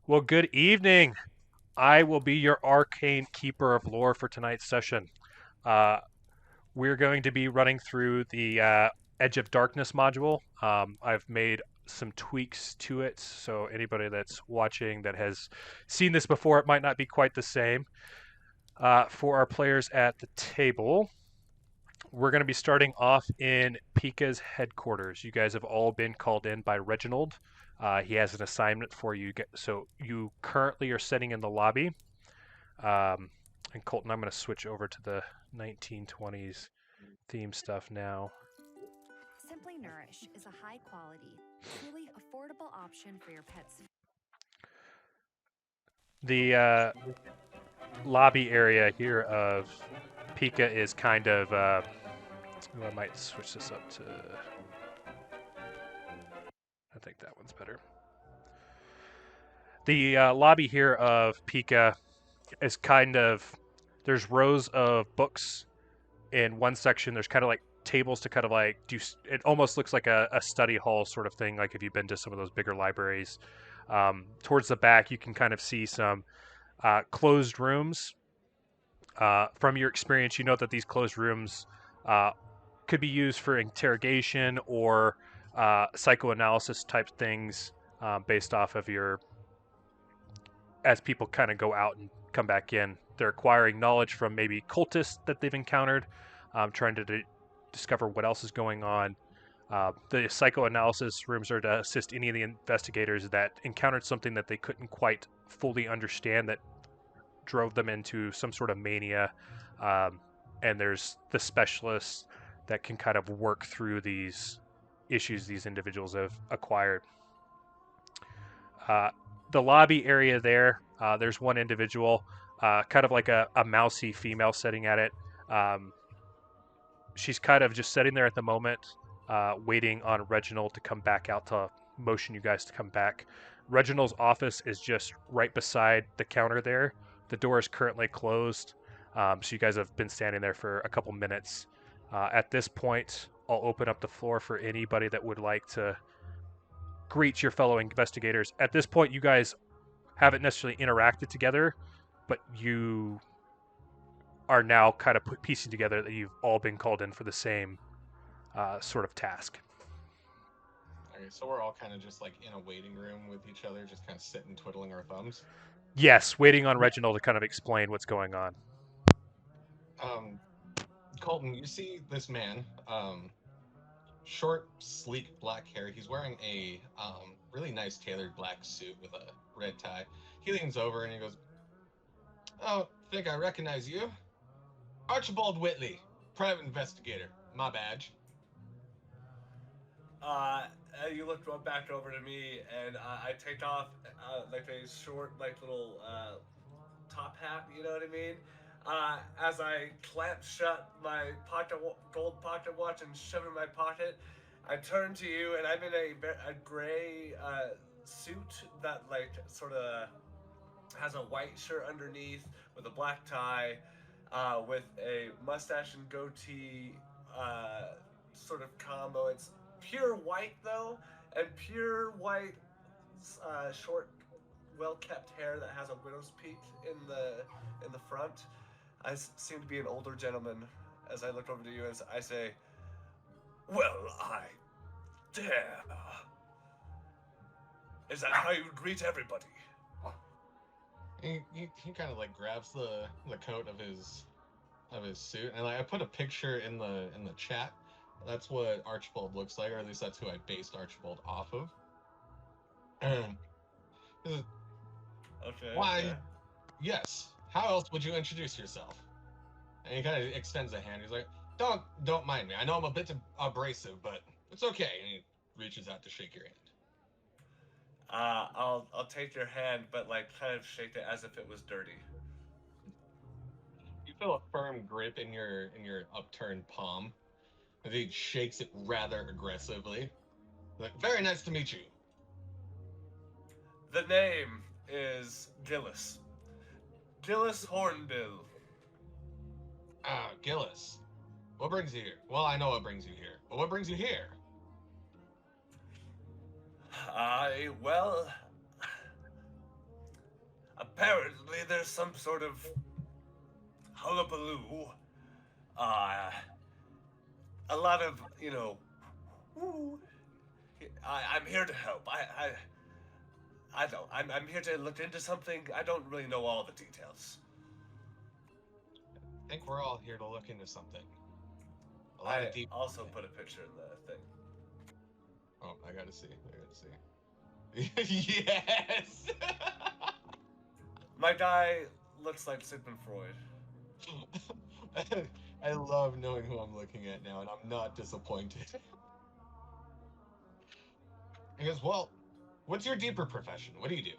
Well, good evening. I will be your Arcane Keeper of Lore for tonight's session. Uh, we're going to be running through the Edge of Darkness module. I've made some tweaks to it, so anybody that's watching that has seen this before, it might not be quite the same. For our players at the table, we're going to be starting off in PICA's headquarters. You guys have all been called in by Reginald. He has an assignment for you. So you currently are sitting in the lobby. And Colton, I'm going to switch over to the 1920s theme stuff now. Simply Nourish is a high quality, truly affordable option for your pets. The lobby area here of PICA is kind of. I might switch this up to. I think that one's better. The lobby here of PICA is kind of. There's rows of books in one section. There's kind of like tables to kind of like do. It almost looks like a study hall sort of thing, like if you've been to some of those bigger libraries. Towards the back, you can kind of see some closed rooms. From your experience, you know that these closed rooms uh, could be used for interrogation or psychoanalysis type things based off of your as people kind of go out and come back in. They're acquiring knowledge from maybe cultists that they've encountered, trying to discover what else is going on. The psychoanalysis rooms are to assist any of the investigators that encountered something that they couldn't quite fully understand that drove them into some sort of mania. And there's the specialists that can kind of work through these issues these individuals have acquired. Uh, the lobby area there, there's one individual, kind of like a mousy female sitting at it. Um, she's kind of just sitting there at the moment, waiting on Reginald to come back out to motion you guys to come back. Reginald's office is just right beside the counter there. The door is currently closed, so you guys have been standing there for a couple minutes. At this point, I'll open up the floor for anybody that would like to greet your fellow investigators. At this point, you guys haven't necessarily interacted together, but you are now kind of piecing together that you've all been called in for the same sort of task. Okay, so we're all kind of just like in a waiting room with each other, just kind of sitting, twiddling our thumbs. Yes, waiting on Reginald to kind of explain what's going on. Um, Colton, you see this man, short, sleek black hair. He's wearing a really nice tailored black suit with a red tie. He leans over and he goes, "Oh, think I recognize you, Archibald Whitley, private investigator. My badge." Uh, you looked back over to me, and I take off like a short, like little top hat. You know what I mean? As I clamp shut my gold pocket watch and shove it in my pocket, I turn to you, and I'm in a gray suit that like sort of has a white shirt underneath with a black tie, with a mustache and goatee sort of combo. It's pure white though, and pure white, short, well-kept hair that has a widow's peak in the front. I seem to be an older gentleman as I look over to you and I say, "Well, I dare. Is that how you greet everybody?" He kind of like grabs the coat of his suit, and like I put a picture in the chat. That's what Archibald looks like, or at least that's who I based Archibald off of. And Okay. why? Okay. Yes. How else would you introduce yourself? And he kind of extends a hand. He's like, "Don't mind me. I know I'm a bit abrasive, but it's okay." And he reaches out to shake your hand. I'll take your hand, but like kind of shake it as if it was dirty. You feel a firm grip in your upturned palm. And he shakes it rather aggressively. Like, "Very nice to meet you." The name is Gilus Hornbyll. Ah, Gillis. What brings you here? Well, I know what brings you here, but what brings you here? Well, apparently there's some sort of hullabaloo. A lot of, woo. I'm here to help. I don't. I'm here to look into something. I don't really know all the details. I think we're all here to look into something. A lot I of deep. also put a picture in the thing. Oh, I gotta see. Yes. My guy looks like Sigmund Freud. I love knowing who I'm looking at now, and I'm not disappointed. He goes, well, what's your deeper profession? What do you do?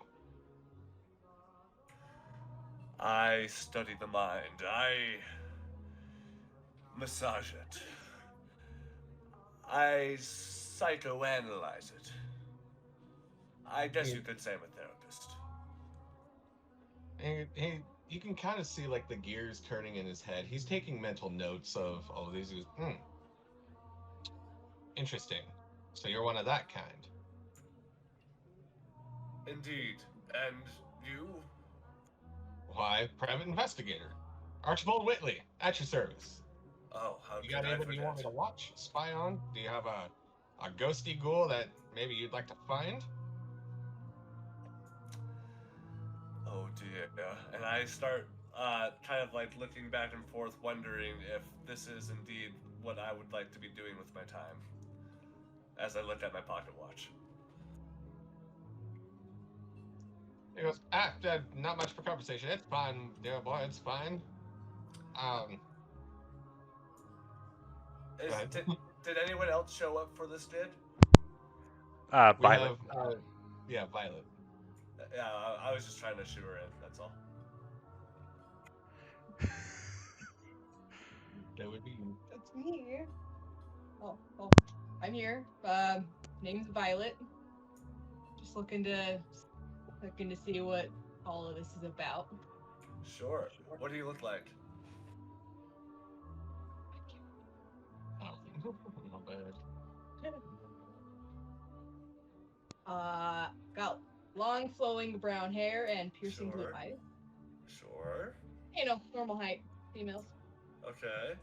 I study the mind. I massage it. I psychoanalyze it. I guess you could say I'm a therapist. And you can kind of see like the gears turning in his head. He's taking mental notes of all of these. He goes, interesting. So you're one of that kind. Indeed. And you? Why, private investigator. Archibald Whitley, at your service. Oh, how You could got I anybody you want me to forget? watch, spy on? Do you have a ghosty ghoul that maybe you'd like to find? Oh dear. And I start kind of like looking back and forth, wondering if this is indeed what I would like to be doing with my time. As I look at my pocket watch. He goes, not much for conversation. It's fine, dear boy, it's fine. Go ahead. Did anyone else show up for this bid? We Violet. have, Violet. Yeah, I was just trying to shoot her in, that's all. That would be you. That's me. Oh, I'm here. Name's Violet. Just looking to see what all of this is about. Sure. What do you look like? Oh, not bad. Got long flowing brown hair and piercing blue Sure. eyes. Sure. Normal height, females. Okay.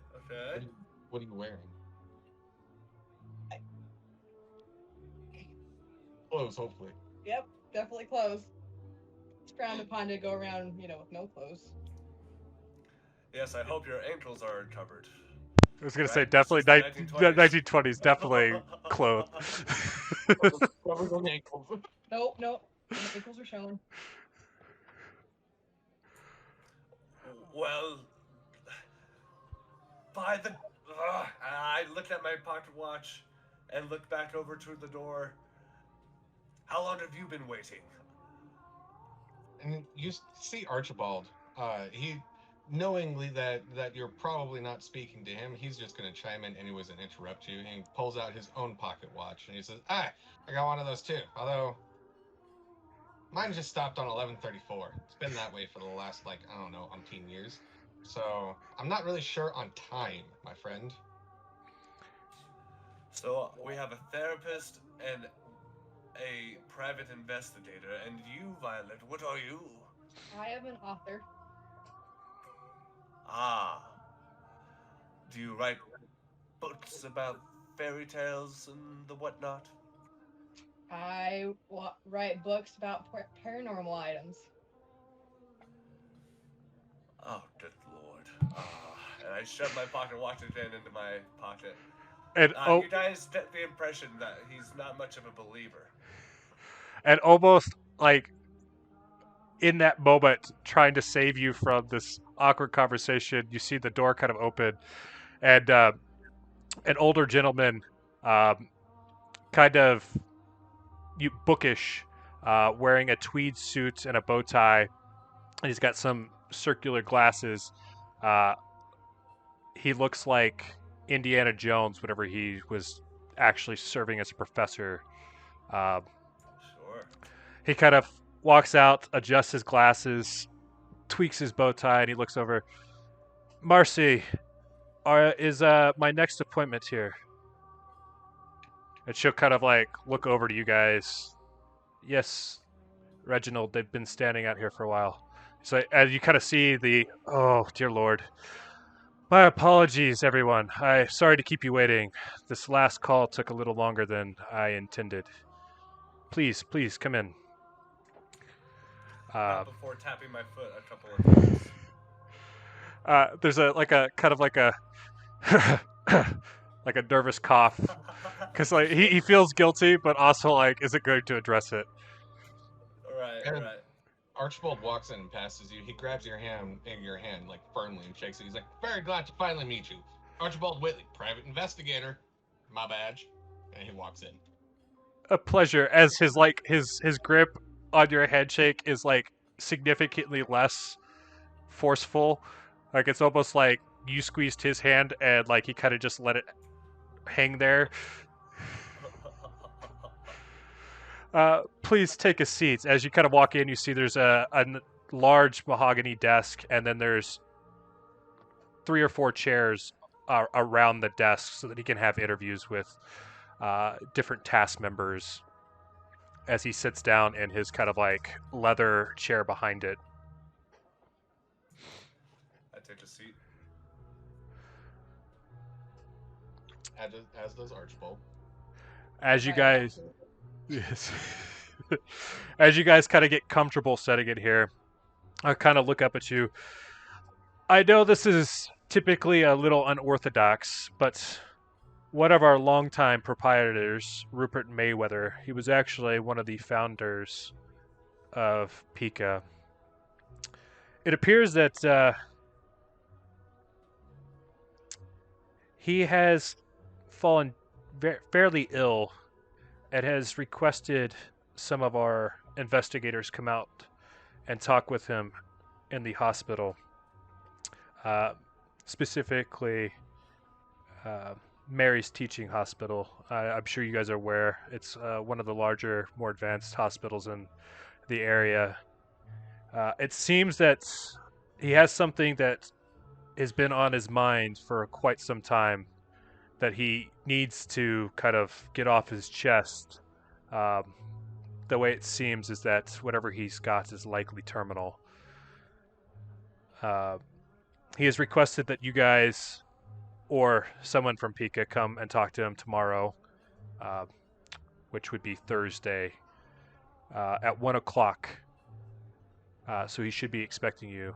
What are you wearing? Clothes, hopefully. Yep, definitely clothes. It's frowned upon to go around, with no clothes. Yes, I hope your ankles are covered. I was gonna Right? say definitely This is the 1920s. 1920s, definitely clothed. Covered on ankles. Nope. My ankles are showing. Well, by the... I looked at my pocket watch and looked back over to the door. How long have you been waiting? And you see Archibald. He, knowingly that you're probably not speaking to him, he's just going to chime in anyways and interrupt you. He pulls out his own pocket watch and he says, I got one of those too. Although, mine just stopped on 11:34. It's been that way for the last, umpteen years. So, I'm not really sure on time, my friend. So, we have a therapist and a private investigator. And you, Violet, what are you? I am an author. Ah. Do you write books about fairy tales and the whatnot? I write books about paranormal items. Oh, good lord. And I shoved my pocket watch again into my pocket. And You guys get the impression that he's not much of a believer. and almost like in that moment, trying to save you from this awkward conversation, you see the door kind of open, and an older gentleman, kind of bookish, wearing a tweed suit and a bow tie, and he's got some circular glasses. He looks like Indiana Jones whenever he was actually serving as a professor. Sure. He kind of walks out, adjusts his glasses, tweaks his bow tie, and he looks over. Marcy, is my next appointment here? And she'll kind of like look over to you guys. Yes, Reginald, they've been standing out here for a while. So as you kind of see oh, dear Lord. My apologies, everyone. I'm sorry to keep you waiting. This last call took a little longer than I intended. Please, come in. Not before tapping my foot a couple of times. There's a kind of like a like a nervous cough because like he feels guilty, but also like isn't going to address it. Right. Archibald walks in and passes you. He grabs your hand like firmly and shakes it. He's like, "Very glad to finally meet you, Archibald Whitley, private investigator. My badge." And he walks in. A pleasure. As his grip on your handshake is like significantly less forceful. Like it's almost like you squeezed his hand and like he kind of just let it hang there. Please take a seat. As you kind of walk in, you see there's a large mahogany desk, and then there's 3 or 4 chairs around the desk so that he can have interviews with different task members as he sits down in his kind of like leather chair behind it. I take a seat. As does Archibald. As you guys... Yes. As you guys kind of get comfortable setting it here, I kind of look up at you. I know this is typically a little unorthodox, but one of our longtime proprietors, Rupert Mayweather, he was actually one of the founders of PICA. It appears that he has fallen fairly ill and has requested some of our investigators come out and talk with him in the hospital. Specifically, Mary's Teaching Hospital. I'm sure you guys are aware. It's one of the larger, more advanced hospitals in the area. It seems that he has something that has been on his mind for quite some time that he needs to kind of get off his chest. The way it seems is that whatever he's got is likely terminal. He has requested that you guys or someone from PICA come and talk to him tomorrow, which would be Thursday, at 1 o'clock. So he should be expecting you.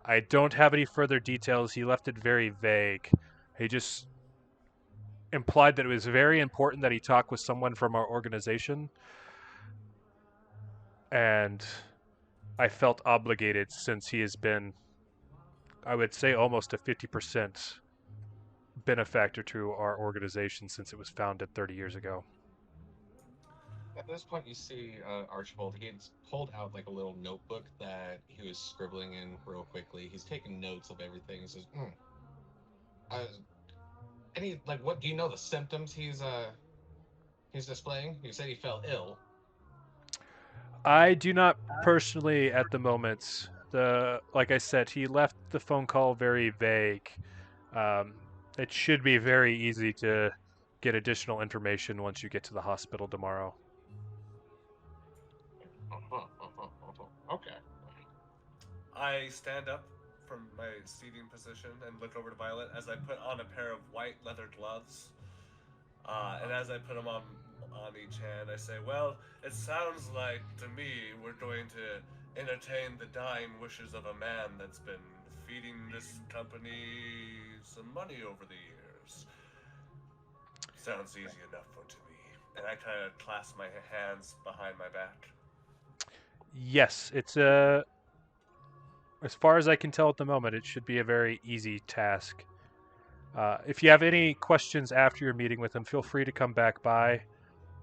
I don't have any further details. He left it very vague. He just implied that it was very important that he talk with someone from our organization, and I felt obligated since he has been, I would say, almost a 50% benefactor to our organization since it was founded 30 years ago. At this point, you see Archibald. He had pulled out like a little notebook that he was scribbling in real quickly. He's taking notes of everything. He says, what do you know the symptoms he's displaying? You said he fell ill. I do not personally at the moment. Like I said, he left the phone call very vague. It should be very easy to get additional information once you get to the hospital tomorrow. Okay. I stand up from my seating position and look over to Violet as I put on a pair of white leather gloves. And as I put them on each hand, I say, "Well, it sounds like to me we're going to entertain the dying wishes of a man that's been feeding this company some money over the years. Sounds easy enough to me." And I kind of clasp my hands behind my back. Yes, it's as far as I can tell at the moment, it should be a very easy task. If you have any questions after your meeting with him, feel free to come back by.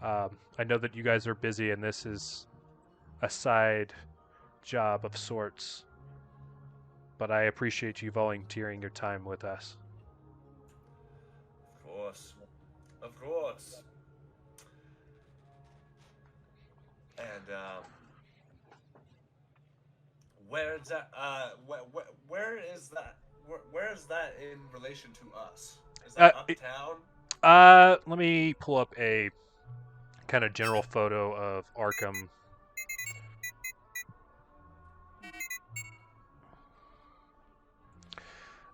I know that you guys are busy and this is a side job of sorts, but I appreciate you volunteering your time with us. Of course. Of course. And, where is that, where is that, where is that in relation to us? Is that uptown? Let me pull up a kind of general photo of Arkham.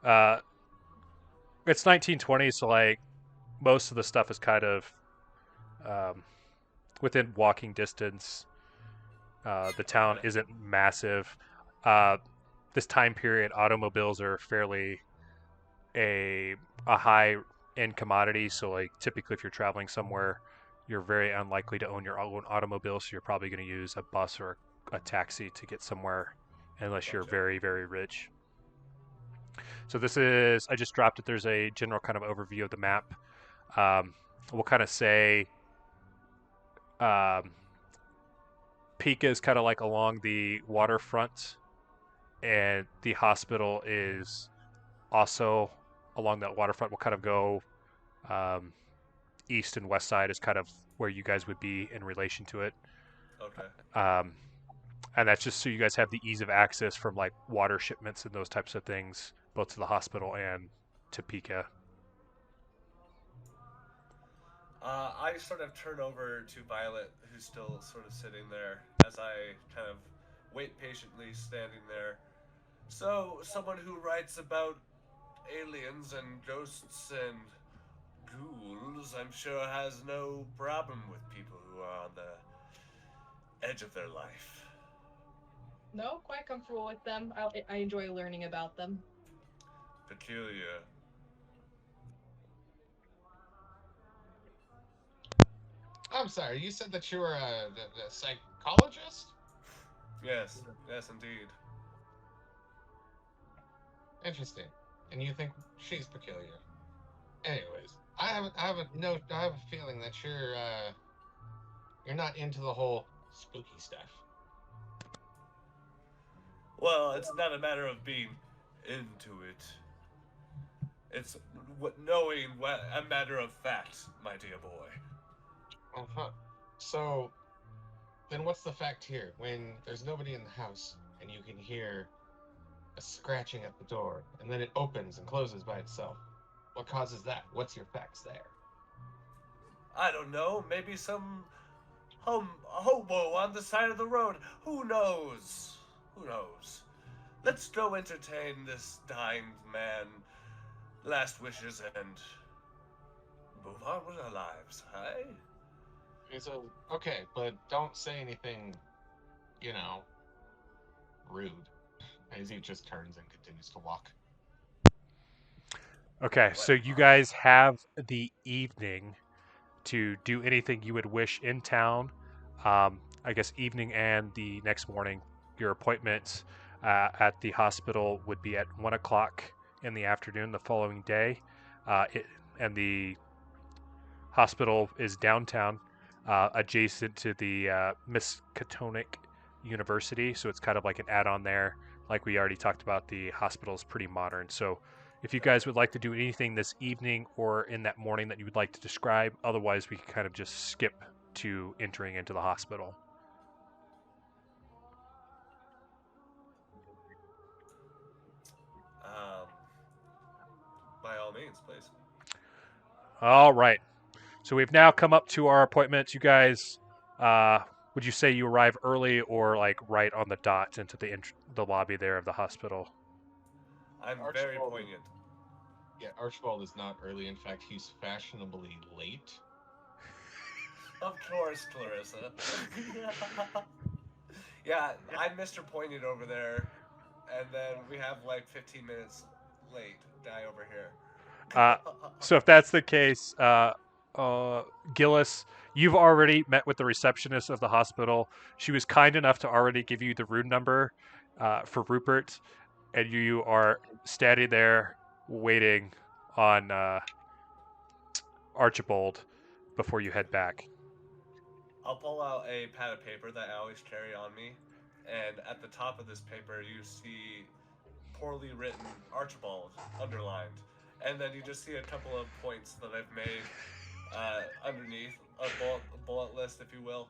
Uh, it's 1920, so like most of the stuff is kind of um, within walking distance. The town Okay. isn't massive. Uh, this time period, automobiles are fairly a high end commodity. So like typically, if you're traveling somewhere, you're very unlikely to own your own automobile. So you're probably going to use a bus or a taxi to get somewhere, unless you're Gotcha. very very rich. So this is I just dropped it. There's a general kind of overview of the map. We'll kind of say um, PICA is kind of like along the waterfront, and the hospital is also along that waterfront. We'll kind of go um, east and west side is kind of where you guys would be in relation to it. Okay. Um, and that's just so you guys have the ease of access from like water shipments and those types of things, both to the hospital and to PICA. I sort of turn over to Violet, who's still sort of sitting there, as I kind of wait patiently standing there. So, someone who writes about aliens and ghosts and ghouls, I'm sure has no problem with people who are on the edge of their life. No, quite comfortable with them. I enjoy learning about them. Peculiar. I'm sorry, you said that you were the psychologist? Yes, yes, indeed. Interesting. And you think she's peculiar. Anyways, I have a feeling that you're not into the whole spooky stuff. Well, it's not a matter of being into it. It's knowing what a matter of fact, my dear boy. Uh-huh. So, then what's the fact here? When there's nobody in the house and you can hear a scratching at the door, and then it opens and closes by itself. What causes that? What's your facts there? I don't know. Maybe some hobo on the side of the road. Who knows? Who knows? Let's go entertain this dying man. Last wishes and move on with our lives, hey? So, okay, but don't say anything, you know, rude. As he just turns and continues to walk. Okay, What? so you guys have the evening to do anything you would wish in town. I guess evening and the next morning. Your appointment at the hospital would be at 1 o'clock in the afternoon the following day, and the hospital is downtown, adjacent to the Miskatonic University. So it's kind of like an add-on there. Like we already talked about, the hospital is pretty modern. So if you guys would like to do anything this evening or in that morning that you would like to describe, otherwise we can kind of just skip to entering into the hospital. Um, by all means, please. All right. So we've now come up to our appointments. You guys, would you say you arrive early or like right on the dot into the lobby there of the hospital? I'm very Archibald. poignant. Yeah, Archibald is not early. In fact, he's fashionably late. Of course, Clarissa. Yeah, I'm Mr. Poignant over there, and then we have like 15 minutes late guy over here. So if that's the case, Gillis, you've already met with the receptionist of the hospital. She was kind enough to already give you the room number for Rupert, and you are standing there waiting on Archibald before you head back. I'll pull out a pad of paper that I always carry on me, and at the top of this paper you see poorly written Archibald underlined, and then you just see a couple of points that I've made underneath a bullet list, if you will.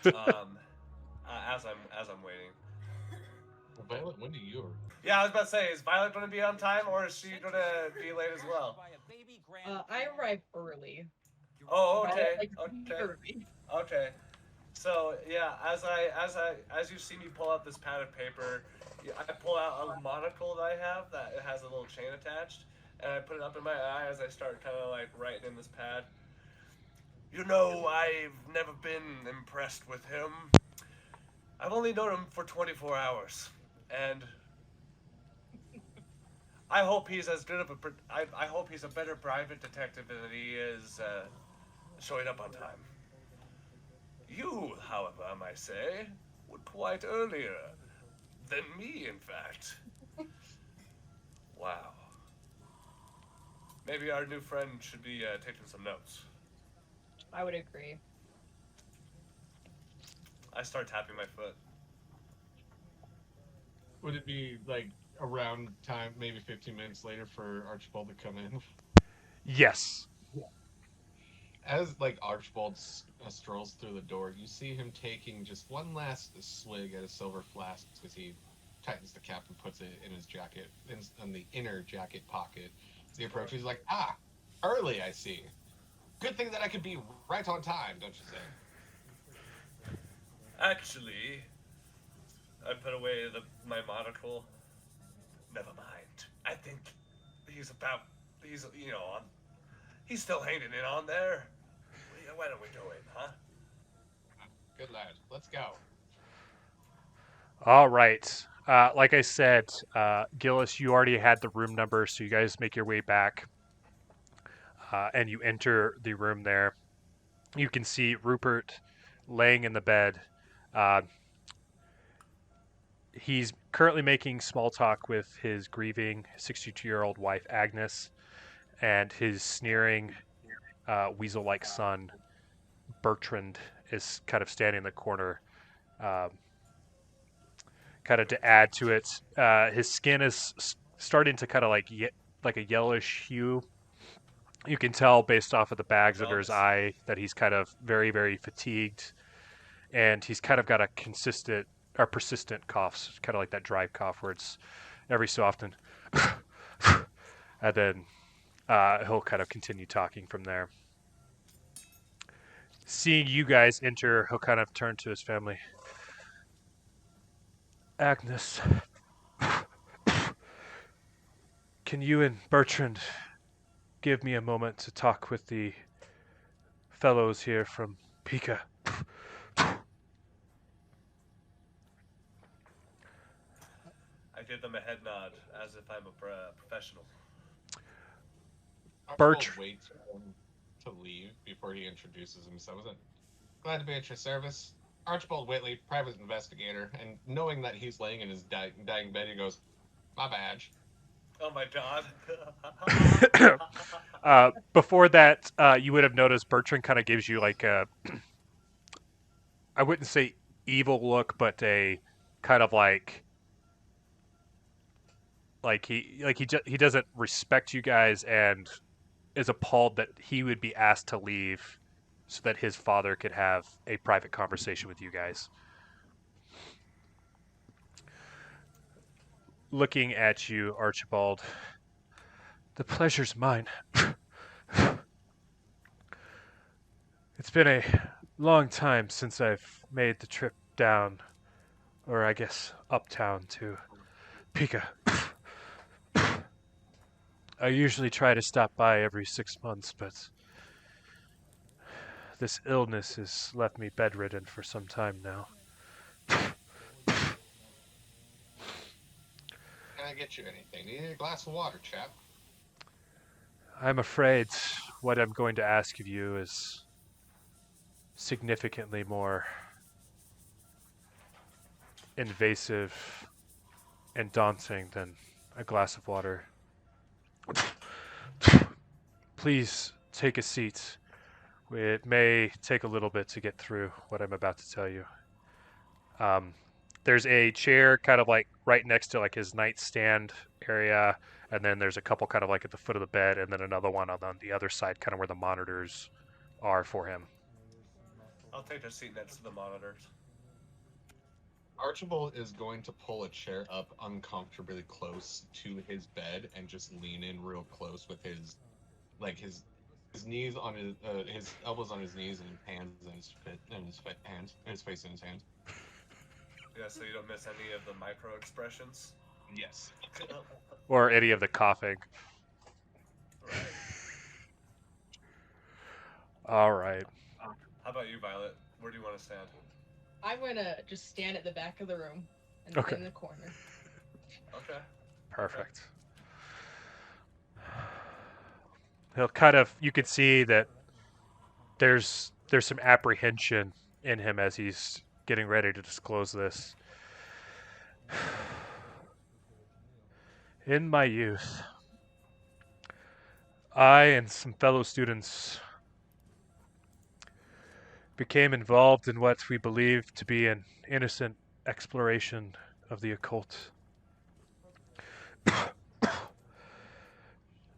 As I'm waiting. Well, Violet, when do you? Yeah, I was about to say, is Violet going to be on time, or is she going to be late as well? I arrive early. Oh, Violet okay, likes to be okay, early. okay. So yeah, as you see me pull out this pad of paper, Yeah, I pull out a monocle that I have that it has a little chain attached, and I put it up in my eye as I start kind of like writing in this pad. You know, I've never been impressed with him. I've only known him for 24 hours, and I hope he's as good of a. I hope he's a better private detective than he is showing up on time. You, however, I might say, were quite earlier than me, in fact. Wow. Maybe our new friend should be taking some notes. I would agree. I start tapping my foot. Would it be like around time, maybe 15 minutes later, for Archibald to come in? Yes. As like Archibald strolls through the door, you see him taking just one last swig at a silver flask as he tightens the cap and puts it in his jacket, in the inner jacket pocket. As he approaches, he's like, "Ah, early, I see. Good thing that I could be right on time, don't you say?" Actually, I put away my monocle. Never mind. I think he's he's still hanging in on there. Why don't we go in, huh? Good lad. Let's go. All right. Like I said, Gillis, you already had the room number, so you guys make your way back, and you enter the room there. You can see Rupert laying in the bed. He's currently making small talk with his grieving 62-year-old wife, Agnes, and his sneering, weasel-like son, Bertrand, is kind of standing in the corner. Kind of to add to it, his skin is starting to kind of like a yellowish hue. You can tell based off of the bags under his eye that he's kind of very, very fatigued, and he's kind of got a consistent or persistent cough, kind of like that dry cough where it's every so often, and then he'll kind of continue talking from there. Seeing you guys enter, he'll kind of turn to his family. Agnes, can you and Bertrand give me a moment to talk with the fellows here from PICA? I give them a head nod as if I'm a professional. Archibald waits for him to leave before he introduces himself. Glad to be at your service. Archibald Whitley, private investigator, and knowing that he's laying in his dying bed, he goes, "My badge." Oh my god. Before that, you would have noticed Bertrand kind of gives you like a, I wouldn't say evil look, but a kind of like he doesn't respect you guys and is appalled that he would be asked to leave so that his father could have a private conversation with you guys. Looking at you, Archibald, the pleasure's mine. It's been a long time since I've made the trip down, or I guess uptown to PICA. I usually try to stop by every 6 months, but this illness has left me bedridden for some time now. Can I get you anything? You need a glass of water, chap? I'm afraid what I'm going to ask of you is significantly more invasive and daunting than a glass of water. Please take a seat. It may take a little bit to get through what I'm about to tell you. There's a chair kind of like right next to like his nightstand area, and then there's a couple kind of like at the foot of the bed, and then another one on the other side, kind of where the monitors are for him. I'll take a seat next to the monitors. Archibald is going to pull a chair up uncomfortably close to his bed and just lean in real close with his knees on his elbows on his knees and hands in his face in his hands. Yeah, so you don't miss any of the micro expressions. Yes. Or any of the coughing. Right. All right. How about you, Violet? Where do you want to stand? I'm gonna just stand at the back of the room and Okay. in the corner. Okay. Perfect. He'll kind of, you can see that there's some apprehension in him as he's getting ready to disclose this. In my youth, I and some fellow students became involved in what we believed to be an innocent exploration of the occult.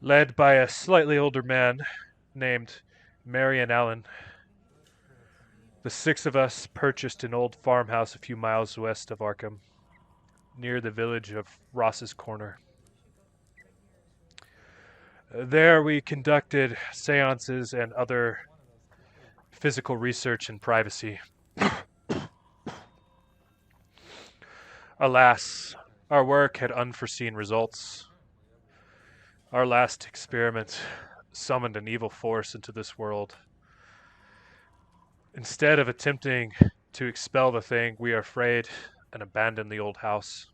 Led by a slightly older man named Marion Allen, the 6 of us purchased an old farmhouse a few miles west of Arkham, near the village of Ross's Corner. There we conducted seances and other physical research in privacy. Alas, our work had unforeseen results. Our last experiment summoned an evil force into this world. Instead of attempting to expel the thing, we are afraid and abandoned the old house.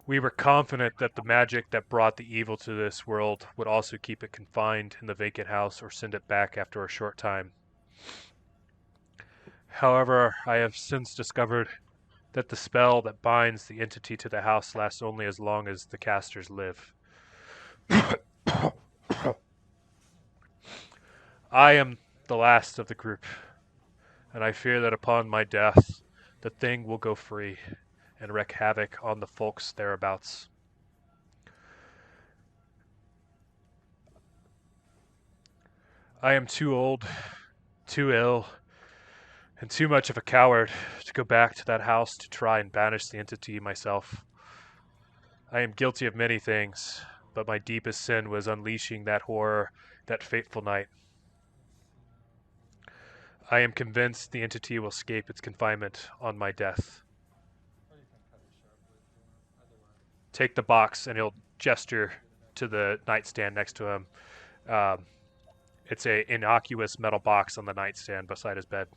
We were confident that the magic that brought the evil to this world would also keep it confined in the vacant house or send it back after a short time. However, I have since discovered that the spell that binds the entity to the house lasts only as long as the casters live. I am the last of the group, and I fear that upon my death, the thing will go free and wreak havoc on the folks thereabouts. I am too old, too ill, and too much of a coward to go back to that house to try and banish the entity myself. I am guilty of many things, but my deepest sin was unleashing that horror that fateful night. I am convinced the entity will escape its confinement on my death. Take the box, and he'll gesture to the nightstand next to him. It's an innocuous metal box on the nightstand beside his bed.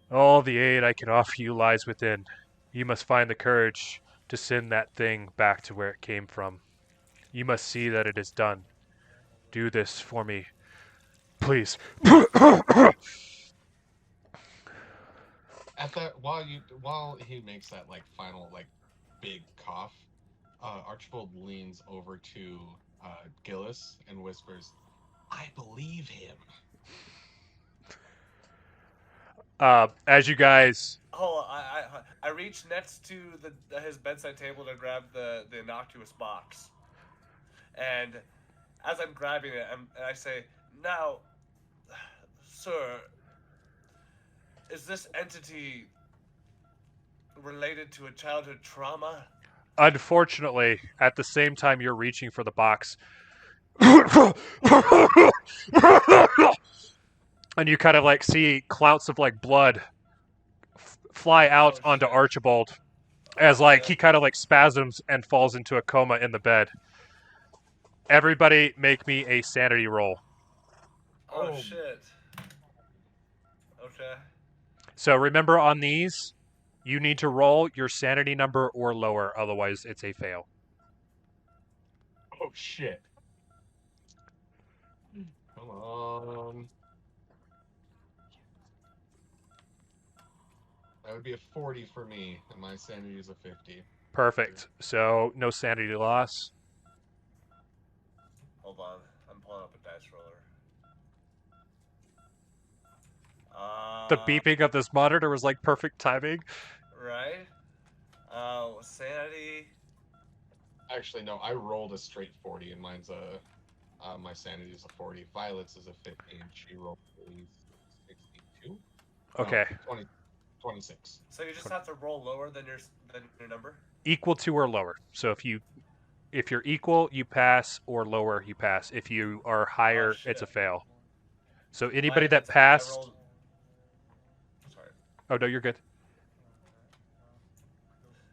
All the aid I can offer you lies within. You must find the courage to send that thing back to where it came from. You must see that it is done. Do this for me, please. At that, while he makes that like final like big cough, Archibald leans over to Gillis and whispers, "I believe him." As you guys, Oh, I reach next to his bedside table to grab the innocuous box, and as I'm grabbing it, I say, "Now, sir, is this entity related to a childhood trauma?" unfortunately, at the same time you're reaching for the box, and you kind of like see clouts of like blood fly out onto shit. Archibald as Oh, like shit. he kind of like spasms and falls into a coma in the bed. Everybody make me a sanity roll. Oh shit. Okay. So remember, on these, you need to roll your sanity number or lower, otherwise it's a fail. Oh shit. Come on. That would be a 40 for me, and my sanity is a 50. Perfect. So no sanity loss. Hold on. I'm pulling up a dice roller. The beeping of this monitor was like perfect timing. Right? Sanity. Actually, no, I rolled a straight 40, and mine's my sanity is a 40. Violet's is a 50, and she rolled a 62? Okay. No, 26. So you just have to roll lower than your number? Equal to or lower. So if you're equal, you pass, or lower, you pass. If you are higher, Oh, shit. it's a fail. So anybody that passed, Oh no, you're good.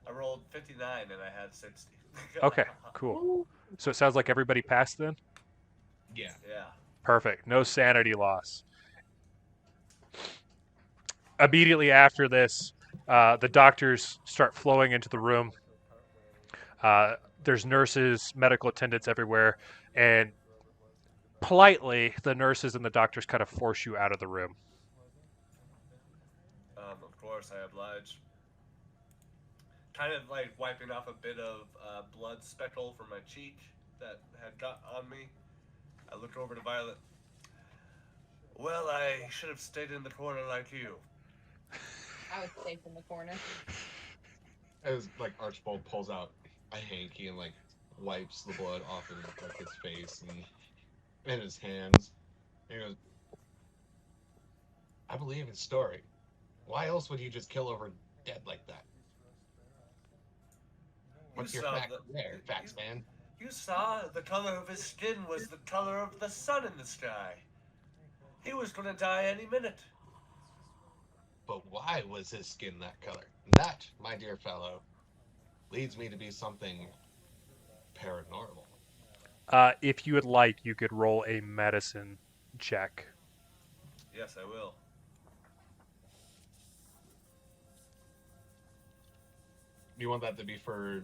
I rolled 59 and I had 60. Okay, cool. So it sounds like everybody passed then? Yeah. Yeah. Perfect. No sanity loss. Immediately after this, the doctors start flowing into the room. There's nurses, medical attendants everywhere, and politely, the nurses and the doctors kind of force you out of the room. Of course, I oblige. Kind of like wiping off a bit of blood speckle from my cheek that had got on me. I looked over to Violet. Well, I should have stayed in the corner like you. I was safe in the corner. As like Archibald pulls out a hanky and like wipes the blood off of like his face and his hands. And he goes, I believe his story. Why else would you just kill over dead like that? What's your fact there, facts man? You saw the color of his skin was the color of the sun in the sky. He was gonna die any minute. But why was his skin that color? That, my dear fellow, leads me to be something paranormal. If you would like, you could roll a medicine check. Yes, I will. You want that to be for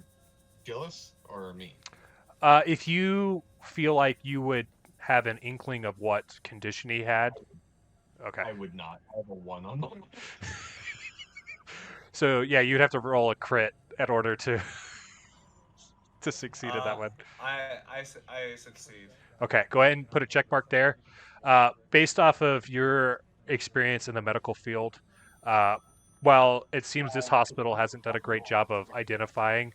Gillis or me? If you feel like you would have an inkling of what condition he had, okay. I would not. I have a 1 on them. So yeah, you'd have to roll a crit in order to to succeed at that one. I succeed. Okay, go ahead and put a check mark there. Based off of your experience in the medical field, while it seems this hospital hasn't done a great job of identifying,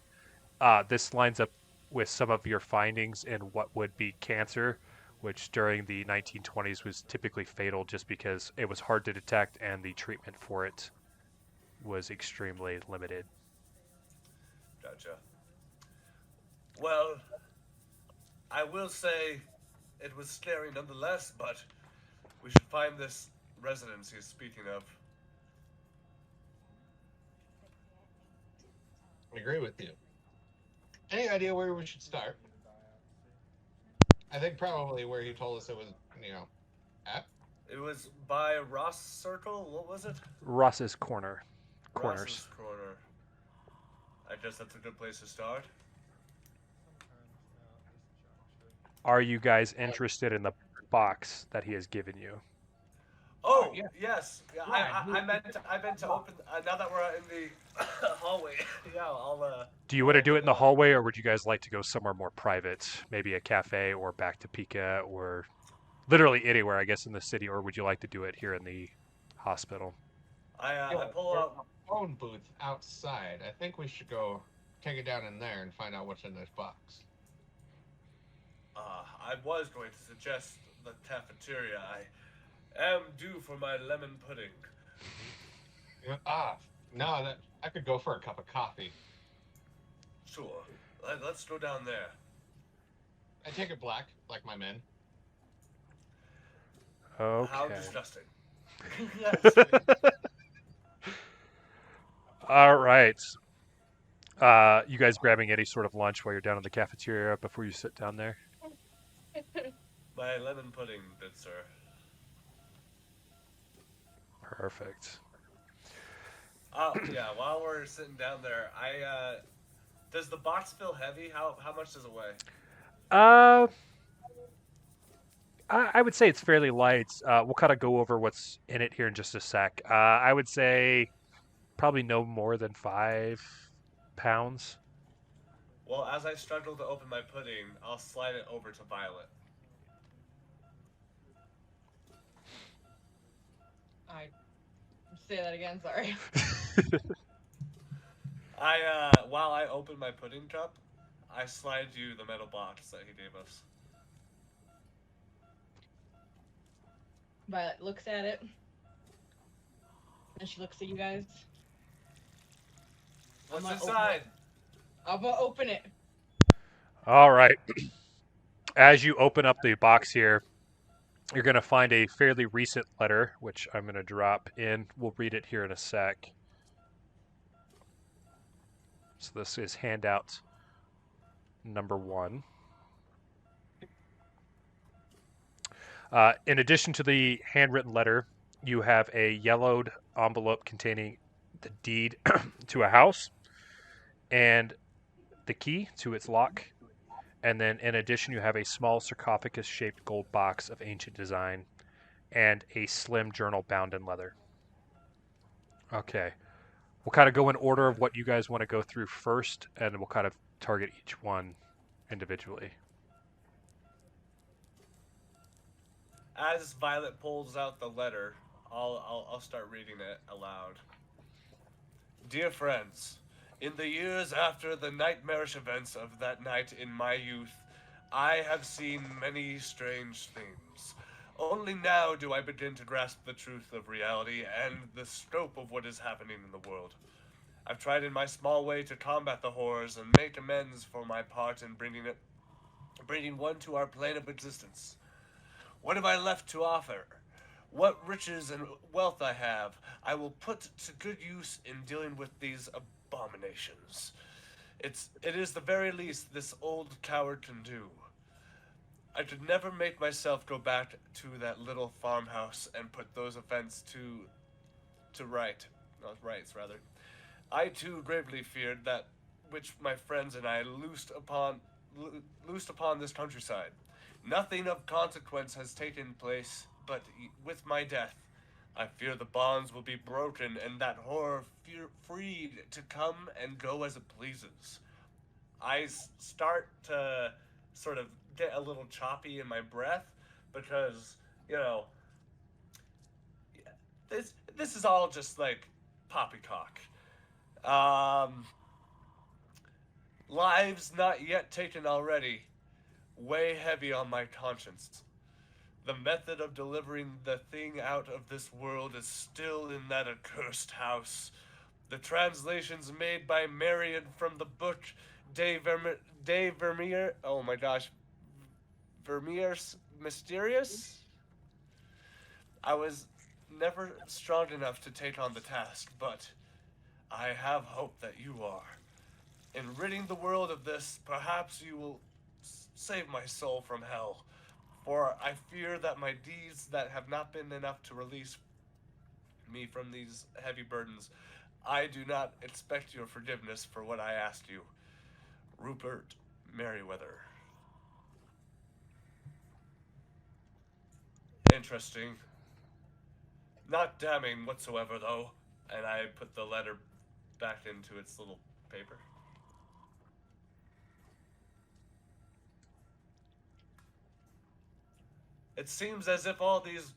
this lines up with some of your findings in what would be cancer, which during the 1920s was typically fatal just because it was hard to detect and the treatment for it was extremely limited. Gotcha. Well, I will say it was scary nonetheless, but we should find this residence he's speaking of. I agree with you. Any idea where we should start? I think probably where he told us it was, at. It was by Ross Circle. What was it? Ross's Corner. Corners. Ross's Corner. I guess that's a good place to start. Are you guys interested in the box that he has given you? Oh, yeah. yes. Yeah, Yeah, I meant to open. Now that we're in the hallway, yeah, I'll. Do you want to do it in the hallway, or would you guys like to go somewhere more private, maybe a cafe or back to PICA, or literally anywhere, I guess, in the city, or would you like to do it here in the hospital? I pull out. a phone booth outside. I think we should go take it down in there and find out what's in this box. I was going to suggest the cafeteria. I am due for my lemon pudding. No, that I could go for a cup of coffee. Sure. Let's go down there. I take it black, like my men. Okay. How disgusting. Yes. All right. You guys grabbing any sort of lunch while you're down in the cafeteria before you sit down there? My lemon pudding, good sir. Perfect. Yeah, while we're sitting down there, does the box feel heavy? How much does it weigh? I would say it's fairly light. We'll kind of go over what's in it here in just a sec. I would say probably no more than 5 pounds. Well, as I struggle to open my pudding, I'll slide it over to Violet. I say that again. Sorry. While I open my pudding cup, I slide you the metal box that he gave us. Violet looks at it, and she looks at you guys. What's gonna inside? I'm gonna open it. All right. As you open up the box here, you're going to find a fairly recent letter, which I'm going to drop in. We'll read it here in a sec. So this is handout number 1. In addition to the handwritten letter, you have a yellowed envelope containing the deed to a house and the key to its lock. And then in addition, you have a small sarcophagus-shaped gold box of ancient design and a slim journal bound in leather. Okay. We'll kind of go in order of what you guys want to go through first, and we'll kind of target each one individually. As Violet pulls out the letter, I'll start reading it aloud. Dear friends, in the years after the nightmarish events of that night in my youth, I have seen many strange things. Only now do I begin to grasp the truth of reality and the scope of what is happening in the world. I've tried in my small way to combat the horrors and make amends for my part in bringing one to our plane of existence. What have I left to offer? What riches and wealth I have, I will put to good use in dealing with these abominations. It is the very least this old coward can do. I could never make myself go back to that little farmhouse and put those events to rights. I too gravely feared that which my friends and I loosed upon this countryside. Nothing of consequence has taken place, but with my death, I fear the bonds will be broken and that horror freed to come and go as it pleases. I start to sort of get a little choppy in my breath because, this is all just like poppycock. Lives not yet taken already weigh heavy on my conscience. The method of delivering the thing out of this world is still in that accursed house. The translations made by Marion from the book De Vermeer, oh my gosh, Vermeer's Mysterious? I was never strong enough to take on the task, but I have hope that you are. In ridding the world of this, perhaps you will save my soul from hell, for I fear that my deeds that have not been enough to release me from these heavy burdens. I do not expect your forgiveness for what I asked you. Rupert Merriweather. Interesting. Not damning whatsoever, though. And I put the letter back into its little paper. It seems as if all these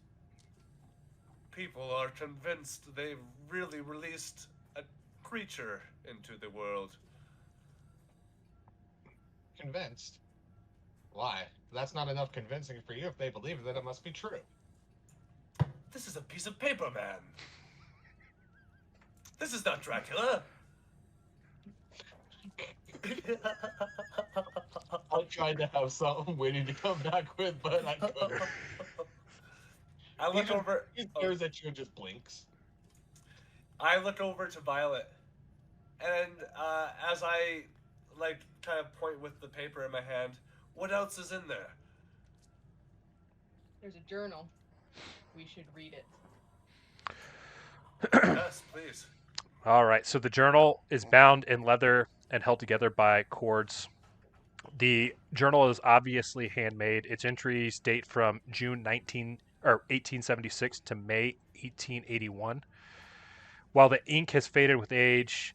people are convinced they've really released a creature into the world. Convinced? Why? That's not enough convincing for you. If they believe it, then it must be true. This is a piece of paper, man. This is not Dracula. I tried to have something waiting to come back with, but I couldn't. I look over. He stares at you and just blinks. I look over to Violet, and as I kind of point with the paper in my hand, what else is in there? There's a journal. We should read it. Yes, please. All right, so the journal is bound in leather and held together by cords. The journal is obviously handmade. Its entries date from June 1876 to May 1881. While the ink has faded with age,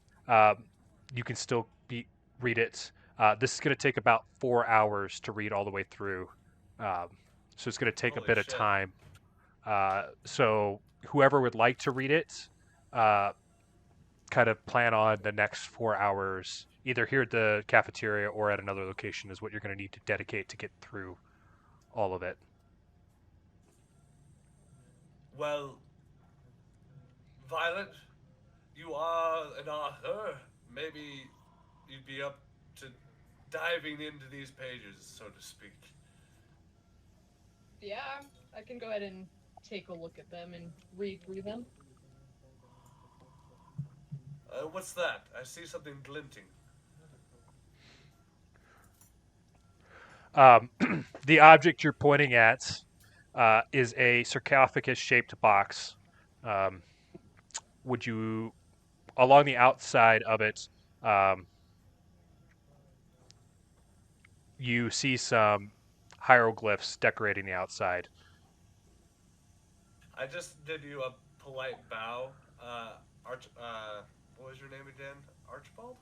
you can still read it. This is going to take about 4 hours to read all the way through. So it's going to take a bit of time. So whoever would like to read it, kind of plan on the next 4 hours, either here at the cafeteria or at another location, is what you're going to need to dedicate to get through all of it. Well, Violet, you are an author. Maybe you'd be up to diving into these pages, so to speak. Yeah, I can go ahead and take a look at them and read through them. What's that? I see something glinting. The object you're pointing at is a sarcophagus-shaped box. Would you, along the outside of it, you see some hieroglyphs decorating the outside. I just did you a polite bow. What was your name again? Archibald?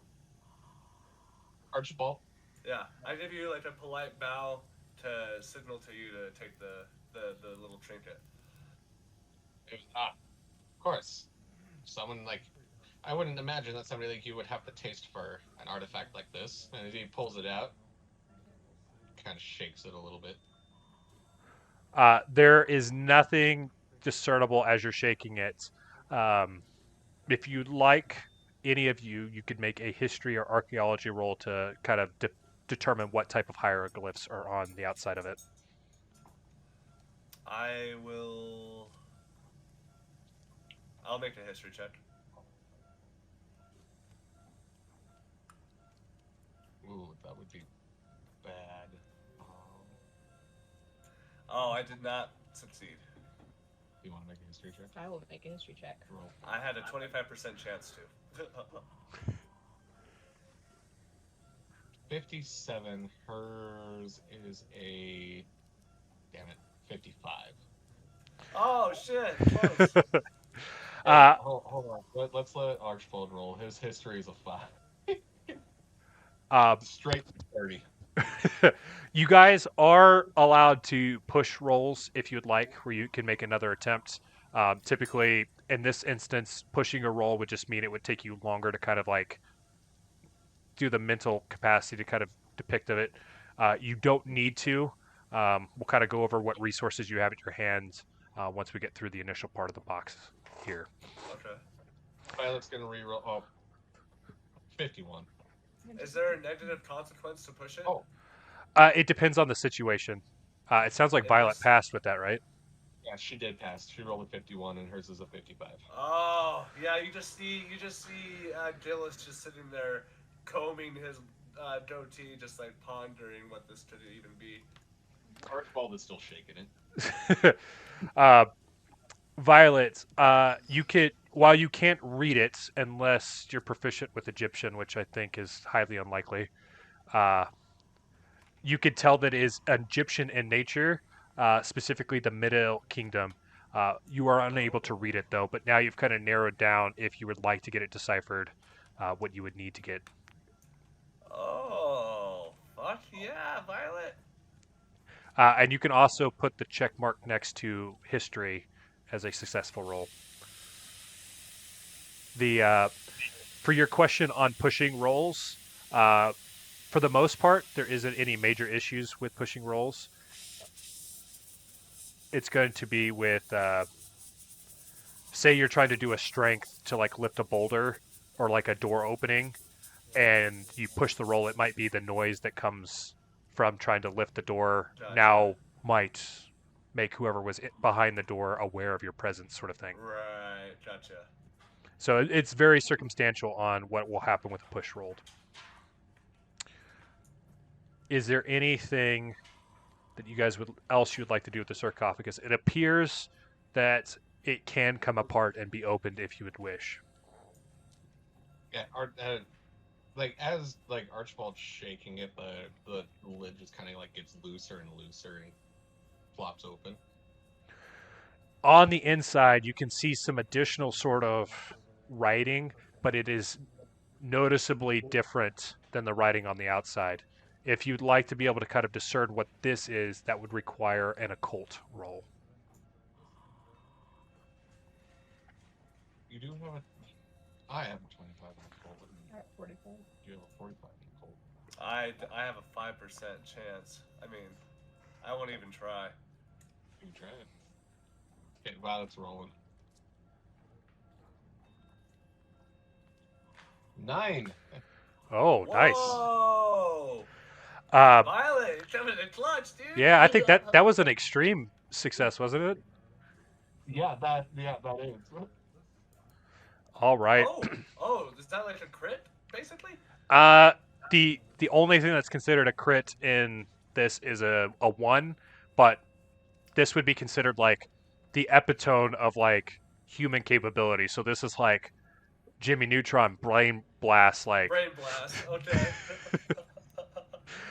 Archibald? Yeah, I give you like a polite bow to signal to you to take the little trinket. Of course. Someone like, I wouldn't imagine that somebody like you would have the taste for an artifact like this. And as he pulls it out, kind of shakes it a little bit. There is nothing discernible as you're shaking it. If you'd like, any of you could make a history or archaeology roll to kind of determine what type of hieroglyphs are on the outside of it. I'll make a history check. Ooh, that would be bad. Oh, I did not succeed. Do you want to make a history check? I will make a history check. Roll. I had a 25% chance to. 57. Hers is a... Damn it. 55. Oh, shit. Close. Hold on. Let's let Archibald roll. His history is a 5. Straight 30. You guys are allowed to push rolls if you'd like, where you can make another attempt. Typically, in this instance, pushing a roll would just mean it would take you longer to kind of like do the mental capacity to kind of depict of it. You don't need to. We'll kind of go over what resources you have at your hands once we get through the initial part of the box here. Okay. Violet's gonna reroll. Oh, 51. Is there a negative consequence to push it? Oh. It depends on the situation. It sounds like Violet passed with that, right? Yeah, she did pass. She rolled a 51, and hers is a 55. Oh, yeah. You just see Gilus just sitting there, combing his goatee, just like pondering what this could even be. Archibald is still shaking it. Violet, while you can't read it unless you're proficient with Egyptian, which I think is highly unlikely, you could tell that it is Egyptian in nature, specifically the Middle Kingdom. You are unable to read it though, but now you've kind of narrowed down if you would like to get it deciphered, what you would need to get. Oh, fuck yeah, Violet. And you can also put the check mark next to history as a successful roll. For your question on pushing rolls, for the most part, there isn't any major issues with pushing rolls. It's going to be with, say you're trying to do a strength to like lift a boulder or like a door opening, and you push the roll, it might be the noise that comes from trying to lift the door now might make whoever was behind the door aware of your presence, sort of thing. Right, gotcha. So it's very circumstantial on what will happen with a push rolled. Is there anything that you guys else you'd like to do with the sarcophagus? It appears that it can come apart and be opened if you would wish. Yeah, as Archibald's shaking it, the lid just kind of like gets looser and looser and flops open. On the inside, you can see some additional sort of writing, but it is noticeably different than the writing on the outside. If you'd like to be able to kind of discern what this is, that would require an occult roll. You do have I have a 25 on occult. I have 45. You have a 45 on occult. I have a 5% chance. I mean, I won't even try. You can try it. Okay, Violet's rolling. 9. Oh, nice. Whoa! Uh, Violet, you're coming in clutch, dude. yeah, I think that was an extreme success, wasn't it? Yeah, that is. All right. Oh, is that like a crit, basically? Uh, the only thing that's considered a crit in this is a 1, but this would be considered like the epitome of like human capability. So this is like Jimmy Neutron brain blast, like Brain blast. Okay.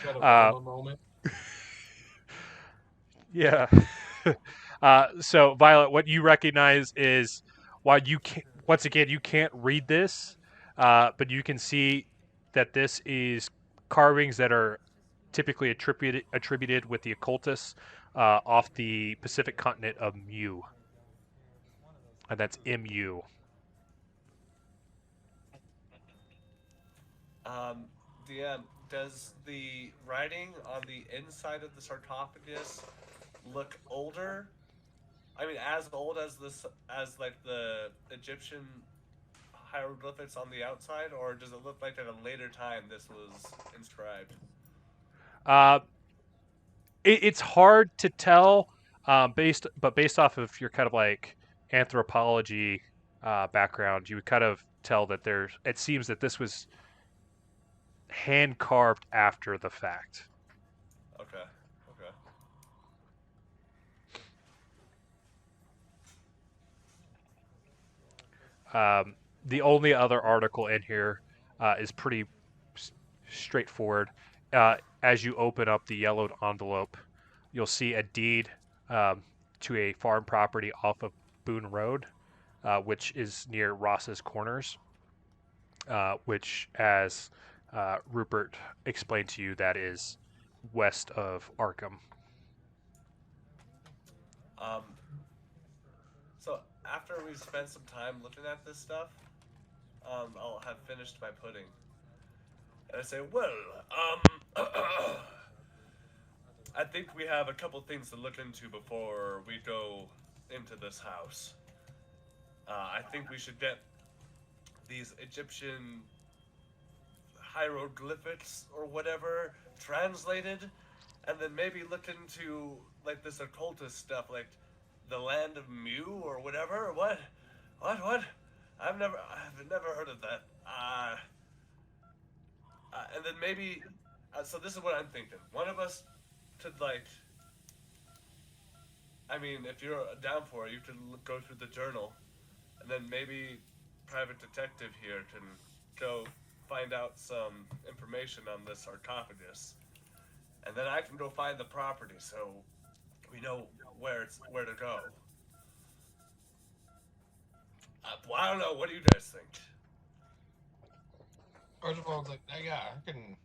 Got a uh, Velma moment. yeah. So Violet, what you recognize is while you can't, once again, you can't read this, but you can see that this is carvings that are typically attributed with the occultists off the Pacific continent of Mu, and that's Mu. DM, does the writing on the inside of the sarcophagus look older? I mean, as old as as like the Egyptian hieroglyphics on the outside, or does it look like at a later time this was inscribed? Uh, it's hard to tell, based off of your kind of like anthropology background, you would kind of tell that there's. It seems that this was hand carved after the fact. Okay. The only other article in here is pretty straightforward. As you open up the yellowed envelope, you'll see a deed to a farm property off of Boone Road, which is near Ross's Corners, which, as Rupert explained to you, that is west of Arkham. So after we've spent some time looking at this stuff, I'll have finished my pudding. And I say, well, I think we have a couple things to look into before we go into this house. I think we should get these Egyptian hieroglyphics or whatever translated, and then maybe look into like this occultist stuff, like the land of Mu or whatever. What? I've never heard of that. And then maybe, so this is what I'm thinking. One of us could like, I mean, if you're down for it, you can go through the journal, and then maybe private detective here can go find out some information on this sarcophagus, and then I can go find the property so we know where to go. Well, I don't know. What do you guys think? First of all, it's like, yeah, I can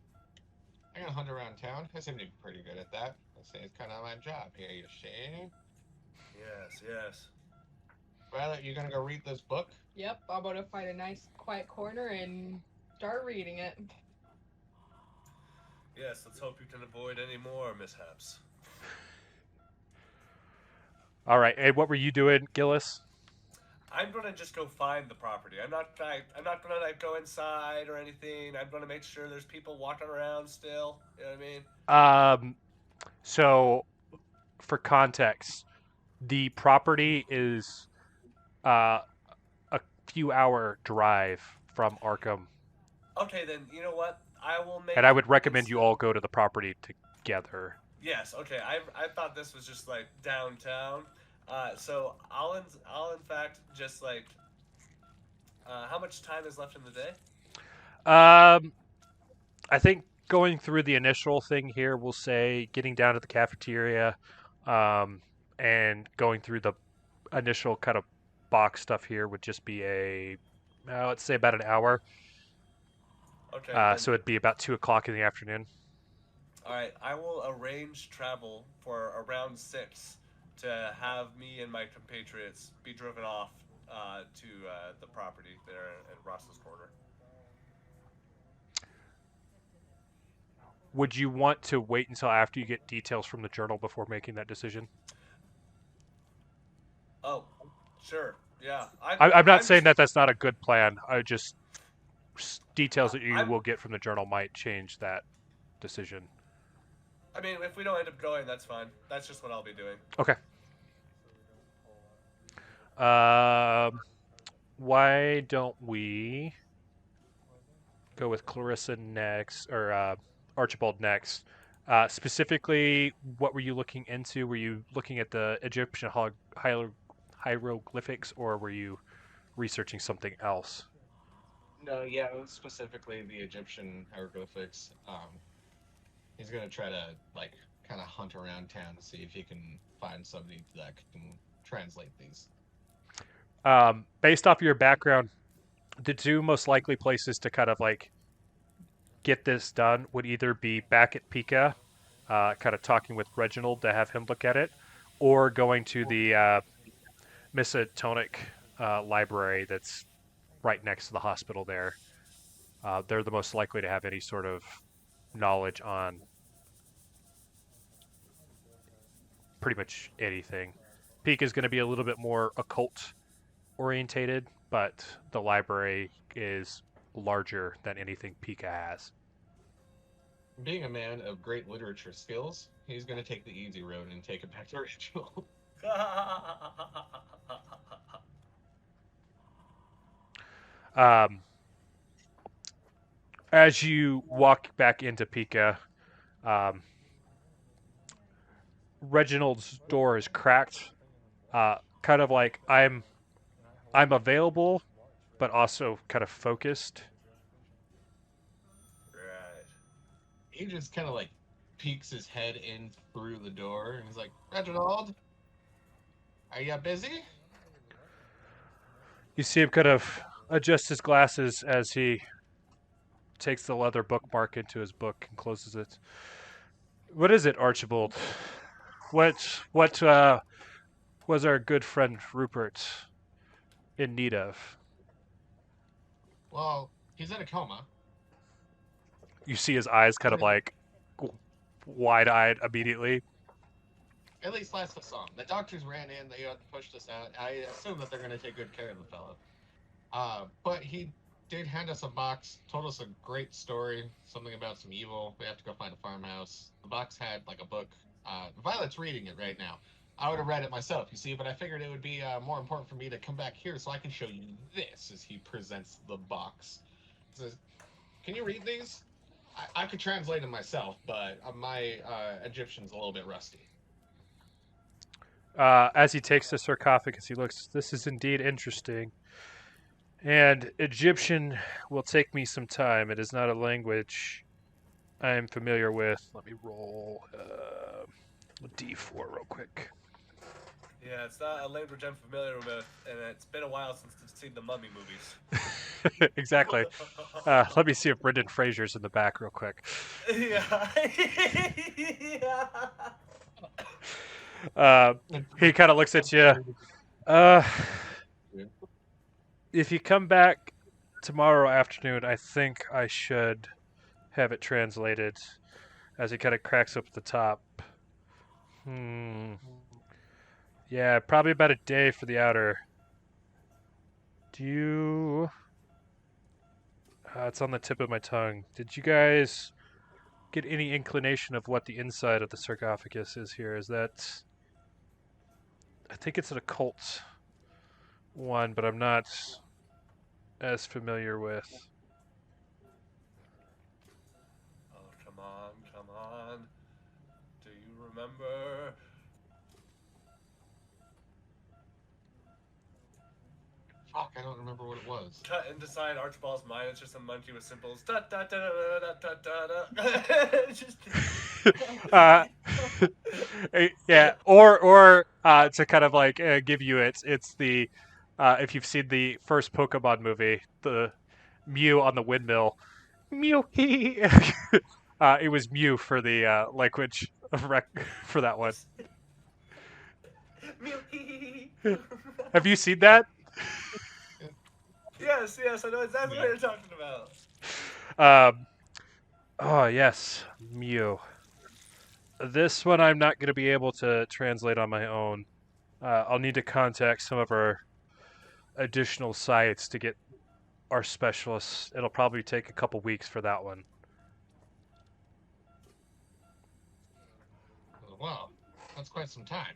hunt around town. I seem to be pretty good at that. I say it's kind of my job here. You see? Yes. Violet, you gonna go read this book? Yep, I'm gonna find a nice quiet corner and start reading it. Yes, let's hope you can avoid any more mishaps. All right, and what were you doing, Gillis? I'm gonna just go find the property. I'm not gonna like go inside or anything. I'm gonna make sure there's people walking around still. You know what I mean? So for context, the property is a few hour drive from Arkham, Okay, then you know what? I will make. and I would recommend you all go to the property together. Yes. Okay. I thought this was just like downtown. So I'll in fact just like. How much time is left in the day? I think going through the initial thing here, we'll say getting down to the cafeteria, and going through the initial kind of box stuff here would just be let's say about an hour. Okay. So it'd be about 2:00 in the afternoon. All right. I will arrange travel for around 6 to have me and my compatriots be driven off to the property there at Ross's Corner. Would you want to wait until after you get details from the journal before making that decision? Oh, sure. Yeah. I'm not saying that that's not a good plan. I just details that you will get from the journal might change that decision. I mean, if we don't end up going, that's fine. That's just what I'll be doing. Okay. Why don't we go with Clarissa next, or Archibald next? Specifically, what were you looking into? Were you looking at the Egyptian hieroglyphics, or were you researching something else? No, yeah, it was specifically the Egyptian hieroglyphics. He's gonna try to like kind of hunt around town to see if he can find somebody that can translate these. Based off your background, the two most likely places to kind of like get this done would either be back at PICA, kind of talking with Reginald to have him look at it, or going to the Miskatonic library that's right next to the hospital there. They're the most likely to have any sort of knowledge on pretty much anything. PICA is going to be a little bit more occult orientated, but the library is larger than anything PICA has. Being a man of great literature skills, he's gonna take the easy road and take it back to Rachel. As you walk back into PICA, Reginald's door is cracked. Kind of like I'm available, but also kind of focused. Right. He just kind of like peeks his head in through the door and he's like, Reginald, are you busy? You see him kind of adjust his glasses as he takes the leather bookmark into his book and closes it. What is it, Archibald? What was our good friend Rupert in need of? Well, he's in a coma. You see his eyes kind of like wide-eyed immediately. At least last I saw him. The doctors ran in, they pushed us out. I assume that they're going to take good care of the fellow. But he did hand us a box, told us a great story, something about some evil. We have to go find a farmhouse. The box had like a book. Violet's reading it right now. I would have read it myself, you see, but I figured it would be more important for me to come back here so I can show you this as he presents the box. He says, can you read these? I could translate them myself, but my Egyptian's a little bit rusty. As he takes the sarcophagus, he looks, this is indeed interesting. And Egyptian will take me some time. It is not a language I am familiar with. Let me roll a d4 real quick. Yeah, it's not a language I'm familiar with, and it's been a while since I've seen the Mummy movies. Exactly. Let me see if Brendan Fraser's in the back real quick. Yeah. He kind of looks at you. If you come back tomorrow afternoon, I think I should have it translated. As he kind of cracks up the top. Yeah, probably about a day for the outer. Do you... it's on the tip of my tongue. Did you guys get any inclination of what the inside of the sarcophagus is here? Is that... I think it's an occult one, but I'm not as familiar with. Oh, come on. Do you remember? Fuck, I don't remember what it was. Cut inside Archibald's mind. It's just a monkey with symbols. Da da da da da da da. Just. Yeah, or to kind of like give you it's the if you've seen the first Pokemon movie, the Mew on the windmill, Mew. It was Mew for the language for that one. Have you seen that? Yes, I know exactly what you're talking about. Oh yes, Mew. This one I'm not going to be able to translate on my own. I'll need to contact some of our additional sites to get our specialists. It'll probably take a couple weeks for that one. Well, that's quite some time.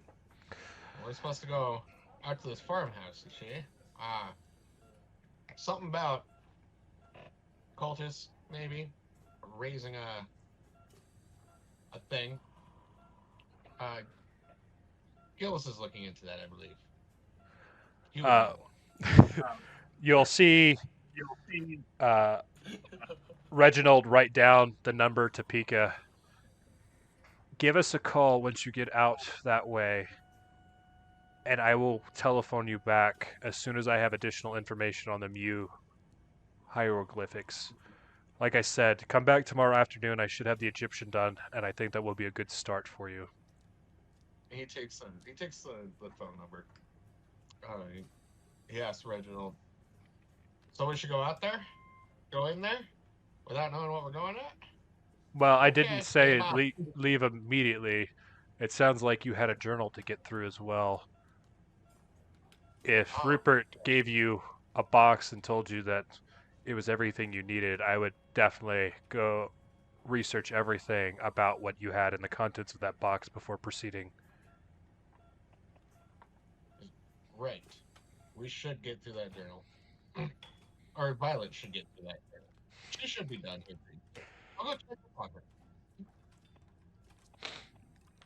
We're supposed to go out to this farmhouse, you see? Something about cultists, maybe, raising a thing. Gillis is looking into that, I believe. He would Uh, know. you'll see Reginald write down the number to PICA. Give us a call once you get out that way, and I will telephone you back as soon as I have additional information on the Mu hieroglyphics. Like I said, come back tomorrow afternoon. I should have the Egyptian done, and I think that will be a good start for you. He takes the phone number. He asks Reginald, so we should go out there? Go in there? Without knowing what we're going at? Well, I Okay, didn't say Bob. leave immediately. It sounds like you had a journal to get through as well. If Oh. Rupert gave you a box and told you that it was everything you needed, I would definitely go research everything about what you had in the contents of that box before proceeding. Right. We should get through that journal. Or Violet should get through that journal. She should be done with it. I'll go check the pocket.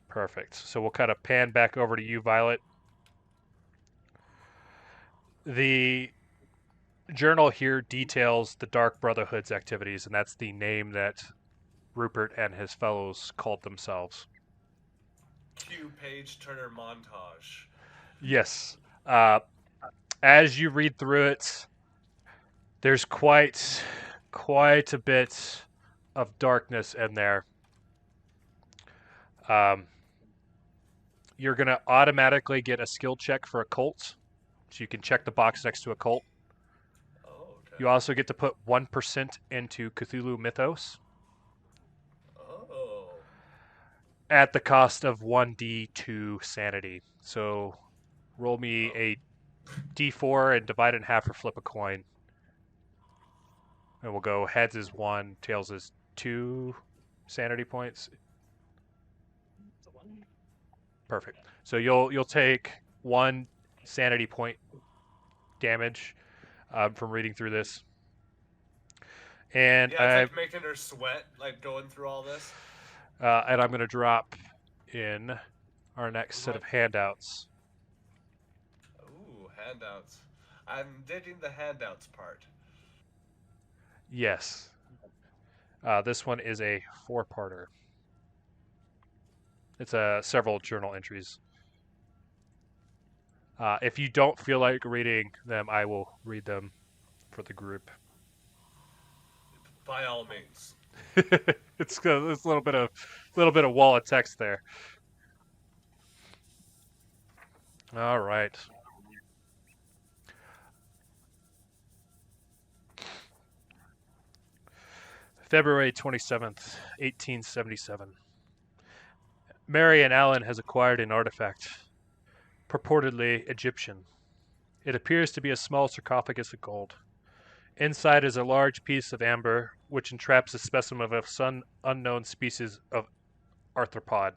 Perfect. So we'll kind of pan back over to you, Violet. The journal here details the Dark Brotherhood's activities, and that's the name that Rupert and his fellows called themselves. Cue page turner montage. Yes. As you read through it, there's quite a bit of darkness in there. You're going to automatically get a skill check for occult, so you can check the box next to occult. Oh, okay. You also get to put 1% into Cthulhu Mythos Oh. at the cost of 1d2 sanity. So roll me a d4 and divide it in half or flip a coin. And we'll go heads is 1, tails is 2 sanity points. Perfect. So you'll take 1 sanity point damage from reading through this. And Yeah, it's like making her sweat, like going through all this. and I'm going to drop in our next set of handouts. Ooh, handouts. I'm digging the handouts part. Yes. This one is a 4-parter. It's several journal entries. If you don't feel like reading them, I will read them for the group. By all means. It's a little bit of wall of text there. All right. February 27th, 1877. Marion Allen has acquired an artifact, purportedly Egyptian. It appears to be a small sarcophagus of gold. Inside is a large piece of amber, which entraps a specimen of some unknown species of arthropod.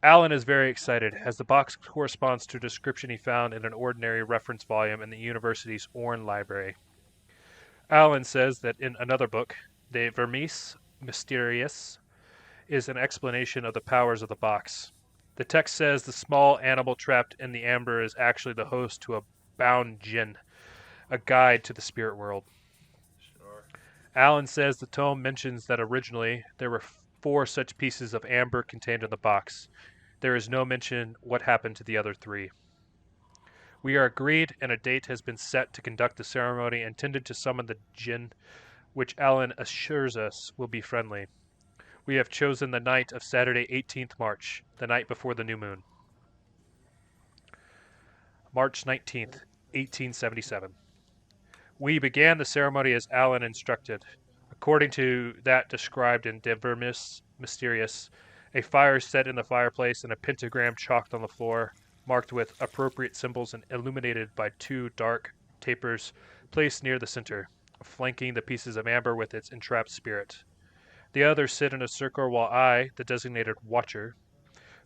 Allen is very excited, as the box corresponds to a description he found in an ordinary reference volume in the university's Orne Library. Allen says that in another book, De Vermis Mysterious, is an explanation of the powers of the box. The text says the small animal trapped in the amber is actually the host to a bound jinn, a guide to the spirit world. Sure. Allen says the tome mentions that originally there were 4 such pieces of amber contained in the box. There is no mention what happened to the other 3. We are agreed, and a date has been set to conduct the ceremony intended to summon the jinn, which Allen assures us will be friendly. We have chosen the night of Saturday, 18th March, the night before the new moon. March 19th, 1877. We began the ceremony as Allen instructed. According to that described in De Vermis Mysterious, a fire set in the fireplace and a pentagram chalked on the floor, marked with appropriate symbols and illuminated by 2 dark tapers placed near the center, flanking the pieces of amber with its entrapped spirit. The others sit in a circle while I, the designated watcher,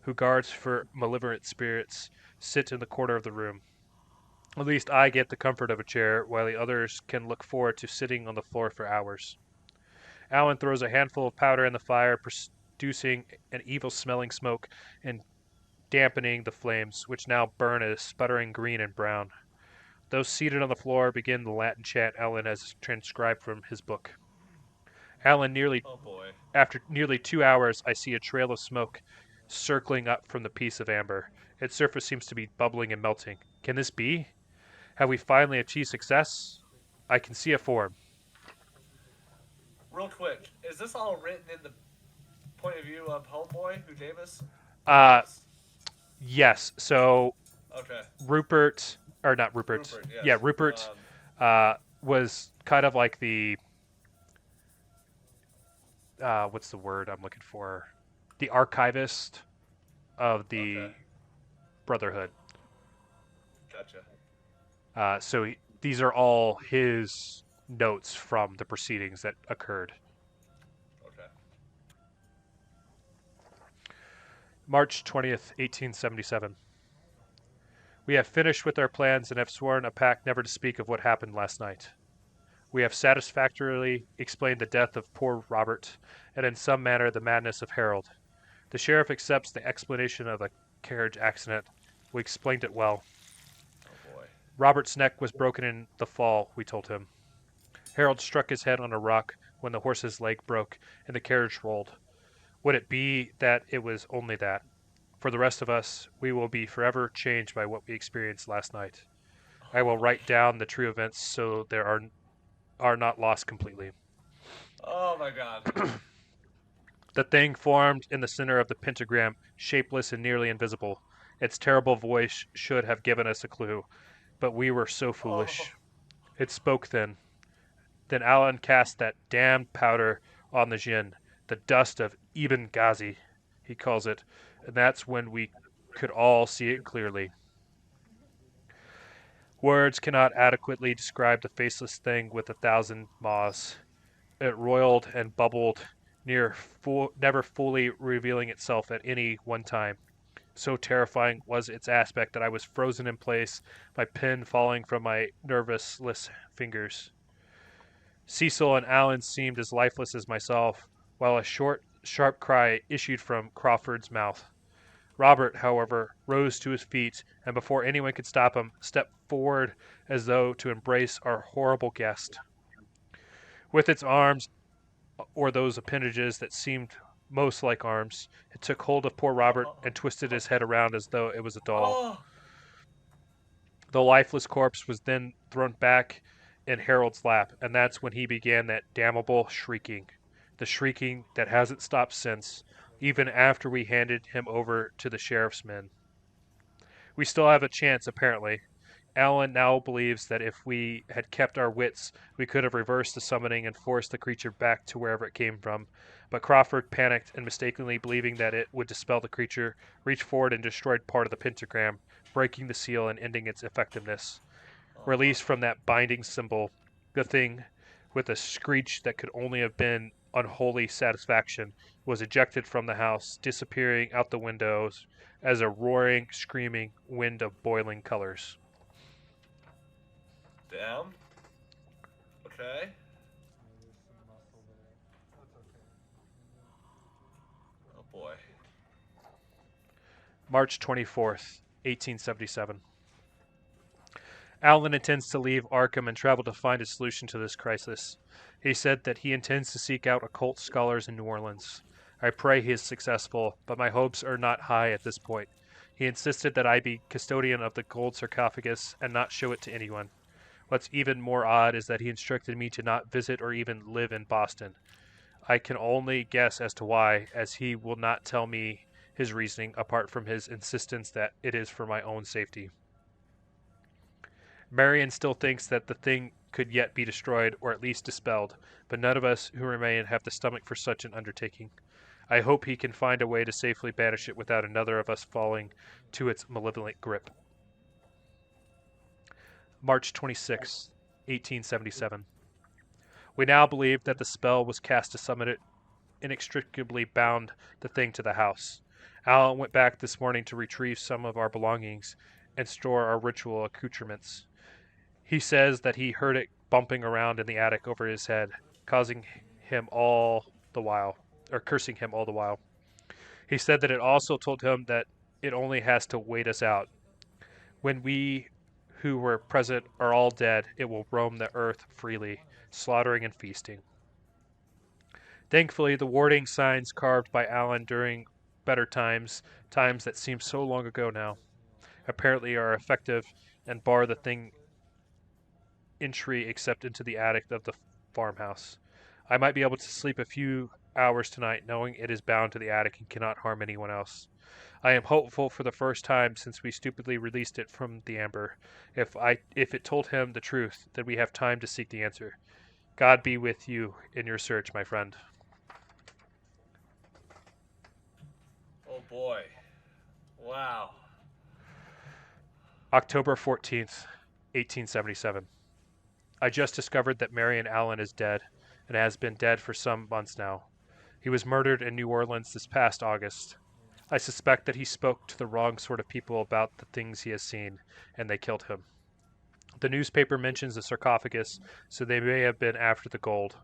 who guards for malevolent spirits, sit in the corner of the room. At least I get the comfort of a chair, while the others can look forward to sitting on the floor for hours. Alan throws a handful of powder in the fire, producing an evil-smelling smoke and dampening the flames, which now burn a sputtering green and brown. Those seated on the floor begin the Latin chant Alan has transcribed from his book. Oh boy. After nearly 2 hours, I see a trail of smoke circling up from the piece of amber. Its surface seems to be bubbling and melting. Can this be? Have we finally achieved success? I can see a form. Real quick, is this all written in the point of view of Homeboy, who Davis? Uh, yes. So Okay. Rupert, or not Rupert. Rupert, yes. Yeah, Rupert was kind of like the what's the word I'm looking for? The archivist of the Okay. Brotherhood. Gotcha. So these are all his notes from the proceedings that occurred. Okay. March 20th, 1877. We have finished with our plans and have sworn a pact never to speak of what happened last night. We have satisfactorily explained the death of poor Robert, and in some manner the madness of Harold. The sheriff accepts the explanation of the carriage accident. We explained it well. Oh boy. Robert's neck was broken in the fall, we told him. Harold struck his head on a rock when the horse's leg broke and the carriage rolled. Would it be that it was only that? For the rest of us, we will be forever changed by what we experienced last night. I will write down the true events so they are not lost completely. Oh my god. The thing formed in the center of the pentagram, shapeless and nearly invisible. Its terrible voice should have given us a clue, but we were so foolish. It spoke then. Then Alan cast that damned powder on the gin, the dust of Ibn Ghazi, he calls it, and that's when we could all see it clearly. Words cannot adequately describe the faceless thing with 1,000 maws. It roiled and bubbled, never fully revealing itself at any one time. So terrifying was its aspect that I was frozen in place, my pen falling from my nervousness fingers. Cecil and Alan seemed as lifeless as myself, while a short, sharp cry issued from Crawford's mouth. Robert, however, rose to his feet, and before anyone could stop him, stepped forward as though to embrace our horrible guest. With its arms, or those appendages that seemed most like arms, it took hold of poor Robert and twisted his head around as though it was a doll. Oh. The lifeless corpse was then thrown back in Harold's lap, and that's when he began that damnable shrieking. The shrieking that hasn't stopped since, even after we handed him over to the sheriff's men. We still have a chance, apparently. Alan now believes that if we had kept our wits, we could have reversed the summoning and forced the creature back to wherever it came from. But Crawford panicked and, mistakenly believing that it would dispel the creature, reached forward and destroyed part of the pentagram, breaking the seal and ending its effectiveness. Released from that binding symbol, the thing, with a screech that could only have been unholy satisfaction, was ejected from the house, disappearing out the windows as a roaring, screaming wind of boiling colors. Damn. Okay. Oh boy. March 24th, 1877. Alan intends to leave Arkham and travel to find a solution to this crisis. He said that he intends to seek out occult scholars in New Orleans. I pray he is successful, but my hopes are not high at this point. He insisted that I be custodian of the gold sarcophagus and not show it to anyone. What's even more odd is that he instructed me to not visit or even live in Boston. I can only guess as to why, as he will not tell me his reasoning apart from his insistence that it is for my own safety. Marion still thinks that the thing could yet be destroyed or at least dispelled, but none of us who remain have the stomach for such an undertaking. I hope he can find a way to safely banish it without another of us falling to its malevolent grip. March 26, 1877. We now believe that the spell was cast to summon it, inextricably bound the thing to the house. Alan went back this morning to retrieve some of our belongings, and store our ritual accoutrements. He says that he heard it bumping around in the attic over his head, causing him all the while, or cursing him all the while. He said that it also told him that it only has to wait us out. When we who were present are all dead, it will roam the earth freely, slaughtering and feasting. Thankfully, the warding signs carved by Alan during better times, times that seem so long ago now, apparently are effective and bar the thing entry except into the attic of the farmhouse. I might be able to sleep a few hours tonight knowing it is bound to the attic and cannot harm anyone else. I am hopeful for the first time since we stupidly released it from the amber. If it told him the truth, then we have time to seek the answer. God be with you in your search, my friend. Oh boy. Wow. October 14th, 1877. I just discovered that Marion Allen is dead, and has been dead for some months now. He was murdered in New Orleans this past August. I suspect that he spoke to the wrong sort of people about the things he has seen, and they killed him. The newspaper mentions the sarcophagus, so they may have been after the gold.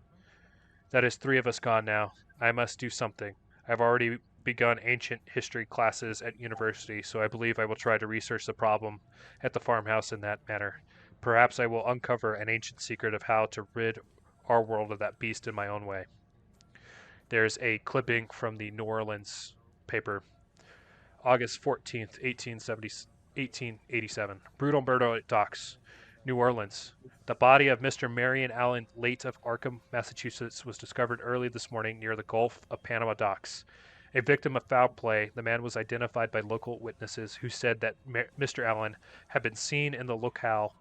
That is 3 of us gone now. I must do something. I've already begun ancient history classes at university, so I believe I will try to research the problem at the farmhouse in that manner. Perhaps I will uncover an ancient secret of how to rid our world of that beast in my own way. There's a clipping from the New Orleans paper, August 14th, 1887. Brutal murder at docks, New Orleans. The body of Mr. Marion Allen, late of Arkham, Massachusetts, was discovered early this morning near the Gulf of Panama docks. A victim of foul play, the man was identified by local witnesses who said that Mr. Allen had been seen in the locale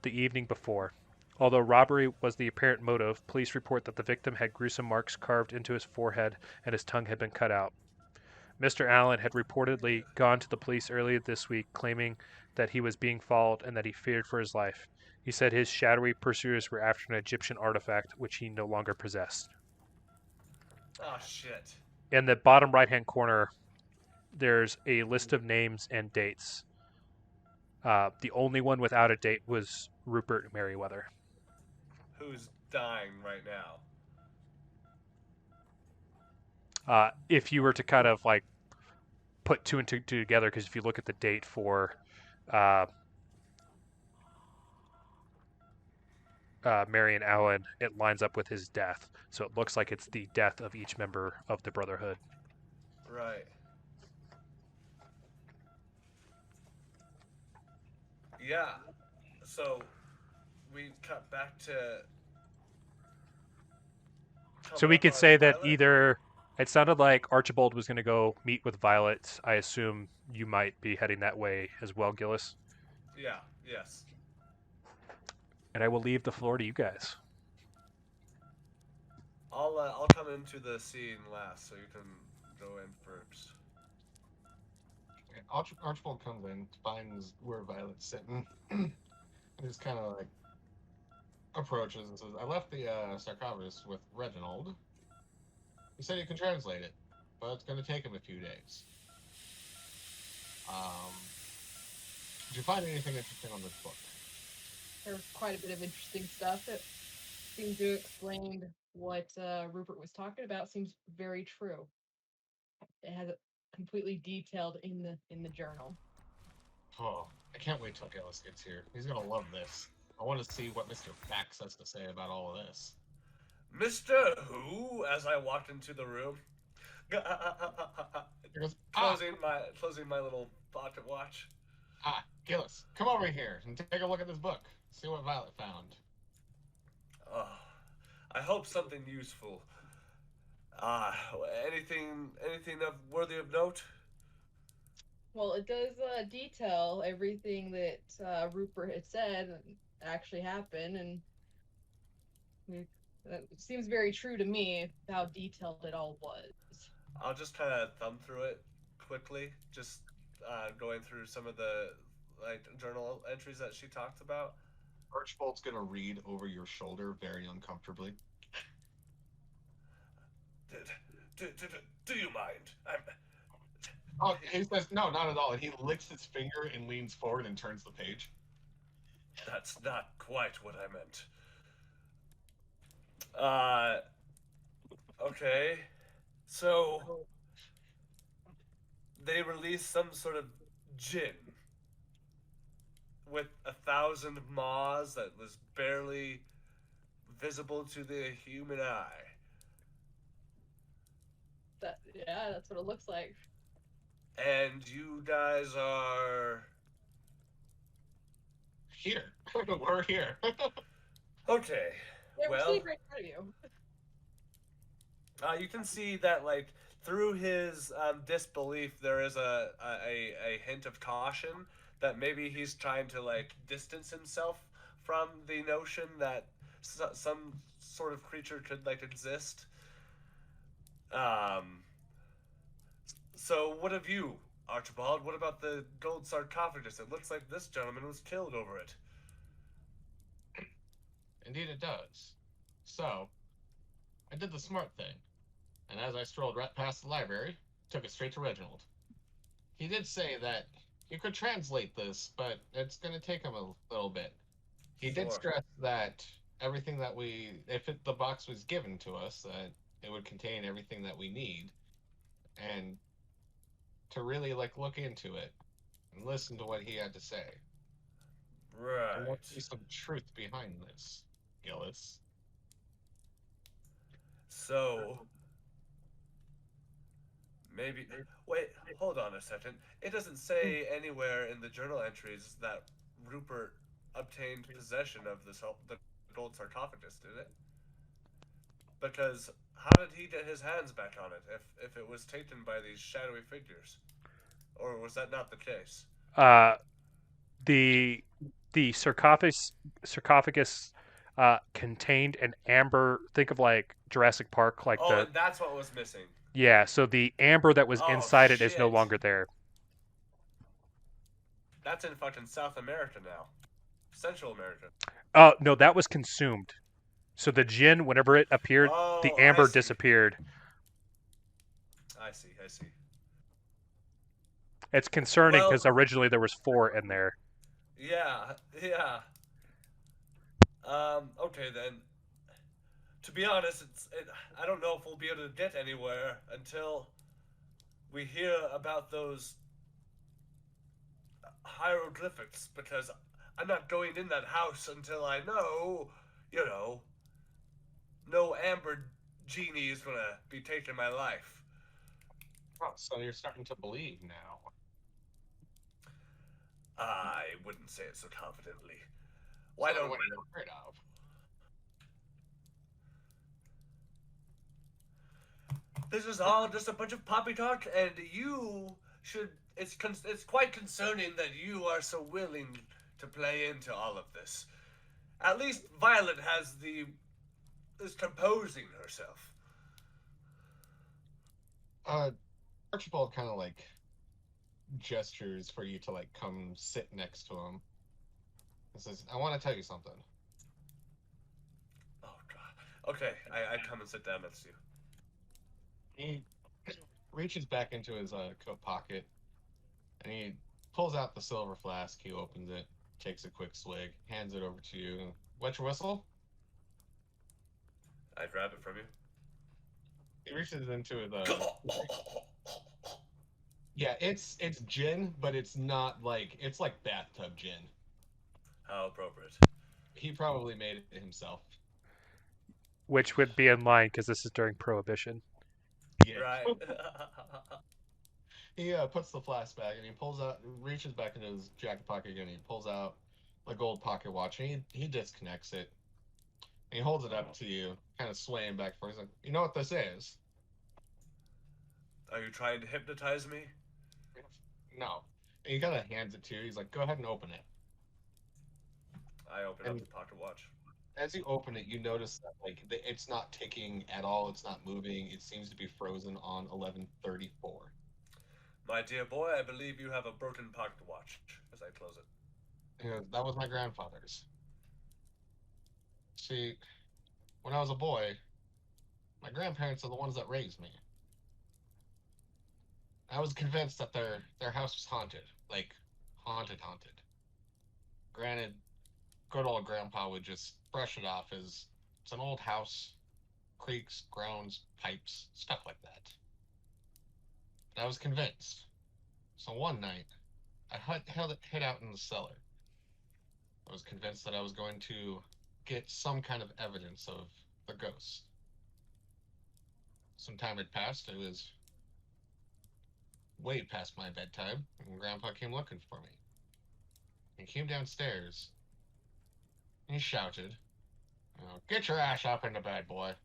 the evening before. Although robbery was the apparent motive, police report that the victim had gruesome marks carved into his forehead and his tongue had been cut out. Mr. Allen had reportedly gone to the police earlier this week claiming that he was being followed and that he feared for his life. He said his shadowy pursuers were after an Egyptian artifact which he no longer possessed. Oh shit. In the bottom right-hand corner, there's a list of names and dates. The only one without a date was Rupert Merriweather. Who's dying right now? If you were to kind of like put 2 and 2 together, because if you look at the date for Marion Allen, it lines up with his death. So it looks like it's the death of each member of the Brotherhood. Right. Yeah. So we cut back to. So we could say that either it sounded like Archibald was going to go meet with Violet. I assume you might be heading that way as well, Gillis. Yeah. Yes. And I will leave the floor to you guys. I'll come into the scene last, so you can go in first. Archibald comes in, finds where Violet's sitting, and just kind of like approaches and says, "I left the sarcophagus with Reginald. He said he can translate it, but it's going to take him a few days. Did you find anything interesting on this book?" There's quite a bit of interesting stuff. It seems to explain what Rupert was talking about. Seems very true. It has it completely detailed in the journal. Oh, I can't wait till Gillis gets here. He's going to love this. I want to see what Mr. Fax has to say about all of this. Mr. Who? As I walked into the room, He goes, closing my little pocket watch. Gillis, come over here and take a look at this book. See what Violet found. Oh, I hope something useful. Anything worthy of note? Well, it does detail everything that Rupert had said actually happened, and it seems very true to me how detailed it all was. I'll just kind of thumb through it quickly, just going through some of the journal entries that she talked about. Archibald's going to read over your shoulder very uncomfortably. Do you mind? Oh, he says, no, not at all. And he licks his finger and leans forward and turns the page. That's not quite what I meant. Uh, okay. So, they released some sort of gin with 1,000 maws that was barely visible to the human eye. Yeah, that's what it looks like. And you guys are. Here. We're here. Okay. Yeah, we're Well, sitting right in front of you. you can see that, like, through his disbelief, there is a hint of caution that maybe he's trying to, like, distance himself from the notion that some sort of creature could, like, exist. Um, so, what of you, Archibald? What about the gold sarcophagus? It looks like this gentleman was killed over it. Indeed, it does. So, I did the smart thing. And as I strolled right past the library, took it straight to Reginald. He did say that you could translate this, but it's going to take him a little bit. He did Sure. stress that everything that the box was given to us, that it would contain everything that we need, and to really like look into it and listen to what he had to say. Right. There must be some truth behind this, Gillis. So, maybe. Wait, hold on a second. It doesn't say anywhere in the journal entries that Rupert obtained possession of the gold sarcophagus, did it? Because how did he get his hands back on it if it was taken by these shadowy figures? Or was that not the case? The sarcophagus contained an amber. Think of like Jurassic Park, like Oh, the and that's what was missing. yeah. So the amber that was Oh, inside it is no shit. longer there. That's in fucking South America now. Central America. Oh no, that was consumed. So the gin, whenever it appeared, the Oh, I amber see. disappeared. I see. It's concerning Well, because originally there was 4 in there. yeah. Okay then. To be honest, I don't know if we'll be able to get anywhere until we hear about those hieroglyphics, because I'm not going in that house until I know, no amber genie is gonna be taking my life. Oh, so you're starting to believe now. I wouldn't say it so confidently. Why don't what you're afraid of? This is all just a bunch of poppycock, and you should. It's quite concerning that you are so willing to play into all of this. At least Violet is composing herself. Archibald kind of like gestures for you to like come sit next to him. He says, "I want to tell you something." Oh God. Okay, I come and sit down next to you. He reaches back into his coat pocket and he pulls out the silver flask. He opens it, takes a quick swig, hands it over to you. Wet your whistle? I grab it from you. He reaches into the. Yeah, it's gin, but it's not like it's like bathtub gin. How appropriate. He probably made it himself. Which would be in line because this is during Prohibition. Yeah. Right. He puts the flask back and he reaches back into his jacket pocket again. And he pulls out a gold pocket watch and he disconnects it. And he holds it up to you, kind of swaying back and forth. He's like, "You know what this is?" Are you trying to hypnotize me? No. And he kind of hands it to you. He's like, "Go ahead and open it." I open up the pocket watch. As you open it, you notice that like it's not ticking at all. It's not moving. It seems to be frozen on 11:34. My dear boy, I believe you have a broken pocket watch. As I close it. Yeah, that was my grandfather's. See, when I was a boy, my grandparents are the ones that raised me. I was convinced that their house was haunted, like haunted, haunted. Granted, good old grandpa would just brush it off as it's an old house, creaks, groans, pipes, stuff like that. But I was convinced. So one night, hid out in the cellar. I was convinced that I was going to get some kind of evidence of the ghost. Some time had passed. It was way past my bedtime, and Grandpa came looking for me. He came downstairs, and he shouted, "Get your ass up into bed, boy."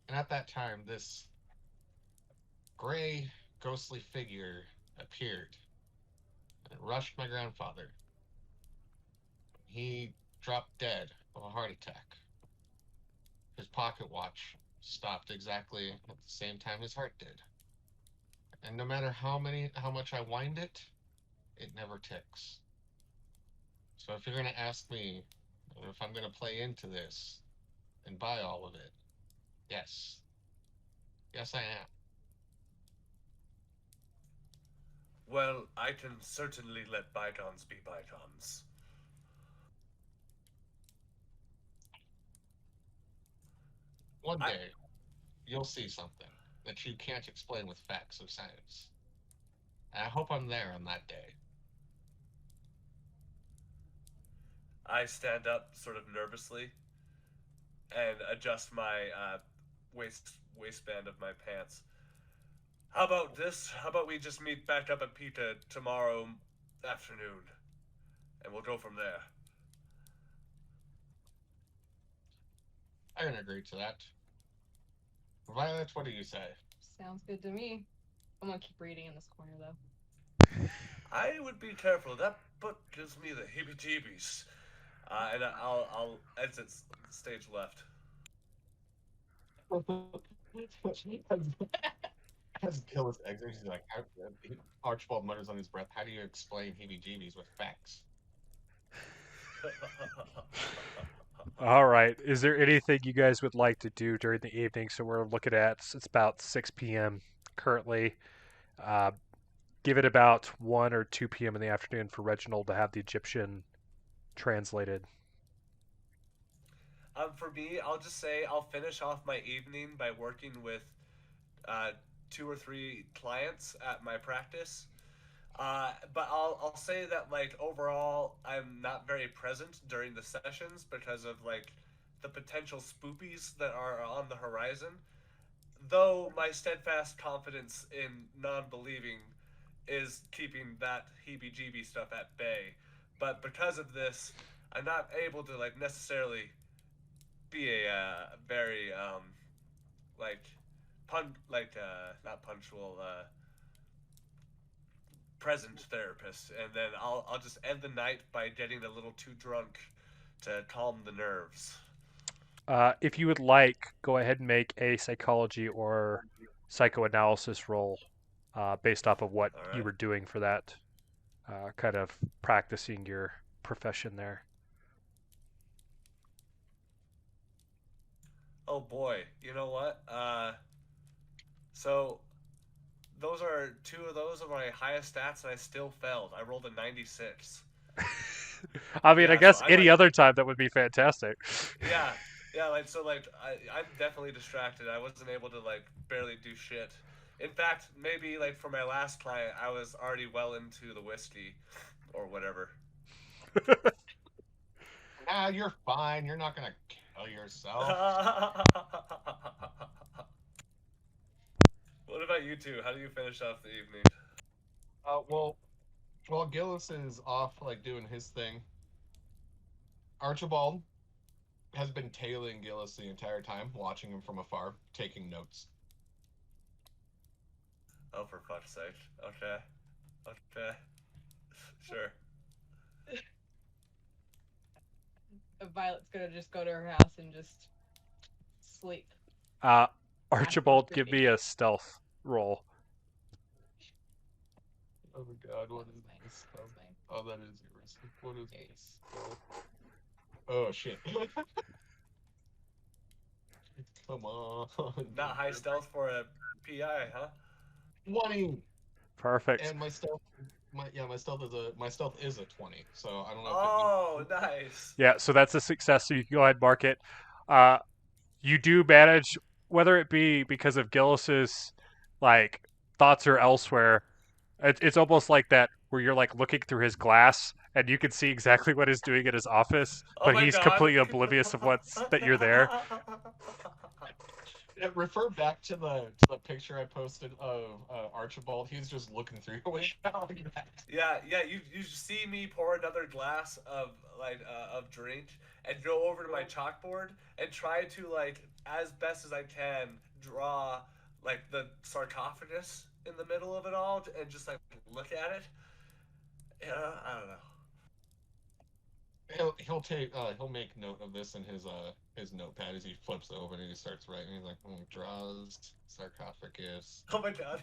And at that time, this gray, ghostly figure appeared, and it rushed my grandfather. He dropped dead of a heart attack. His pocket watch stopped exactly at the same time his heart did. And no matter how much I wind it, it never ticks. So if you're gonna ask me if I'm gonna play into this and buy all of it, yes. Yes I am. Well, I can certainly let bygones be bygones. One I day you'll see something that you can't explain with facts of science. And I hope I'm there on that day. I stand up sort of nervously and adjust my waistband of my pants. How about this? How about we just meet back up at PICA tomorrow afternoon, and we'll go from there. I can agree to that. Violet, what do you say? Sounds good to me. I'm gonna keep reading in this corner though. I would be careful. That book gives me the heebie-jeebies. And I'll exit stage left. As Gillis exits, he's like, Archibald mutters on his breath, how do you explain heebie-jeebies with facts? All right. Is there anything you guys would like to do during the evening? So we're looking at it's about 6 p.m. currently. Uh, give it about 1 or 2 p.m. in the afternoon for Reginald to have the Egyptian translated. For me, I'll just say I'll finish off my evening by working with uh, 2 or 3 clients at my practice. But I'll say that like overall, I'm not very present during the sessions because of like the potential spoopies that are on the horizon. Though my steadfast confidence in non-believing is keeping that heebie-jeebie stuff at bay. But because of this, I'm not able to like necessarily be a very like not punctual present therapist, and then I'll just end the night by getting a little too drunk to calm the nerves. If you would like, go ahead and make a psychology or psychoanalysis roll based off of what All you right. were doing for that kind of practicing your profession there. Oh boy, you know what? So those are two of those of my highest stats, and I still failed. I rolled a 96. I mean, I Yeah, so guess I'm any like, other time that would be fantastic. yeah, yeah, like so, like I'm definitely distracted. I wasn't able to like barely do shit. In fact, maybe like for my last client, I was already well into the whiskey, or whatever. Nah, you're fine. You're not gonna kill yourself. What about you two? How do you finish off the evening? Well, while Gillis is off, like, doing his thing, Archibald has been tailing Gillis the entire time, watching him from afar, taking notes. Oh, for fuck's sake. Okay. Okay. Sure. Violet's gonna just go to her house and just sleep. Uh, After finish Archibald, give reading. me a stealth roll. Oh my god, what That's is fine. this? That's fine. Oh, that is yours. What is this? Oh shit. Come on. Not high stealth for a PI, huh? 20. Perfect. And my stealth is a 20. So I don't know if it Oh, nice. Yeah, so that's a success. So you can go ahead and mark it. Uh, you do manage, whether it be because of Gillis's like thoughts or elsewhere. It's almost like that where you're like looking through his glass and you can see exactly what he's doing in his office, Oh but my he's god. completely oblivious of what's that you're there. refer back to the picture I posted of Archibald. He's just looking through your window like that. Yeah, you see me pour another glass of of drink and go over to my chalkboard and try to as best as I can draw the sarcophagus in the middle of it all and just look at it. Yeah, I don't know. He'll make note of this in his notepad as he flips it over and he starts writing. He's like, draws sarcophagus. Oh my god.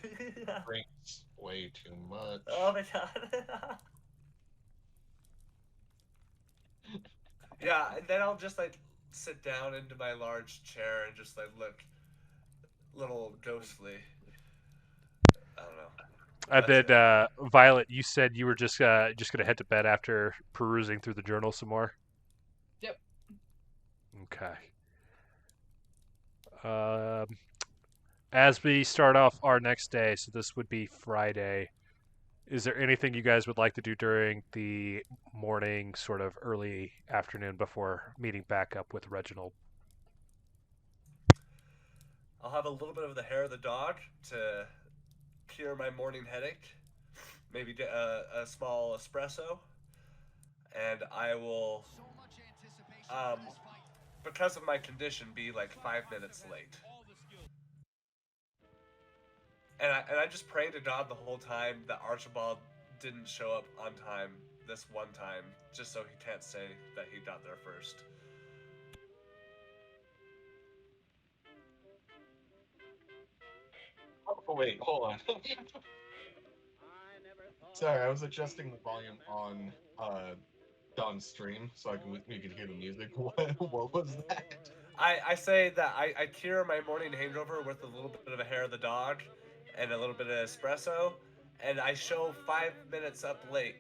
Drinks way too much. Oh my god. Yeah, and then I'll just sit down into my large chair and just look little ghostly. I don't know. And then Violet, you said you were just gonna head to bed after perusing through the journal some more. Yep. Okay. As we start off our next day, so this would be Friday. Is there anything you guys would like to do during the morning, sort of early afternoon, before meeting back up with Reginald? I'll have a little bit of the hair of the dog to cure my morning headache. Maybe get a small espresso. And I will, because of my condition, be 5 minutes late. And I just pray to God the whole time that Archibald didn't show up on time this one time, just so he can't say that he got there first. Oh, wait, hold on. Sorry, I was adjusting the volume on Don's stream so we could hear the music. What was that? I say that I cure my morning hangover with a little bit of a hair of the dog and a little bit of espresso, and I show 5 minutes up late.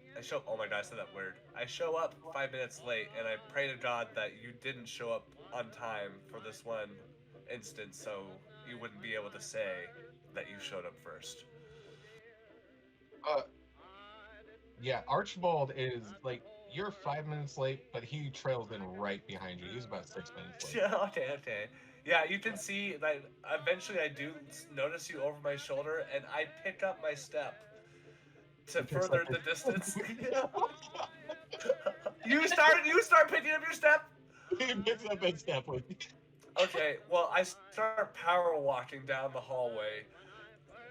Oh my god, I said that weird. I show up 5 minutes late, and I pray to God that you didn't show up on time for this one instance, so you wouldn't be able to say that you showed up first. Yeah, Archibald is you're 5 minutes late, but he trails in right behind you. He's about 6 minutes late. Yeah, okay. Yeah, you can see that eventually I do notice you over my shoulder, and I pick up my step to further the distance. You start picking up your step? He picks up his step with you. Okay, well, I start power walking down the hallway,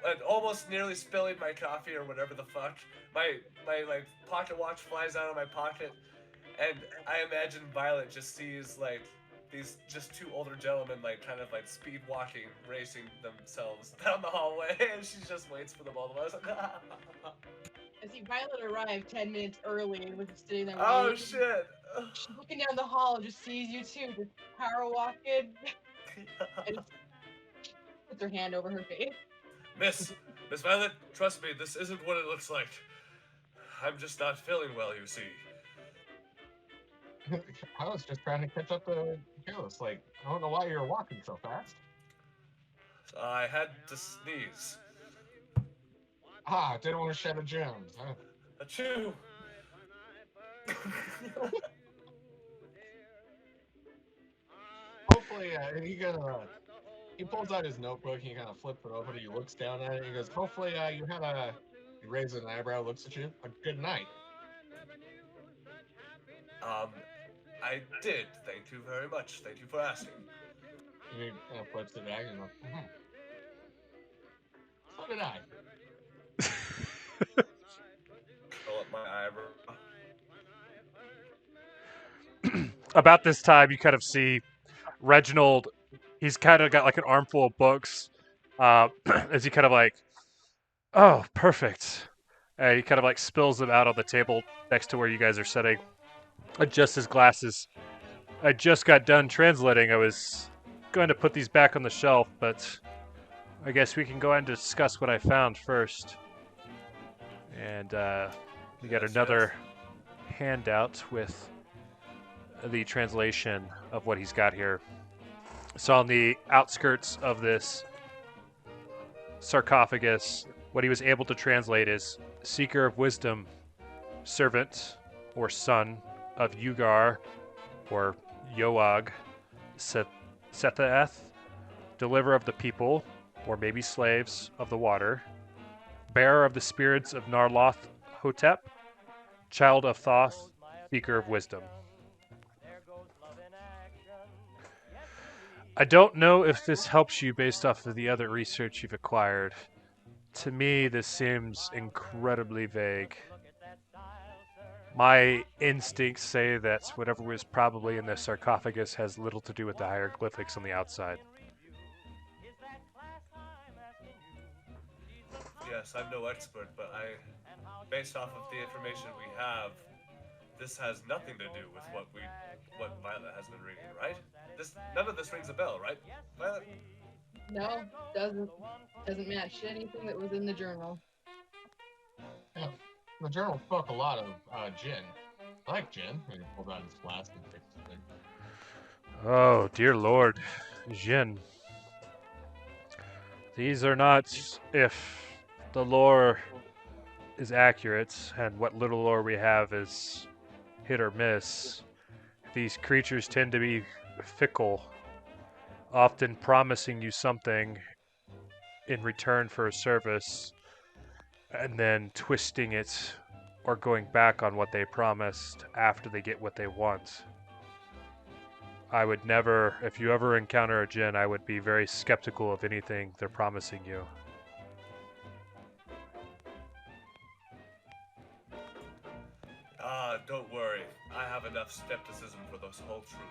and almost nearly spilling my coffee or whatever the fuck. My pocket watch flies out of my pocket, and I imagine Violet just sees these just two older gentlemen kind of speed walking, racing themselves down the hallway, and she just waits for the both of us. I see Violet arrived 10 minutes early and was just sitting there. Oh waiting. shit! She's looking down the hall and just sees you two, just power walking. And puts her hand over her face. Miss Violet, trust me, this isn't what it looks like. I'm just not feeling well, you see. I was just trying to catch up to Gilus. I don't know why you're walking so fast. I had to sneeze. Didn't want to shed a gems. Huh? Achoo! Hopefully, he pulls out his notebook, he kind of flips it over, he looks down at it, he goes, hopefully you had he raises an eyebrow, looks at you, a good night. I did. Thank you very much. Thank you for asking. And he kind of flips it back and goes, So did I. Curl up my eyebrow. About this time, you kind of see Reginald. He's kind of got an armful of books. As he kind of oh, perfect. He kind of spills them out on the table next to where you guys are sitting. Adjusts his glasses. I just got done translating. I was going to put these back on the shelf, but I guess we can go ahead and discuss what I found first. And we got Yes, another handout with the translation of what he's got here. So on the outskirts of this sarcophagus, what he was able to translate is Seeker of Wisdom, Servant or Son of Yugar or Yoag, Sethaeth, Deliverer of the People, or maybe slaves of the water, Bearer of the Spirits of Narloth Hotep, Child of Thoth, Seeker of Wisdom. I don't know if this helps you based off of the other research you've acquired. To me, this seems incredibly vague. My instincts say that whatever was probably in the sarcophagus has little to do with the hieroglyphics on the outside. Yes, I'm no expert, but based off of the information we have, this has nothing to do with what Violet has been reading, right? None of this rings a bell, right, Violet? No, doesn't match anything that was in the journal. Yeah, the journal spoke a lot of gin. I like gin. He pulled out his flask and fixed it. Oh, dear Lord. Jin. These are not, if the lore is accurate, and what little lore we have is hit or miss, these creatures tend to be fickle, often promising you something in return for a service, and then twisting it or going back on what they promised after they get what they want. I would never, if you ever encounter a djinn, I would be very skeptical of anything they're promising you. Don't worry. I have enough skepticism for this whole troop.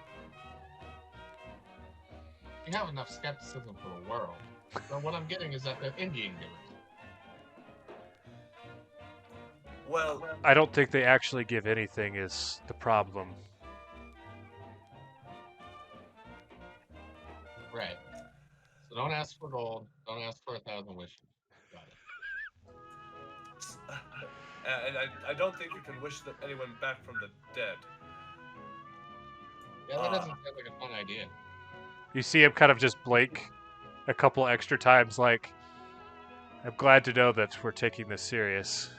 You have enough skepticism for the world. But what I'm getting is that the Indian give it. Well, I don't think they actually give anything is the problem. Right. So don't ask for gold. Don't ask for 1,000 wishes. Got it. and I don't think you can wish anyone back from the dead. Yeah, that doesn't sound like a fun idea. You see him kind of just blink a couple extra times like, I'm glad to know that we're taking this serious.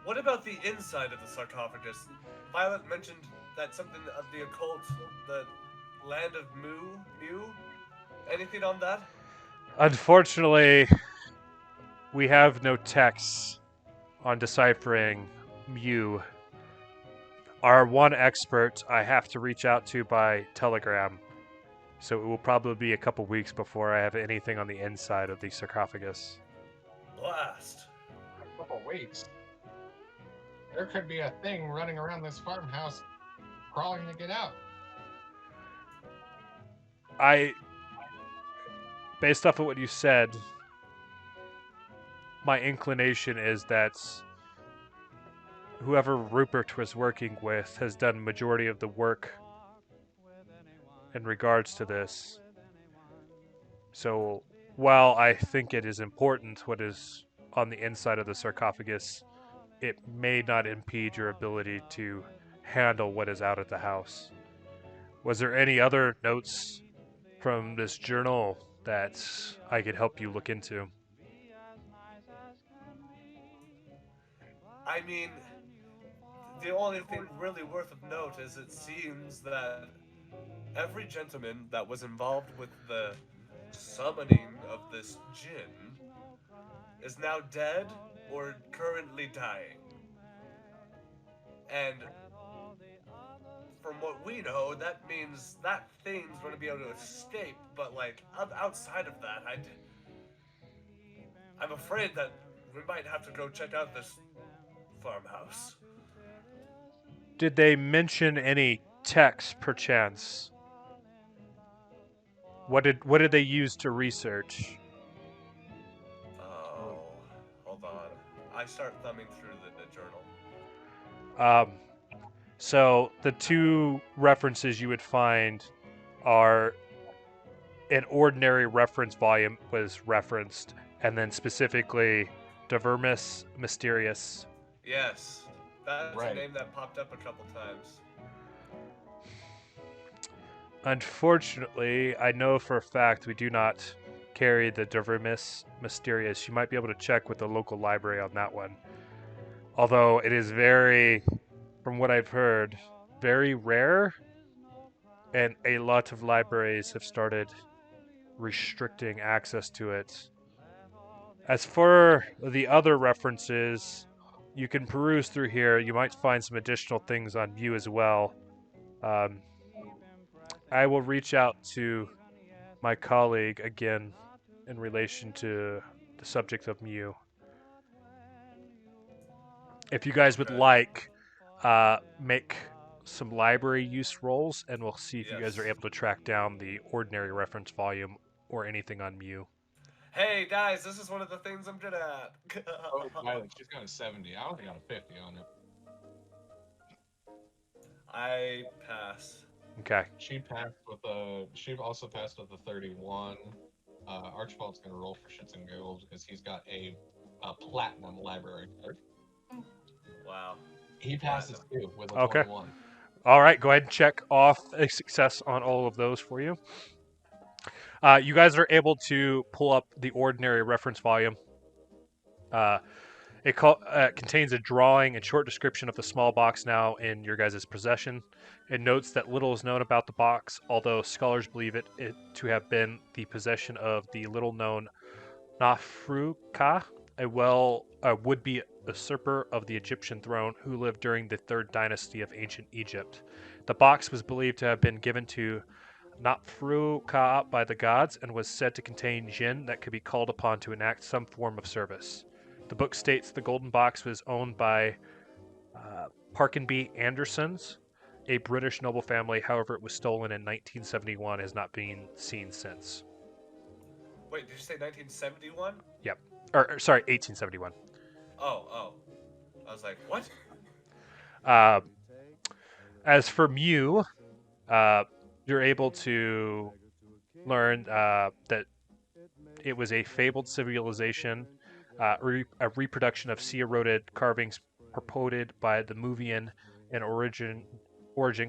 What about the inside of the sarcophagus? Violet mentioned that something of the occult, the land of Mu? Anything on that? Unfortunately, we have no texts on deciphering Mu. Our one expert I have to reach out to by telegram, so it will probably be a couple weeks before I have anything on the inside of the sarcophagus. Blast. A couple weeks. There could be a thing running around this farmhouse crawling to get out. Based off of what you said, my inclination is that whoever Rupert was working with has done majority of the work in regards to this. So while I think it is important what is on the inside of the sarcophagus, it may not impede your ability to handle what is out at the house. Was there any other notes from this journal that I could help you look into? I mean, the only thing really worth of note is it seems that every gentleman that was involved with the summoning of this djinn is now dead or currently dying. And from what we know, that means that thing's going to be able to escape, but like outside of that, I'm afraid that we might have to go check out this farmhouse. Did they mention any text, perchance? What did they use to research? Oh, hold on. I start thumbing through the journal. So the two references you would find are an ordinary reference volume was referenced, and then specifically Divermis Mysterious. Yes, that's Right. a name that popped up a couple times. Unfortunately, I know for a fact we do not carry the Divermis Mysterious. You might be able to check with the local library on that one. Although it is very, from what I've heard, very rare, and a lot of libraries have started restricting access to it. As for the other references, you can peruse through here. You might find some additional things on view as well. I will reach out to my colleague again in relation to the subject of Mew. If you guys would Okay. like, make some library use rolls, and we'll see if you guys are Yes. able to track down the ordinary reference volume or anything on Mew. Hey guys, this is one of the things I'm good at. Oh, Violet, she's got a 70. I only got a 50 on it. I pass. Okay. She also passed with a 31. Archibald's gonna roll for shits and giggles because he's got a platinum library card. Wow. He passes too with a Okay. 21. All right, go ahead and check off a success on all of those for you. You guys are able to pull up the ordinary reference volume. It contains a drawing and short description of the small box now in your guys' possession. It notes that little is known about the box, although scholars believe it to have been the possession of the little-known Nafruka, a would-be usurper of the Egyptian throne who lived during the 3rd dynasty of ancient Egypt. The box was believed to have been given to Nafruka by the gods and was said to contain jinn that could be called upon to enact some form of service. The book states the golden box was owned by Parkenby Andersons, a British noble family. However, it was stolen in 1971 and has not been seen since. Wait, did you say 1971? Yep. Or sorry, 1871. Oh. I was like, what? As for Mew, you're able to learn that it was a fabled civilization, a reproduction of sea-eroded carvings purported by the Movian in origin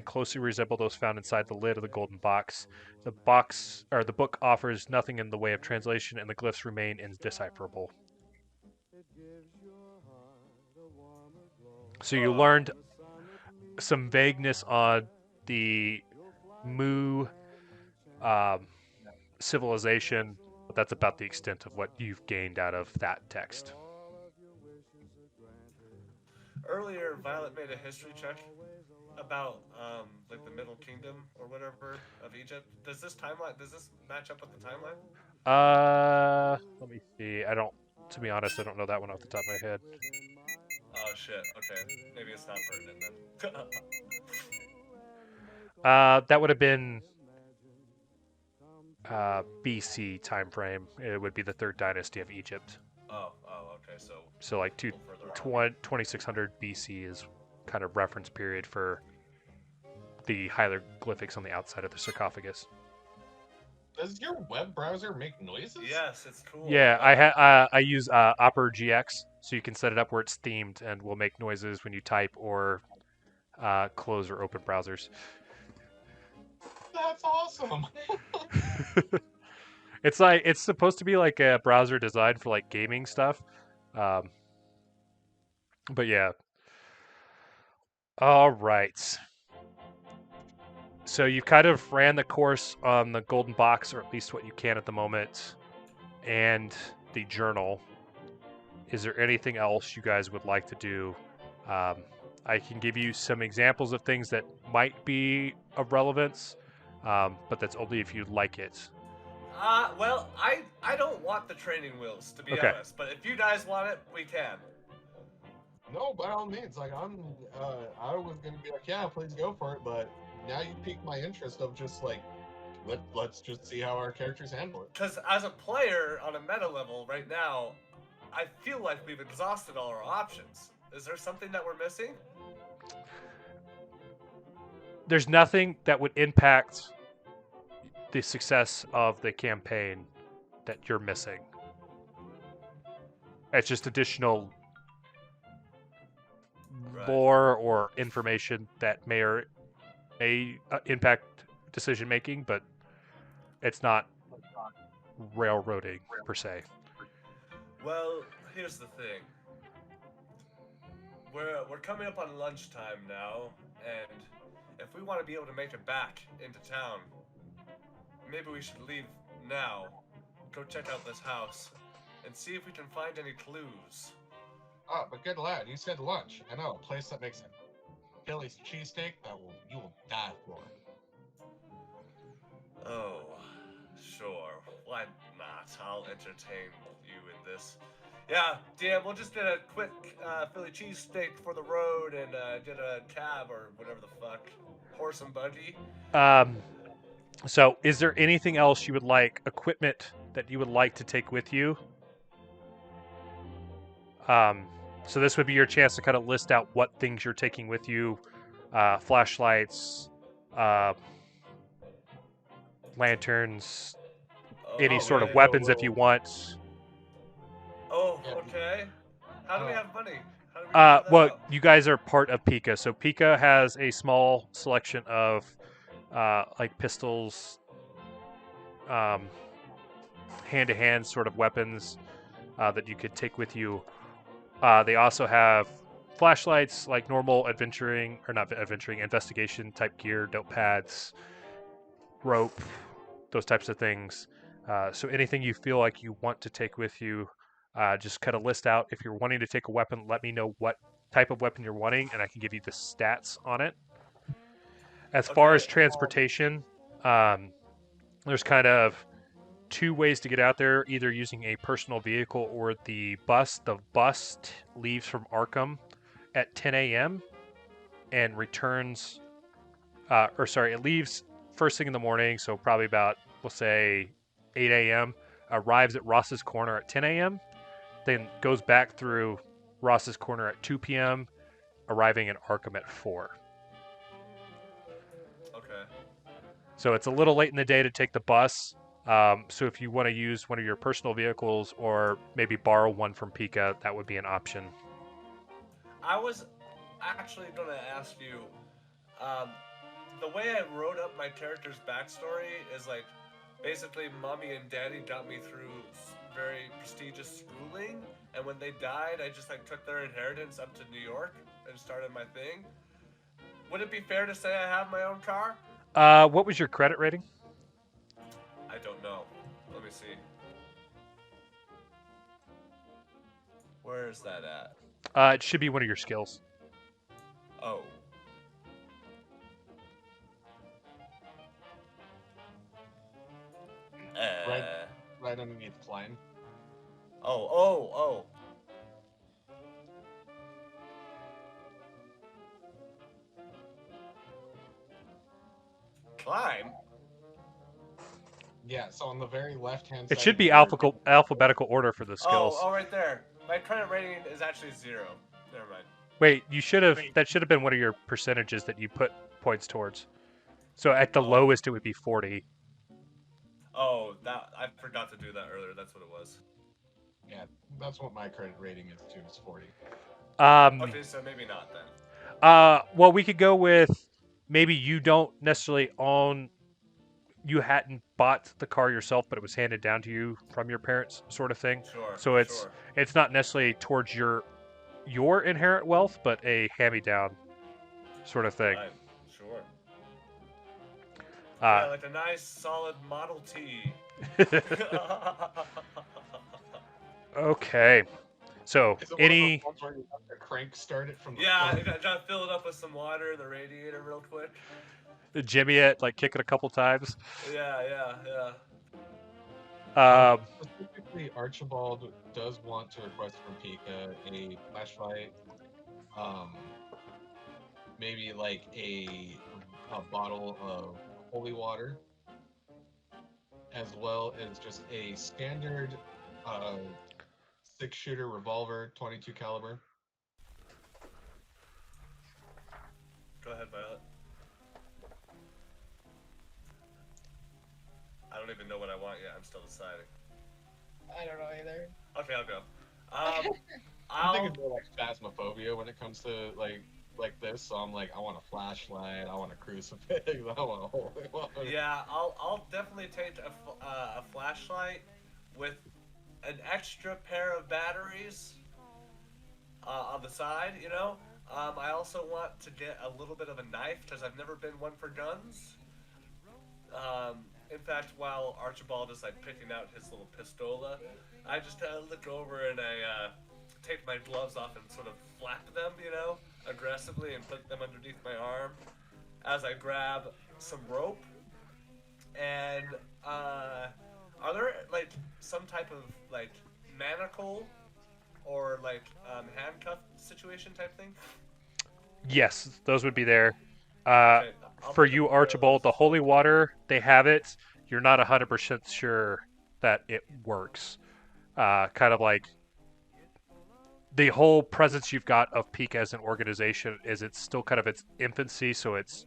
closely resemble those found inside the lid of the golden box. The book offers nothing in the way of translation, and the glyphs remain indecipherable. So you learned some vagueness on the Mu civilization, but that's about the extent of what you've gained out of that text. Earlier, Violet made a history check about like the Middle Kingdom or whatever of Egypt. Does this match up with the timeline? Let me see. To be honest, I don't know that one off the top of my head. Oh shit. Okay, maybe it's not pertinent then. That would have been BC time frame. It would be the 3rd dynasty of Egypt. Oh, okay. So like 2600 BC is kind of reference period for the hieroglyphics on the outside of the sarcophagus. Does your web browser make noises? Yes, it's cool. Yeah, I use Opera GX, so you can set it up where it's themed and will make noises when you type or close or open browsers. That's awesome. It's supposed to be like a browser designed for like gaming stuff, but yeah. All right. So you kind of ran the course on the golden box, or at least what you can at the moment, and the journal. Is there anything else you guys would like to do? I can give you some examples of things that might be of relevance, but that's only if you like it. Well, I don't want the training wheels, to be honest, but if you guys want it, we can. No, by all means. Like I was gonna be like, yeah, please go for it, but now you piqued my interest of just like, let's just see how our characters handle it. Because as a player on a meta level right now, I feel like we've exhausted all our options. Is there something that we're missing? There's nothing that would impact the success of the campaign that you're missing. It's just additional Right. lore or information that may impact decision making, but it's not railroading per se. Well, here's the thing. We're coming up on lunchtime now, and if we want to be able to make it back into town, maybe we should leave now, go check out this house, and see if we can find any clues. Oh, but good lad, you said lunch. I know, a place that makes a Philly's cheesesteak that you will die for. Oh, sure. Why not? I'll entertain you in this. Yeah, DM, we'll just get a quick Philly cheesesteak for the road and get a cab or whatever the fuck. Horse and buggy. So is there anything else you would like, equipment that you would like to take with you? So this would be your chance to kind of list out what things you're taking with you. Flashlights, lanterns, any sort of Okay. weapons if you want. Oh, okay. How do we have money? How do we figure that Well, out? you guys are part of PICA, so PICA has a small selection of like pistols, hand-to-hand sort of weapons that you could take with you. They also have flashlights, like normal investigation type gear, dope pads, rope, those types of things. So anything you feel like you want to take with you, just kind of list out. If you're wanting to take a weapon, let me know what type of weapon you're wanting, and I can give you the stats on it. As far as Okay. transportation, there's kind of two ways to get out there, either using a personal vehicle or the bus. The bus leaves from Arkham at 10 a.m. and returns, it leaves first thing in the morning, so probably about, we'll say, 8 a.m., arrives at Ross's Corner at 10 a.m., then goes back through Ross's Corner at 2 p.m., arriving in Arkham at 4. Okay. So it's a little late in the day to take the bus. So if you want to use one of your personal vehicles or maybe borrow one from PICA, that would be an option. I was actually going to ask you, the way I wrote up my character's backstory is like, basically, mommy and daddy got me through very prestigious schooling, and when they died, I just like took their inheritance up to New York and started my thing. Would it be fair to say I have my own car? What was your credit rating? I don't know. Let me see. Where is that at? It should be one of your skills. Oh. Right underneath climb. Oh. Climb? Yeah, so on the very left-hand side. It should of be your- alphabetical order for the skills. Oh, right there. My credit rating is actually 0. Never mind. Wait, that should have been one of your percentages that you put points towards. So at the lowest, it would be 40. Oh, I forgot to do that earlier. That's what it was. Yeah, that's what my credit rating is too, is 40. Okay, so maybe not then. Well, we could go with maybe you don't necessarily own. You hadn't bought the car yourself, but it was handed down to you from your parents, sort of thing. Sure. So it's not necessarily towards your inherent wealth, but a hand-me-down sort of thing. Right. Sure. Yeah, like a nice solid Model T. Okay. So Is it one of any those ones where you have to crank start it from the Yeah, front? I gotta fill it up with some water in the radiator real quick. Jimmy it, like kick it a couple times. Yeah. Specifically, Archibald does want to request from PICA a flashlight, maybe like a bottle of holy water, as well as just a standard 6-shooter revolver, 22 caliber. Go ahead, Violet. even know what I want yet. I'm still deciding. I don't know either. Okay, I'll go. I'm I'll thinking more like phasmophobia when it comes to like this. So I'm like, I want a flashlight, I want a crucifix, I want a holy water. yeah, I'll definitely take a flashlight with an extra pair of batteries on the side. You know. I also want to get a little bit of a knife because I've never been one for guns. In fact, while Archibald is like picking out his little pistola, I just look over and I take my gloves off and sort of flap them, you know, aggressively and put them underneath my arm as I grab some rope. And are there like some type of like manacle or like handcuff situation type thing? Yes, those would be there. Okay, I'll For put you, a pair of Archibald, the those. holy water, they have it. You're not 100% sure that it works. Kind of like the whole presence you've got of PICA as an organization is it's still kind of its infancy, so it's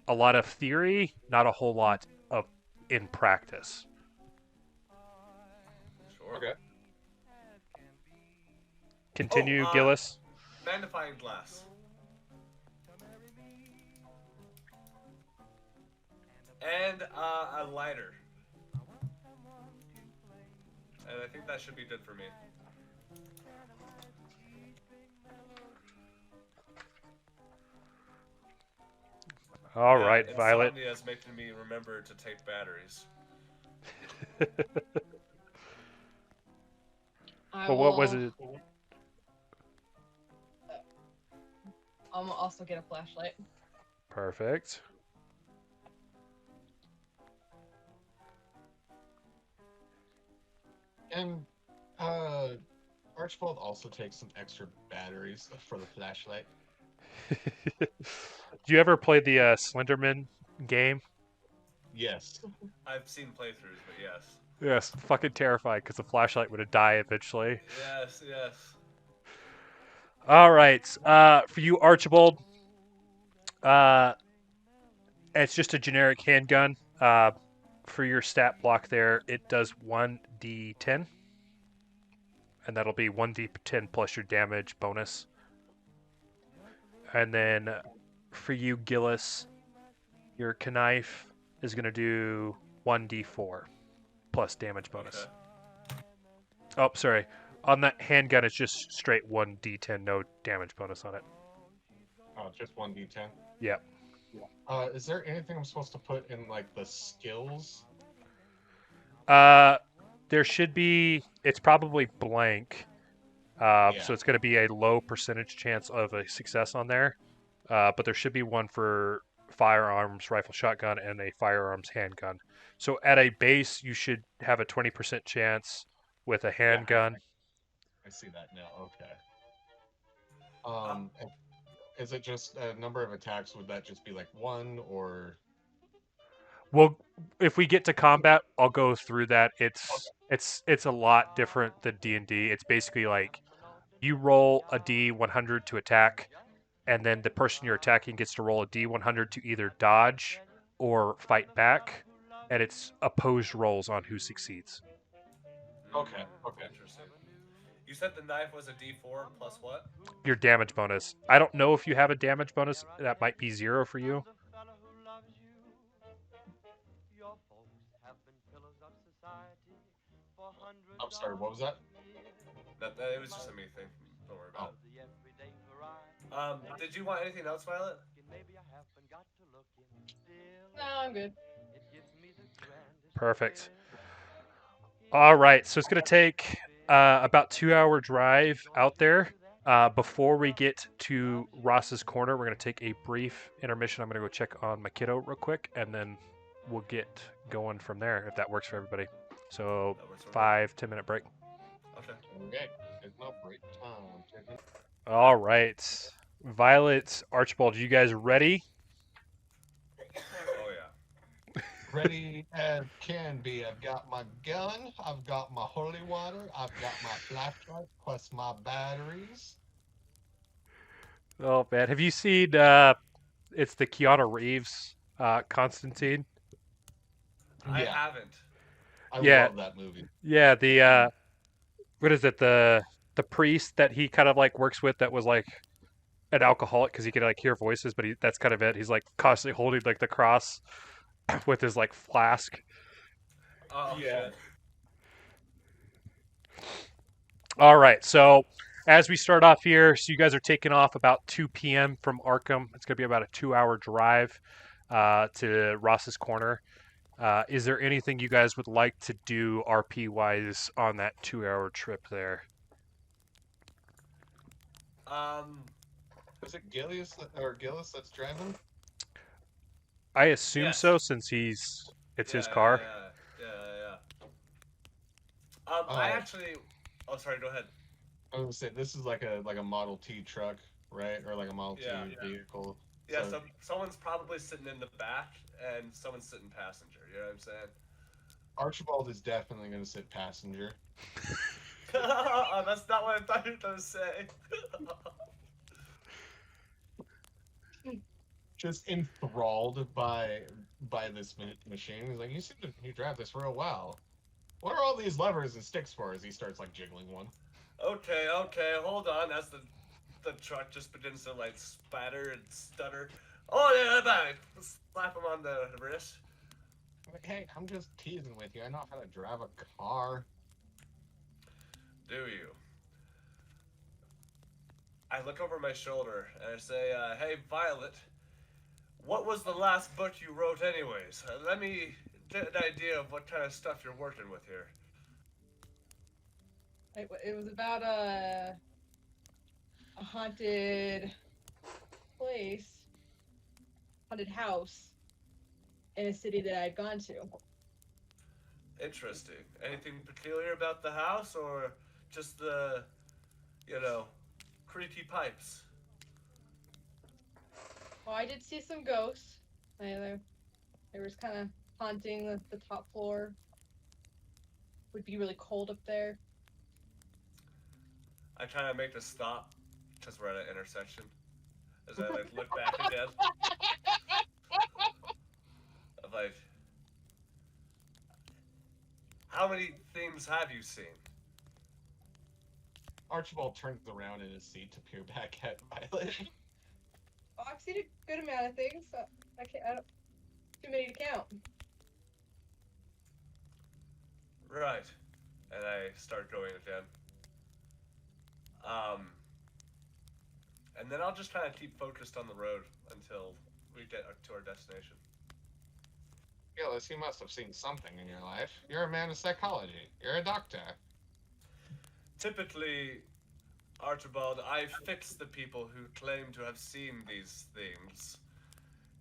a lot of theory, not a whole lot of in practice. Sure. Okay. Continue, Gillis. Magnifying glass. And a lighter. And I think that should be good for me. All right, Violet. Insomnia is making me remember to take batteries. Well, what was it? I'll also get a flashlight. Perfect. And Archibald also takes some extra batteries for the flashlight. Do you ever play the Slenderman game? Yes. I've seen playthroughs, but yes. Yes, fucking terrified because the flashlight would have died eventually. Yes. All right, for you, Archibald, it's just a generic handgun. For your stat block there, it does 1d10, and that'll be 1d10 plus your damage bonus. And then for you, Gillis, your knife is going to do 1d4 plus damage bonus. Okay. Oh, sorry. On that handgun, it's just straight 1d10, no damage bonus on it. Oh, just 1d10. Yep. Is there anything I'm supposed to put in like the skills? There should be. It's probably blank. So it's going to be a low percentage chance of a success on there. But there should be one for firearms, rifle, shotgun, and a firearms handgun. So at a base, you should have a 20% chance with a handgun. I see that now. Okay. Is it just a number of attacks? Would that just be like one or? Well, if we get to combat, I'll go through that. It's a lot different than D&D. It's basically like you roll a D100 to attack, and then the person you're attacking gets to roll a D100 to either dodge or fight back, and it's opposed rolls on who succeeds. Okay. Interesting. You said the knife was a D4 plus what? Your damage bonus. I don't know if you have a damage bonus. That might be 0 for you. I'm sorry. What was that? That it was just a me thing. Don't worry about it. Did you want anything else, Violet? No, I'm good. Perfect. All right, so it's going to take about 2-hour drive out there. Before we get to Ross's Corner, we're going to take a brief intermission. I'm going to go check on my kiddo real quick, and then we'll get going from there, if that works for everybody. So 5-10 minute break. Okay. It's no break time. All right. Violet, Archibald, you guys ready? Oh yeah. Ready as can be. I've got my gun. I've got my holy water. I've got my flashlight plus my batteries. Oh, man. Have you seen, it's the Keanu Reeves Constantine? I Yeah. haven't. I Yeah. love that movie. Yeah, the what is it? The priest that he kind of like works with that was like an alcoholic because he could like hear voices, but that's kind of it. He's like constantly holding like the cross with his like flask. Oh Yeah. shit. All right, so as we start off here, so you guys are taking off about 2 p.m. from Arkham. It's going to be about a 2-hour drive to Ross's Corner. Is there anything you guys would like to do RP wise on that 2-hour trip there? Is it Gillis that's driving? I assume Yes. so, since it's his car. Yeah. I actually. Oh, sorry. Go ahead. I was gonna say this is like a Model T truck, right? Or like a Model T Yeah. vehicle. Yeah. So- So someone's probably sitting in the back, and someone's sitting passenger. You know what I'm saying? Archibald is definitely gonna sit passenger. Oh, that's not what I thought you were gonna say. Just enthralled by this machine. He's like, you drive this real well. What are all these levers and sticks for? As he starts like jiggling one. Okay, hold on. As the truck just begins to like spatter and stutter. Oh yeah, back. Slap him on the wrist. Like, hey, I'm just teasing with you. I know how to drive a car. Do you? I look over my shoulder and I say, "Hey, Violet, what was the last book you wrote, anyways? Let me get an idea of what kind of stuff you're working with here." It was about a haunted place, haunted house in a city that I'd gone to. Interesting. Anything peculiar about the house, or just the, creaky pipes? Well, I did see some ghosts. There was kind of haunting the top floor. Would be really cold up there. I try to make a stop, because we're at an intersection. As I look back again. I'm like, how many things have you seen? Archibald turns around in his seat to peer back at Violet. Oh, I've seen a good amount of things. So I don't too many to count. Right. And I start going again. And then I'll just kind of keep focused on the road until we get to our destination. Gillis, you must have seen something in your life. You're a man of psychology. You're a doctor. Typically, Archibald, I fix the people who claim to have seen these things.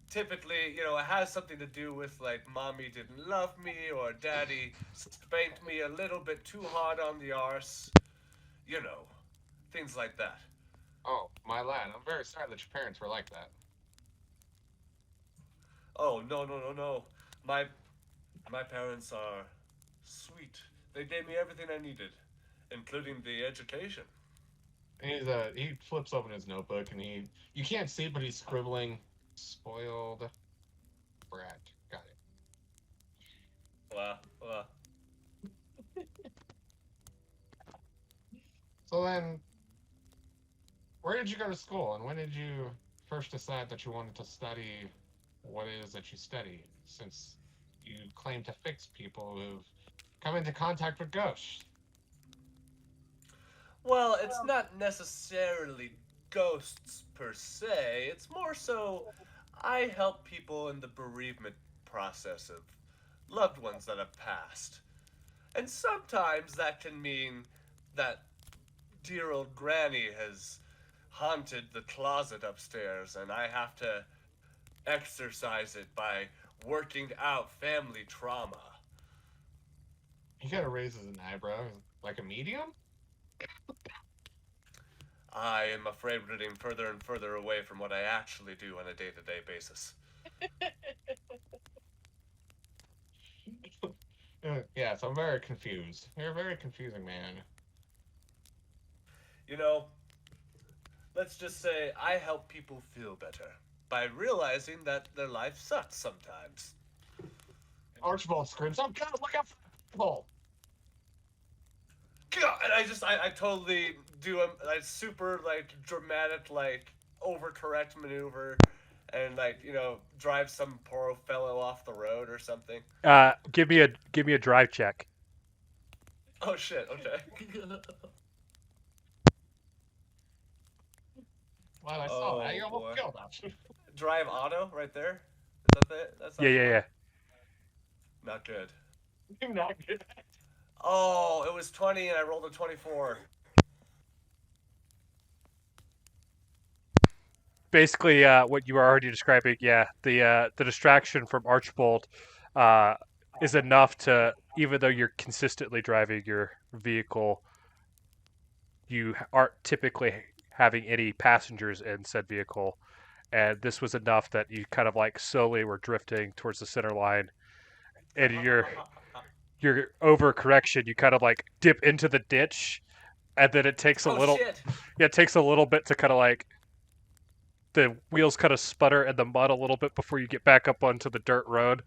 Typically, it has something to do with, like, mommy didn't love me, or daddy spanked me a little bit too hard on the arse. Things like that. Oh, my lad, I'm very sorry that your parents were like that. Oh, no. My parents are sweet. They gave me everything I needed, including the education. And he flips open his notebook and you can't see it, but he's scribbling spoiled brat. Got it. Well. So then, where did you go to school, and when did you first decide that you wanted to study what it is that you study, since you claim to fix people who've come into contact with ghosts? Well, it's not necessarily ghosts per se. It's more so I help people in the bereavement process of loved ones that have passed. And sometimes that can mean that dear old Granny has haunted the closet upstairs, and I have to exorcise it by working out family trauma. He kind of raises an eyebrow, like a medium? I am afraid we're getting further and further away from what I actually do on a day-to-day basis. Yes, I'm very confused. You're a very confusing man. Let's just say I help people feel better by realizing that their life sucks sometimes. Archibald screams, "Oh God, look out!" Pull. God, and I totally do a super like dramatic like overcorrect maneuver, and like drive some poor fellow off the road or something. Give me a drive check. Oh shit! Okay. Well, I saw that. You Oh, almost boy. killed him. Drive auto right there. Is that it? That's Yeah. Not good. Not good. Oh, it was 20 and I rolled a 24. Basically, what you were already describing. Yeah, the distraction from Archbold is enough to, even though you're consistently driving your vehicle, you aren't typically having any passengers in said vehicle, and this was enough that you kind of like slowly were drifting towards the center line, and your overcorrection, you kind of like dip into the ditch, and then it takes a Oh little, shit! yeah, it takes a little bit to kind of like the wheels kind of sputter in the mud a little bit before you get back up onto the dirt road.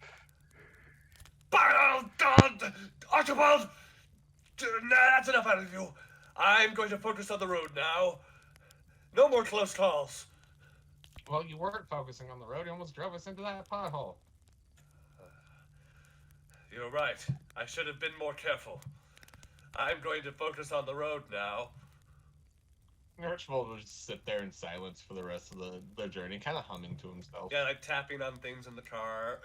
Archibald! Nah, that's enough out of you. I'm going to focus on the road now. No more close calls. Well, you weren't focusing on the road. You almost drove us into that pothole. You're right. I should have been more careful. I'm going to focus on the road now. Archibald would just sit there in silence for the rest of the journey, kind of humming to himself. Yeah, like tapping on things in the car.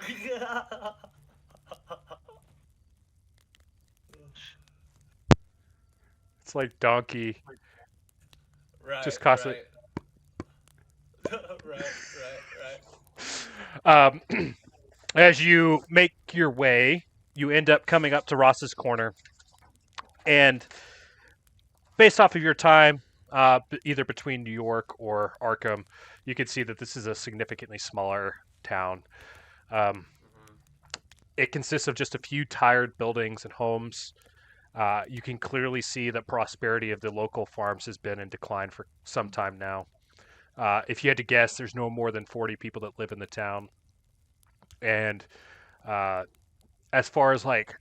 It's like Donkey. Right. Just constantly. Right. right. As you make your way, you end up coming up to Ross's Corner, and based off of your time, either between New York or Arkham, you can see that this is a significantly smaller town. It consists of just a few tired buildings and homes. You can clearly see the prosperity of the local farms has been in decline for some time now. If you had to guess, there's no more than 40 people that live in the town. And as far as like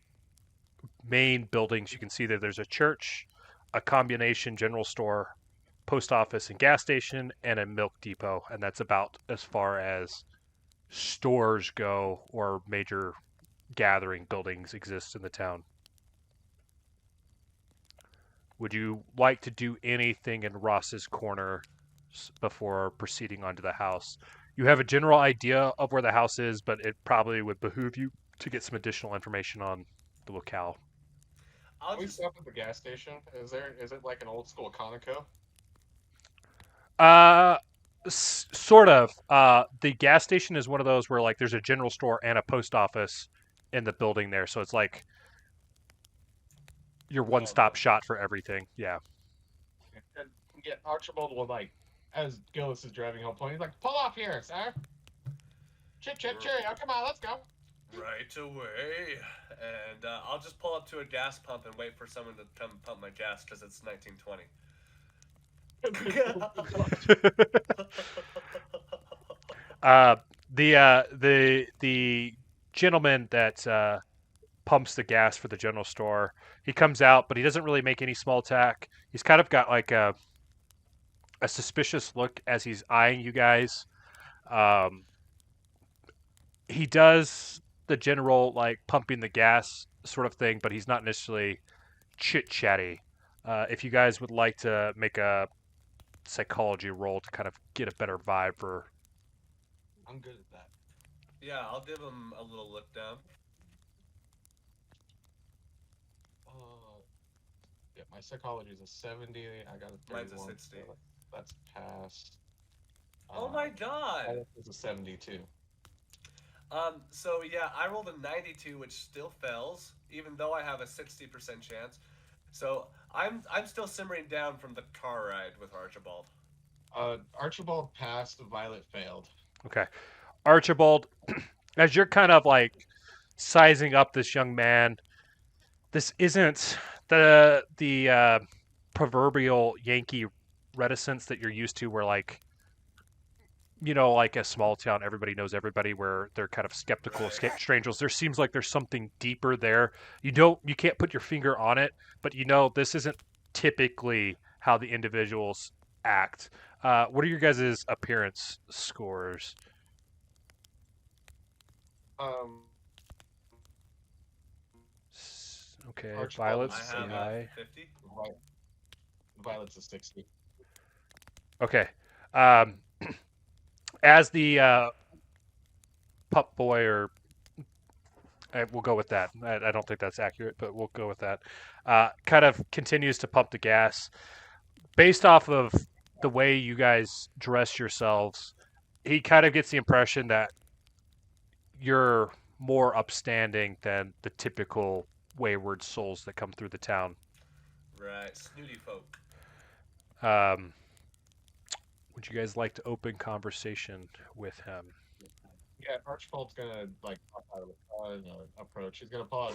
main buildings, you can see that there's a church, a combination general store, post office and gas station, and a milk depot. And that's about as far as stores go or major gathering buildings exist in the town. Would you like to do anything in Ross's Corner before proceeding onto the house? You have a general idea of where the house is, but it probably would behoove you to get some additional information on the locale. I'll Can we just stop at the gas station? Is it like an old school Conoco? Sort of. The gas station is one of those where like there's a general store and a post office in the building there, so it's like your one-stop shot for everything. Yeah. And Archibald will like, as Gillis is driving home, he's like, "Pull off here, sir. Chip, cheerio. Come on, let's go." right away, and I'll just pull up to a gas pump and wait for someone to come pump my gas because it's 1920. The gentleman that pumps the gas for the general store, he comes out, but he doesn't really make any small talk. He's kind of got like a suspicious look as he's eyeing you guys. He does the general like pumping the gas sort of thing, but he's not necessarily chit-chatty. If you guys would like to make a psychology roll to kind of get a better vibe for... I'm good at that. Yeah, I'll give him a little look down. Yeah, my psychology is a 70. I got a 31. Mine's a 60. So that's passed. Oh my god! That is a 72. So yeah, I rolled a 92, which still fails, even though I have a 60% chance. So I'm still simmering down from the car ride with Archibald. Archibald passed, Violet failed. Okay. Archibald, as you're kind of like sizing up this young man, this isn't the proverbial Yankee reticence that you're used to, where like like a small town, everybody knows everybody, where they're kind of skeptical of Right. strangers. There seems like there's something deeper there. You can't put your finger on it, but this isn't typically how the individuals act. What are your guys' appearance scores? Um, Okay, Archibald I is Violet's the have 30. a high. 50. Violet's a 60. Okay. Um, as the pup boy, or we'll go with that. I don't think that's accurate, but we'll go with that. Kind of continues to pump the gas. Based off of the way you guys dress yourselves, he kind of gets the impression that you're more upstanding than the typical wayward souls that come through the town. Right. Snooty folk. Um, would you guys like to open conversation with him? Yeah, Archibald's gonna like pop out of the approach. He's gonna pull out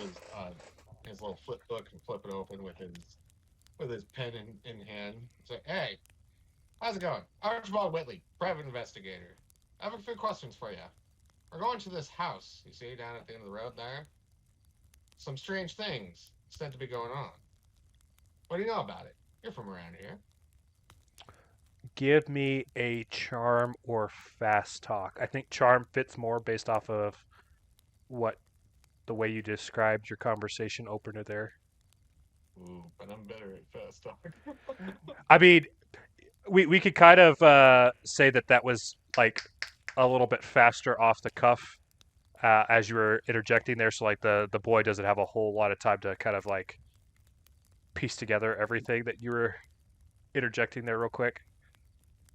his little flip book and flip it open with his pen in hand. Say, "Hey, how's it going? Archibald Whitley, private investigator. I have a few questions for you. We're going to this house. You see down at the end of the road there. Some strange things said to be going on. What do you know about it? You're from around here." Give me a charm or fast talk. I think charm fits more based off of what the way you described your conversation opener there. Ooh, but I'm better at fast talk. I mean, we could kind of say that was like a little bit faster off the cuff as you were interjecting there. So like the boy doesn't have a whole lot of time to kind of like piece together everything that you were interjecting there real quick.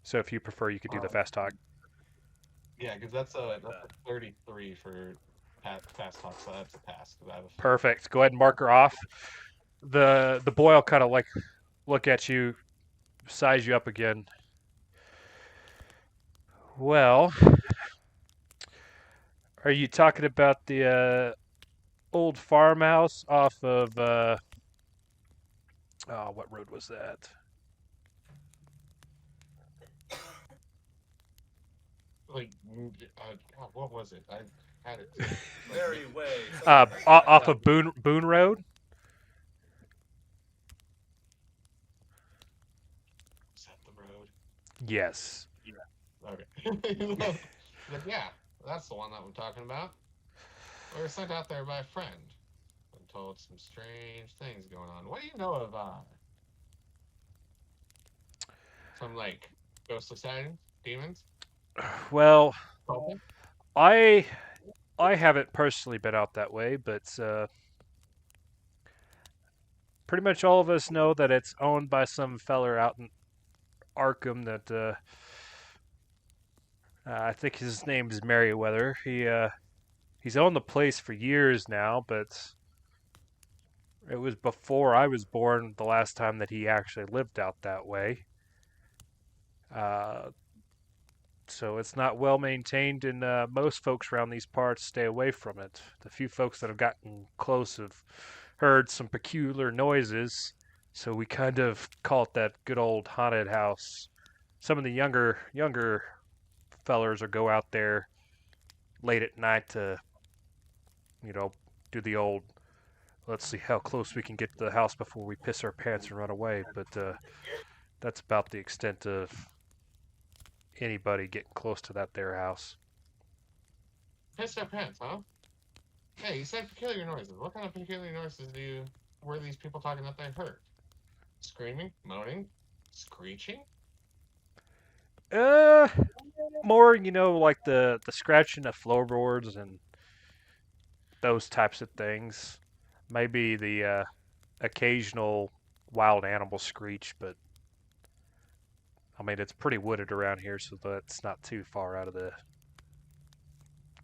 So if you prefer, you could do the fast talk. Yeah, because that's a 33 for fast talk, so that's a pass. 'Cause I have a Perfect. Go ahead and mark her off. The boy will kind of like look at you, size you up again. Well, are you talking about the old farmhouse off of oh, what road was that? like God, what was it? I had it. Very way. Off of Boone Road. Is that the road? Yes. Okay. Like, yeah, that's the one that I'm talking about. We were sent out there by a friend and told some strange things going on. What do you know of some like ghostly sightings, demons? Well, Something? I haven't personally been out that way, but pretty much all of us know that it's owned by some feller out in Arkham that I think his name is Merriweather. He's owned the place for years now, but it was before I was born the last time that he actually lived out that way. Uh, so it's not well maintained, and most folks around these parts stay away from it. The few folks that have gotten close have heard some peculiar noises, so we kind of call it that good old haunted house. Some of the younger fellers will go out there late at night to, you know, do the old let's see how close we can get to the house before we piss our pants and run away. But that's about the extent of anybody getting close to that there house. Piss their pants, huh? Hey, you said peculiar noises. What kind of peculiar noises were these people talking that they heard? Screaming, moaning, screeching? Uh, more like the scratching of floorboards and those types of things. Maybe the occasional wild animal screech, but I mean it's pretty wooded around here, so that's not too far out of the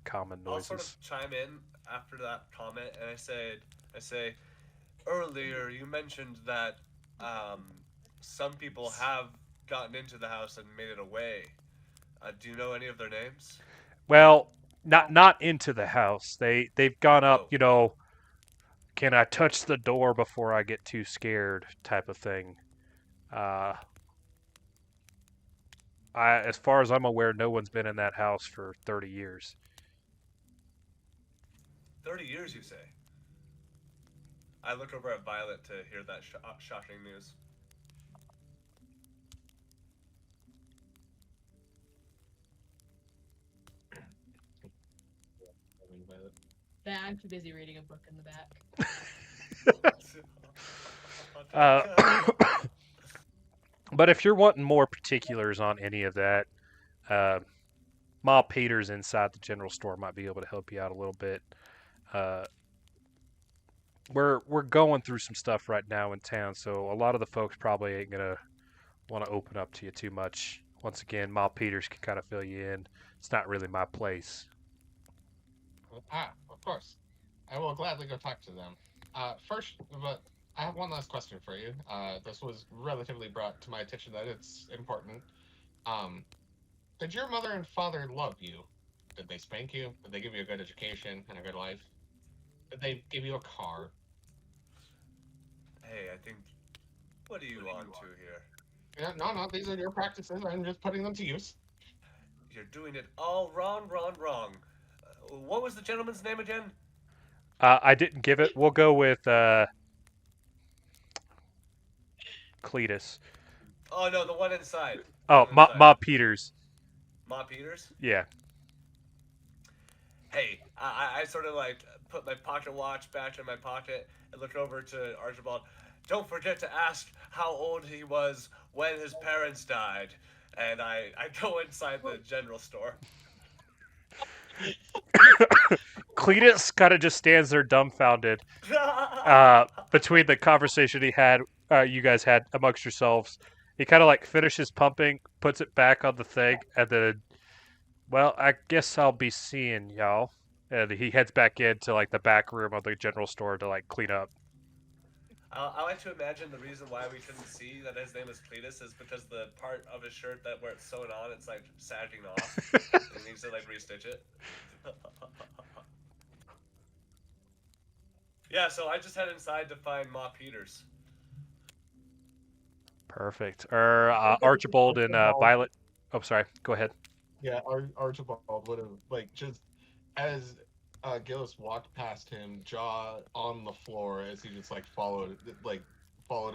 common I'll sort noises. of chime in after that comment, and I say, earlier you mentioned that some people have gotten into the house and made it away. Do you know any of their names? Well, not into the house. They've gone up, Oh. Can I touch the door before I get too scared type of thing. As far as I'm aware, no one's been in that house for 30 years. 30 years, you say? I look over at Violet to hear that shocking news. Nah, I'm too busy reading a book in the back. But if you're wanting more particulars on any of that, uh, Ma Peters inside the general store might be able to help you out a little bit. Uh, we're going through some stuff right now in town, so a lot of the folks probably ain't gonna want to open up to you too much. Once again, Ma Peters can kind of fill you in. It's not really my place. Of course. I will gladly go talk to them. First, but I have one last question for you. This was relatively brought to my attention that it's important. Did your mother and father love you? Did they spank you? Did they give you a good education and a good life? Did they give you a car? Hey, I think. What are you on to here? Yeah, no, these are your practices. I'm just putting them to use. You're doing it all wrong. What was the gentleman's name again? I didn't give it. We'll go with Cletus. Oh no, the one inside. Oh, Ma Peters. Ma Peters? Yeah. Hey, I sort of like put my pocket watch back in my pocket and look over to Archibald. Don't forget to ask how old he was when his parents died. And I go inside the general store. Cletus kind of just stands there dumbfounded between the conversation you guys had amongst yourselves. He kind of like finishes pumping, puts it back on the thing, and then, well, I guess I'll be seeing y'all. And he heads back into like the back room of the general store to like clean up. I like to imagine the reason why we couldn't see that his name is Cletus is because the part of his shirt that where it's sewn on, it's like sagging off. And he needs to like restitch it. Yeah, so I just head inside to find Ma Peters. Perfect. Archibald and Violet. Oh, sorry. Go ahead. Yeah, Archibald would have like just as Gillis walked past him, jaw on the floor, as he just followed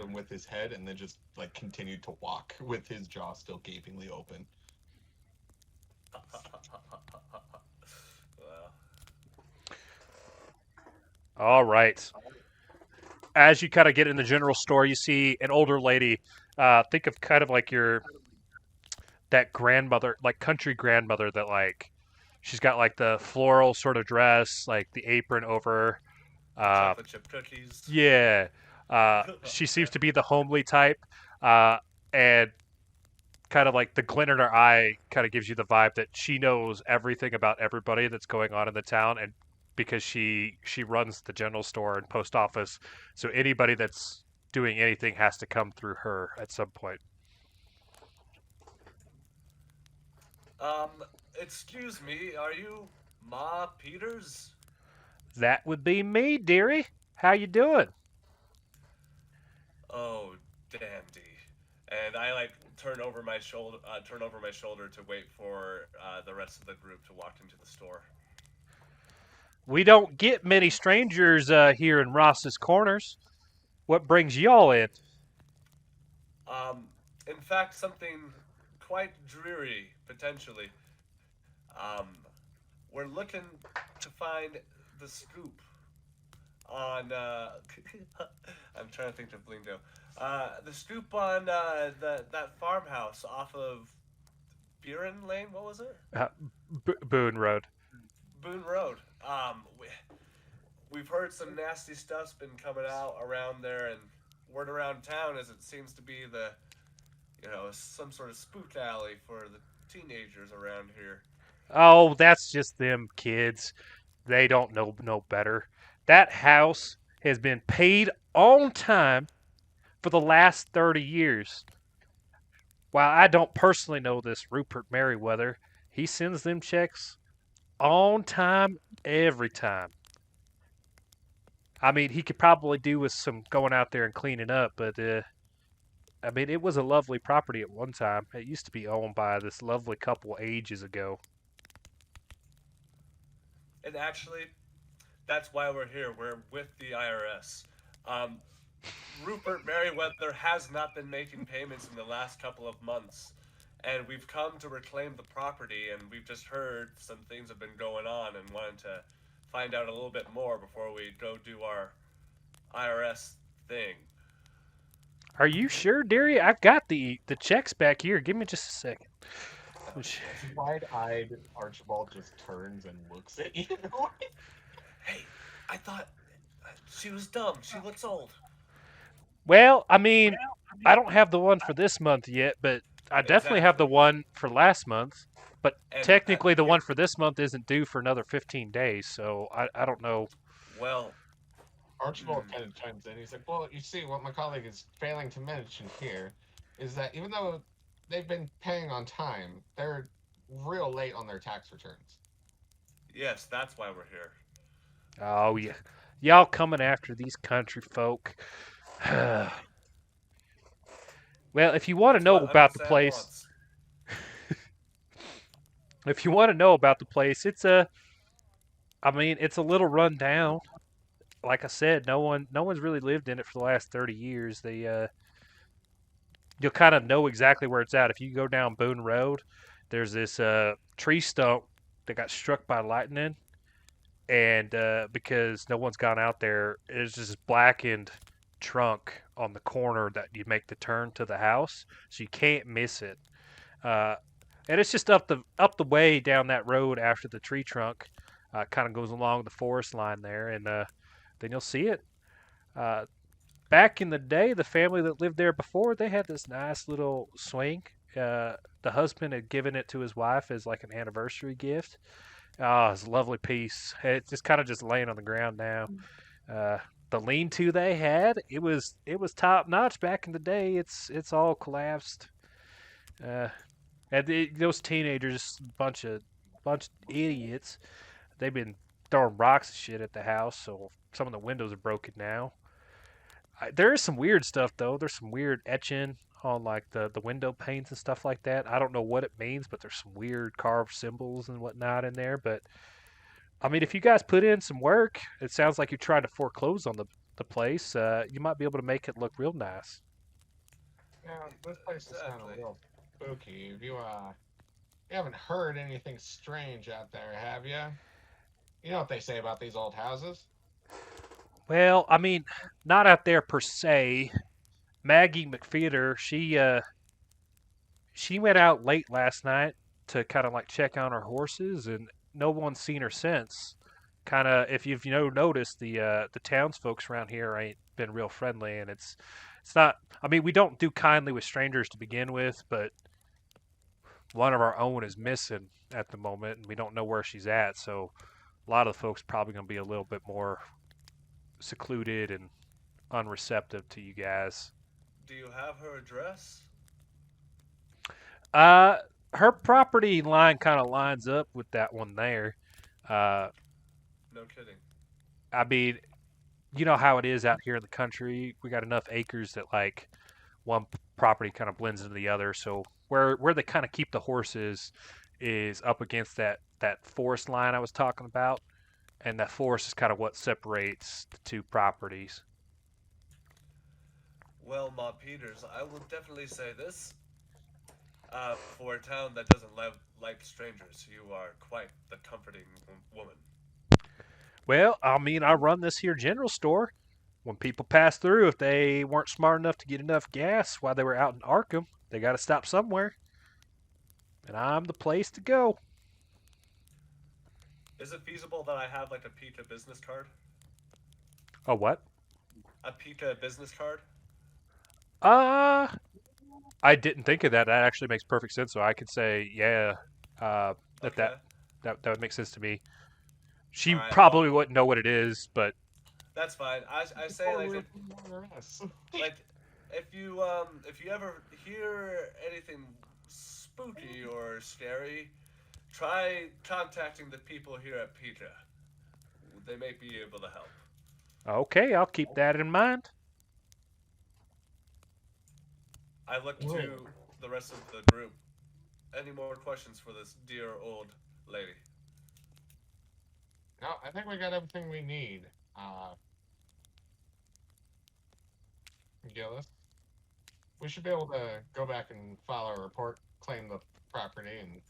him with his head, and then just like continued to walk with his jaw still gapingly open. All right. As you kind of get in the general store, you see an older lady. Think of kind of like that grandmother, like country grandmother that like she's got like the floral sort of dress, like the apron over. Chocolate chip cookies. Yeah. She seems to be the homely type, and kind of like the glint in her eye kind of gives you the vibe that she knows everything about everybody that's going on in the town, and because she runs the general store and post office, so anybody that's doing anything has to come through her at some point. Excuse me, are you Ma Peters? That would be me, dearie. How you doing? Oh, dandy. And I like turn over my shoulder to wait for the rest of the group to walk into the store. We don't get many strangers here in Ross's Corners. What brings y'all in? In fact, something quite dreary, potentially. We're looking to find the scoop on, I'm trying to think of lingo. The scoop on that farmhouse off of Buren Lane, what was it? Boone Road. Boone Road. We've heard some nasty stuff's been coming out around there, and word around town is it seems to be some sort of spook alley for the teenagers around here. Oh, that's just them kids. They don't know no better. That house has been paid on time for the last 30 years. While I don't personally know this Rupert Merriweather, he sends them checks on time every time. I mean, he could probably do with some going out there and cleaning up, but I mean, it was a lovely property at one time. It used to be owned by this lovely couple ages ago. And actually, that's why we're here. We're with the IRS. Um, Rupert Merriweather has not been making payments in the last couple of months, and we've come to reclaim the property. And we've just heard some things have been going on, and wanted to find out a little bit more before we go do our IRS thing. Are you sure, dearie? I've got the checks back here. Give me just a second. Wide-eyed Archibald just turns and looks at you. Hey, I thought she was dumb. She looks old. Well, I mean, I don't have the one for this month yet, but I definitely have the Exactly. one for last month. But And technically, the one for this month isn't due for another 15 days, so I don't know. well, Archibald kind of chimes in. He's like, well, you see, what my colleague is failing to mention here is that even though they've been paying on time, they're real late on their tax returns. yes, that's why we're here. Oh, yeah. Y'all coming after these country folk. Well, if you want to That's know what about Uncle the Sam place, wants. if you want to know about the place, I mean, it's a little run down. Like I said, no one's really lived in it for the last 30 years. You'll kind of know exactly where it's at. If you go down Boone Road, there's this tree stump that got struck by lightning, and because no one's gone out there, there's this blackened trunk on the corner that you make the turn to the house, so you can't miss it. Uh, and it's just up the way down that road after the tree trunk kind of goes along the forest line there, and then you'll see it. Uh, Back in the day, the family that lived there before, they had this nice little swing. The husband had given it to his wife as like an anniversary gift. Oh, it's a lovely piece. It's just kind of just laying on the ground now. Uh, the lean-to they had, it was top notch back in the day. It's all collapsed. Uh, and those teenagers, bunch of idiots. They've been throwing rocks and shit at the house, so some of the windows are broken now. There is some weird stuff though. There's some weird etching on like the window panes and stuff like that. I don't know what it means, but there's some weird carved symbols and whatnot in there. But I mean, if you guys put in some work, it sounds like you're trying to foreclose on the place. You might be able to make it look real nice. Yeah, this place is kind of Exactly. real spooky. You haven't heard anything strange out there, have you? You know what they say about these old houses? Well, I mean, not out there per se. Maggie McFeeder, she went out late last night to kind of like check on her horses, and no one's seen her since. Kind of, if you've noticed, the townsfolk around here ain't been real friendly, and it's not. I mean, we don't do kindly with strangers to begin with, but one of our own is missing at the moment, and we don't know where she's at. So a lot of the folks probably gonna be a little bit more secluded and unreceptive to you guys. Do you have her address? Uh, Her property line kind of lines up with that one there. Uh, No kidding. I mean, you know how it is out here in the country. We got enough acres that like one property kind of blends into the other. So where they kind of keep the horses is up against that forest line I was talking about, and that forest is kind of what separates the two properties. Well, Ma Peters, I will definitely say this. For a town that doesn't like strangers, you are quite the comforting woman. Well, I mean, I run this here general store. When people pass through, if they weren't smart enough to get enough gas while they were out in Arkham, they got to stop somewhere, and I'm the place to go. Is it feasible that I have like a PICA business card? Oh, what? A PICA business card? Uh, I didn't think of that. That actually makes perfect sense. So I could say, yeah, uh, that Okay. that that would make sense to me. She All right. probably Well, wouldn't know what it is, but that's fine. I say Before like we were it, from the IRS. like if you ever hear anything spooky or scary, try contacting the people here at PICA. They may be able to help. okay, I'll keep that in mind. I look Whoa. to the rest of the group. Any more questions for this dear old lady? No, I think we got everything we need. Gillis, we should be able to go back and file a report, claim the property, and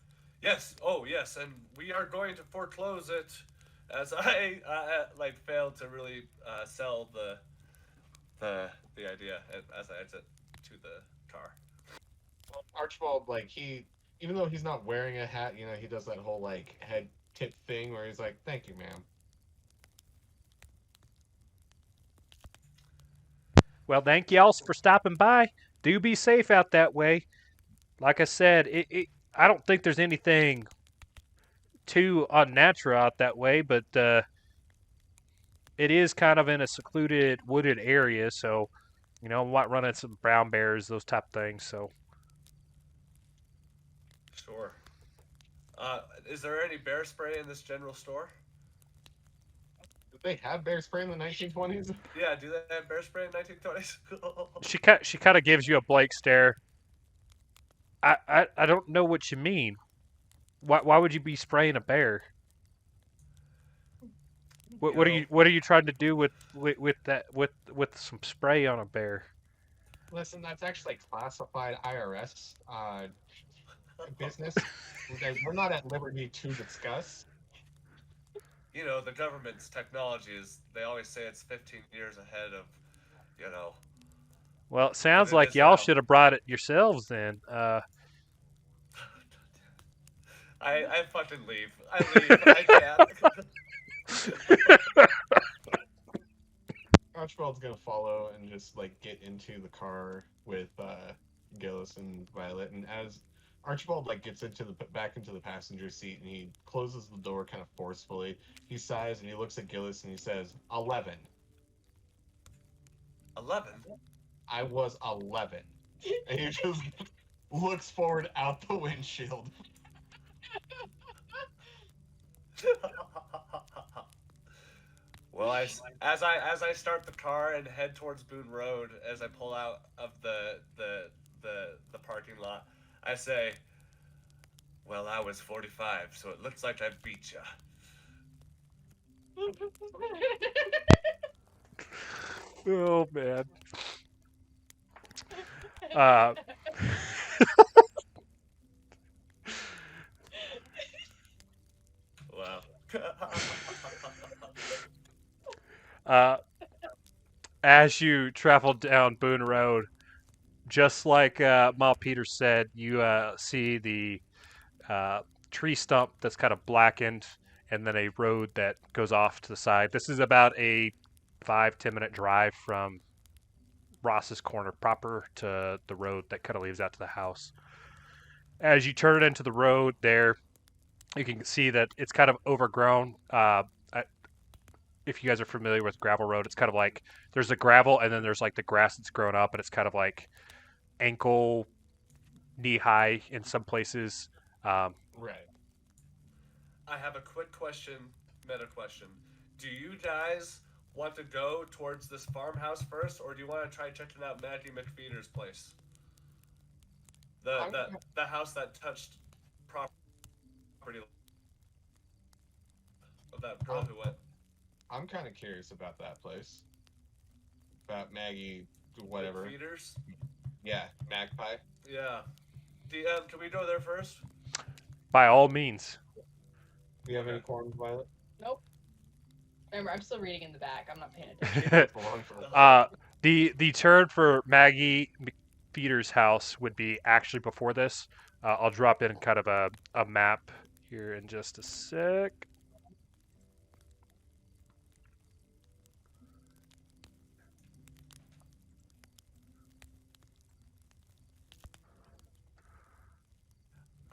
Yes. Oh, yes. And we are going to foreclose it, as I like failed to really sell the idea as I exit to the car. Archibald, like even though he's not wearing a hat, he does that whole like head tip thing where he's like, "Thank you, ma'am." Well, thank y'all for stopping by. Do be safe out that way. Like I said, I don't think there's anything too unnatural out that way, but it is kind of in a secluded, wooded area, so I'm not running some brown bears, those type of things. So Sure. Is there any bear spray in this general store? Did they have bear spray in the 1920s? Yeah, do they have bear spray in 1920s? she kind of gives you a blank stare. I don't know what you mean. Why would you be spraying a bear? What are you trying to do with some spray on a bear? Listen, that's actually classified IRS business. We're not at liberty to discuss. The government's technology they always say it's 15 years ahead of, Well, it sounds it like is y'all now. should have brought it yourselves then. I fucking leave. I leave. I can't. Archibald's gonna follow and just like get into the car with Gillis and Violet, and as Archibald like gets back into the passenger seat and he closes the door kind of forcefully, he sighs and he looks at Gillis and he says, 11. 11. I was 11. And he just looks forward out the windshield. Well, as I start the car and head towards Boone Road, as I pull out of the parking lot, I say, "Well, I was 45, so it looks like I beat ya." Oh man. Wow. As you travel down Boone Road, just like Mal Peters said, you see the tree stump that's kind of blackened, and then a road that goes off to the side. This is about a 5-10 minute drive from Ross's Corner proper to the road that kind of leads out to the house. As you turn into the road there, you can see that it's kind of overgrown. If you guys are familiar with gravel road, it's kind of like there's the gravel and then there's like the grass that's grown up, and it's kind of like ankle, knee high in some places. Right. I have a quick question, meta question. Do you guys want to go towards this farmhouse first, or do you want to try checking out Maggie McFeeder's place? The house that touched property of that girl who went. I'm kind of curious about that place. About Maggie, whatever. McFeeder's? Yeah, Magpie. Yeah. Can we go there first? By all means. Do you have any forms, Violet? Nope. Remember, I'm still reading in the back. I'm not paying attention. The turn for Maggie McFeeder's house would be actually before this. I'll drop in kind of a map here in just a sec.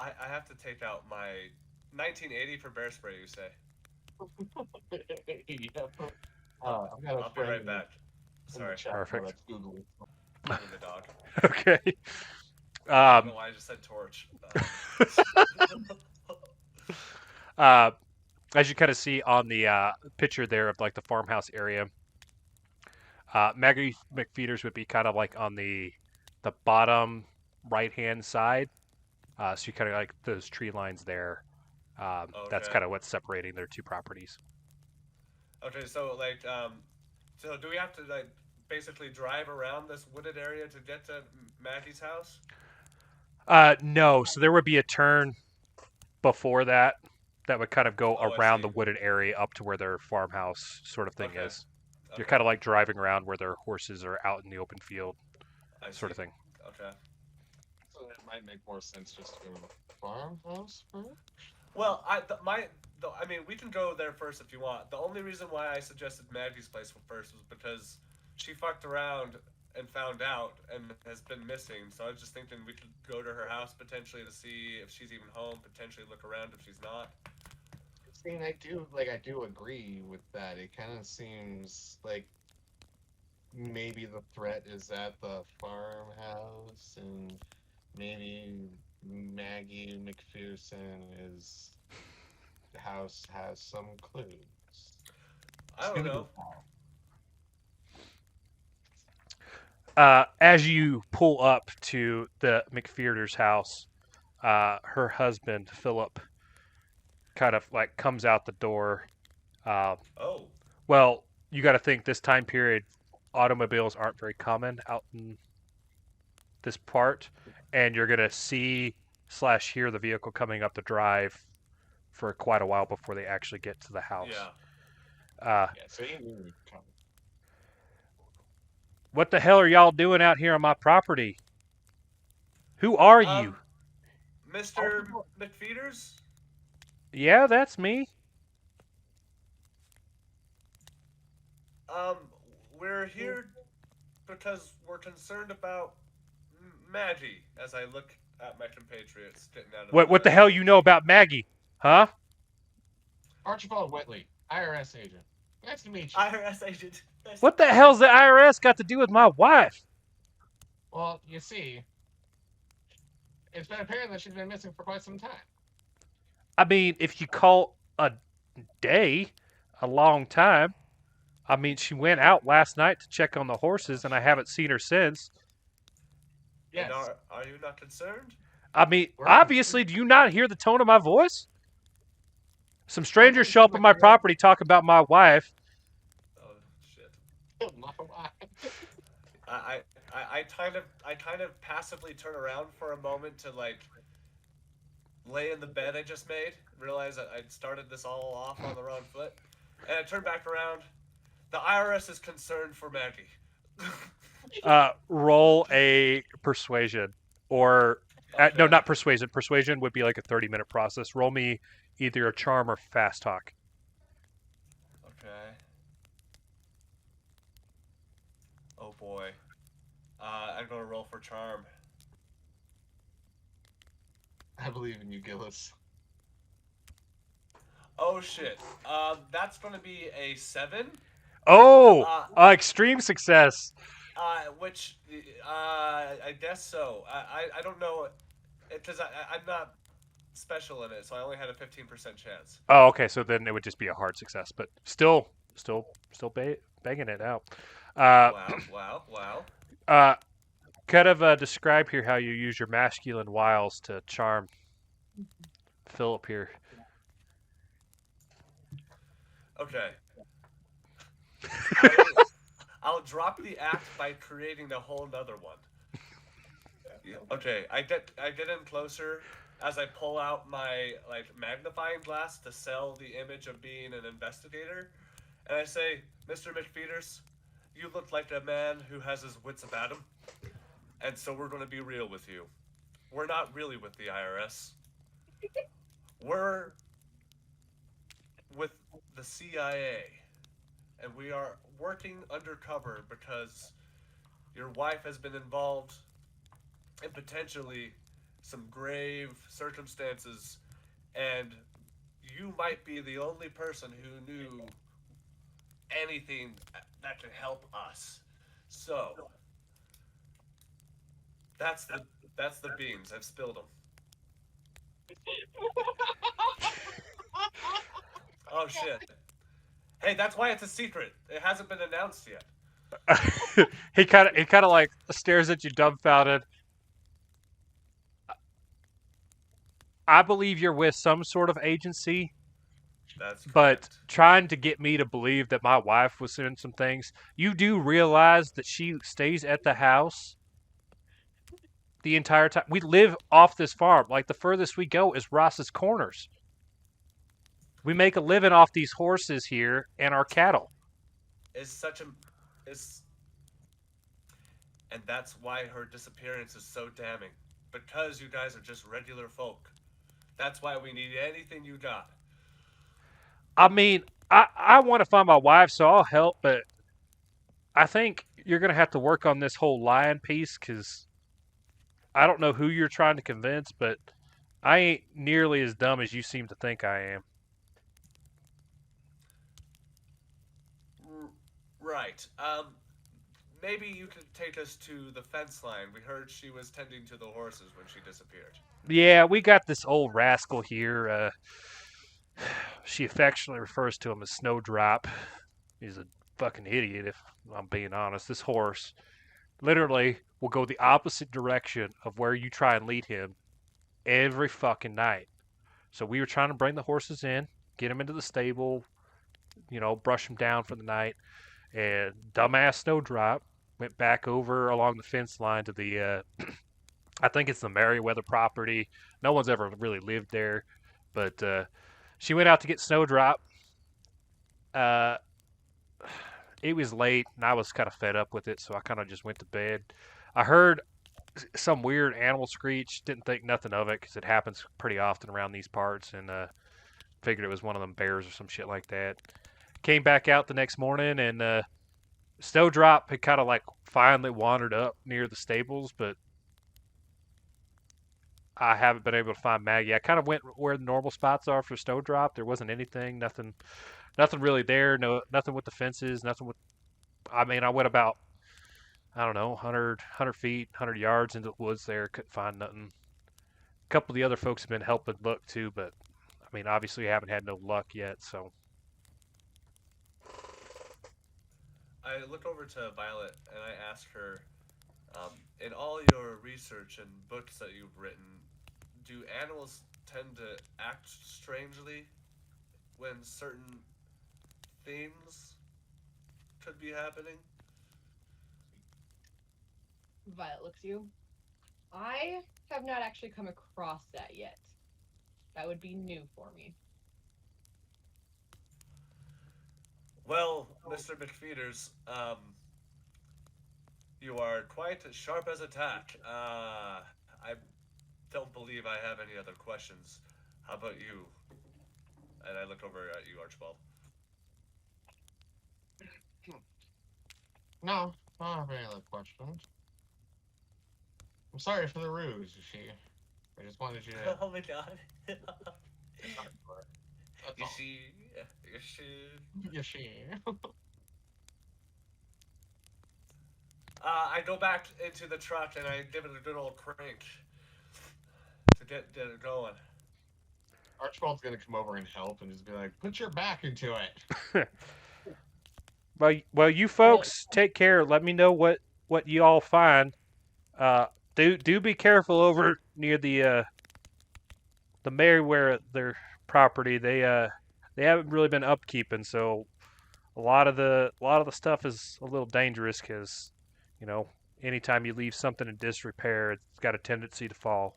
I have to take out my 1980 for bear spray, you say? Yep. I'll be right back. Sorry. Perfect. Let's Google it. I'm the dog. Okay. I don't know why I just said torch. As you kind of see on the picture there of like the farmhouse area, Maggie McFeeder's would be kind of like on the the bottom right-hand side. So you kind of like those tree lines there. That's Okay. kind of what's separating their two properties. Okay, so like, so do we have to like basically drive around this wooded area to get to Maggie's house? No, so there would be a turn before that would kind of go Oh, I around see. the wooded area up to where their farmhouse sort of thing Okay. is. You're Okay. kind of like driving around where their horses are out in the open field, I sort of see. thing. Okay. So it might make more sense just to go to the farmhouse first. Well, I mean, we can go there first if you want. The only reason why I suggested Maggie's place first was because she fucked around and found out and has been missing. So I was just thinking we could go to her house potentially to see if she's even home. Potentially look around if she's not. See, I do agree with that. It kind of seems like maybe the threat is at the farmhouse, and maybe Maggie McPherson is the house has some clues. I don't know. As you pull up to the McPhearder's house, her husband Philip kind of like comes out the door. Oh. Well, you got to think this time period, automobiles aren't very common out in this part, and you're gonna see/hear the vehicle coming up the drive for quite a while before they actually get to the house. Yeah. Yeah, so he knew we'd come. What the hell are y'all doing out here on my property? Who are you? Mr. McFeeters? Yeah, that's me. We're here because we're concerned about Maggie. As I look at my compatriots getting out of What the hell you know about Maggie? Huh? Archibald Whitley, IRS agent. Nice to meet you. IRS agent. What the hell's the IRS got to do with my wife? Well, you see, it's been apparent that she's been missing for quite some time. I mean, if you call a day a long time, I mean, she went out last night to check on the horses, and I haven't seen her since. Yes. And are you not concerned? I mean, obviously, do you not hear the tone of my voice? Some strangers show up on my property talking about my wife. Oh shit. I kind of passively turn around for a moment to like lay in the bed I just made, realize that I'd started this all off on the wrong foot, and I turn back around. The IRS is concerned for Maggie. Roll a persuasion, or Okay. no, not persuasion. Persuasion would be like a 30-minute process. Roll me either a charm or fast talk. Okay. Oh boy. I'm gonna roll for charm. I believe in you, Gillis. Oh shit. That's gonna be a 7. Oh, extreme success. Which, I guess so. I don't know, because I'm not special in it, so I only had a 15% chance. Oh, okay. So then it would just be a hard success, but still banging it out. Wow. Kind of describe here how you use your masculine wiles to charm Philip here. Okay. I'll drop the act by creating a whole nother one. Okay, I get in closer as I pull out my like magnifying glass to sell the image of being an investigator, and I say, Mr. McFeeters, you look like a man who has his wits about him, and so we're going to be real with you. We're not really with the IRS. We're with the CIA, and we are working undercover because your wife has been involved in potentially some grave circumstances, and you might be the only person who knew anything that could help us. So that's the beans. I've spilled them. Oh shit. Hey, that's why it's a secret. It hasn't been announced yet. he kind of like stares at you dumbfounded. I believe you're with some sort of agency, That's but correct. trying to get me to believe that my wife was doing some things. You do realize that she stays at the house the entire time. We live off this farm. Like the furthest we go is Ross's Corners. We make a living off these horses here and our cattle. It's such a, it's, and that's why her disappearance is so damning. Because you guys are just regular folk. That's why we need anything you got. I mean, I want to find my wife, so I'll help, but I think you're going to have to work on this whole lying piece because I don't know who you're trying to convince, but I ain't nearly as dumb as you seem to think I am. Right. Maybe you could take us to the fence line. We heard she was tending to the horses when she disappeared. Yeah, we got this old rascal here. She affectionately refers to him as Snowdrop. He's a fucking idiot, if I'm being honest. This horse literally will go the opposite direction of where you try and lead him every fucking night. So we were trying to bring the horses in, get them into the stable, brush them down for the night. And dumbass Snowdrop went back over along the fence line to the, I think it's the Merriweather property. No one's ever really lived there, but she went out to get Snowdrop. Uh, it was late, and I was kind of fed up with it, so I kind of just went to bed. I heard some weird animal screech. Didn't think nothing of it because it happens pretty often around these parts, and figured it was one of them bears or some shit like that. Came back out the next morning, and Snowdrop had kind of like finally wandered up near the stables, but I haven't been able to find Maggie. I kind of went where the normal spots are for Snowdrop. There wasn't anything, nothing really there. No, nothing with the fences. Nothing with. I mean, I went about I don't know 100 feet, 100 yards into the woods there. Couldn't find nothing. A couple of the other folks have been helping look too, but I mean, obviously, I haven't had no luck yet. So I look over to Violet and I ask her, in all your research and books that you've written, do animals tend to act strangely when certain things could be happening? Violet looks at you. I have not actually come across that yet. That would be new for me. Well, Mr. McFeeters, you are quite sharp as a tack. I don't believe I have any other questions. How about you? And I look over at you, Archibald. No, I don't have any other questions. I'm sorry for the ruse, you see. I just wanted you to. Oh my god. Sorry for it. That's You all. see, you see. You see. I go back into the truck and I give it a good old crank to get it going. Archibald's gonna come over and help and just be like, "Put your back into it." well, you folks take care. Let me know what you all find. Do be careful over near the Merriweather property. They haven't really been upkeeping, so a lot of the stuff is a little dangerous because anytime you leave something in disrepair, it's got a tendency to fall.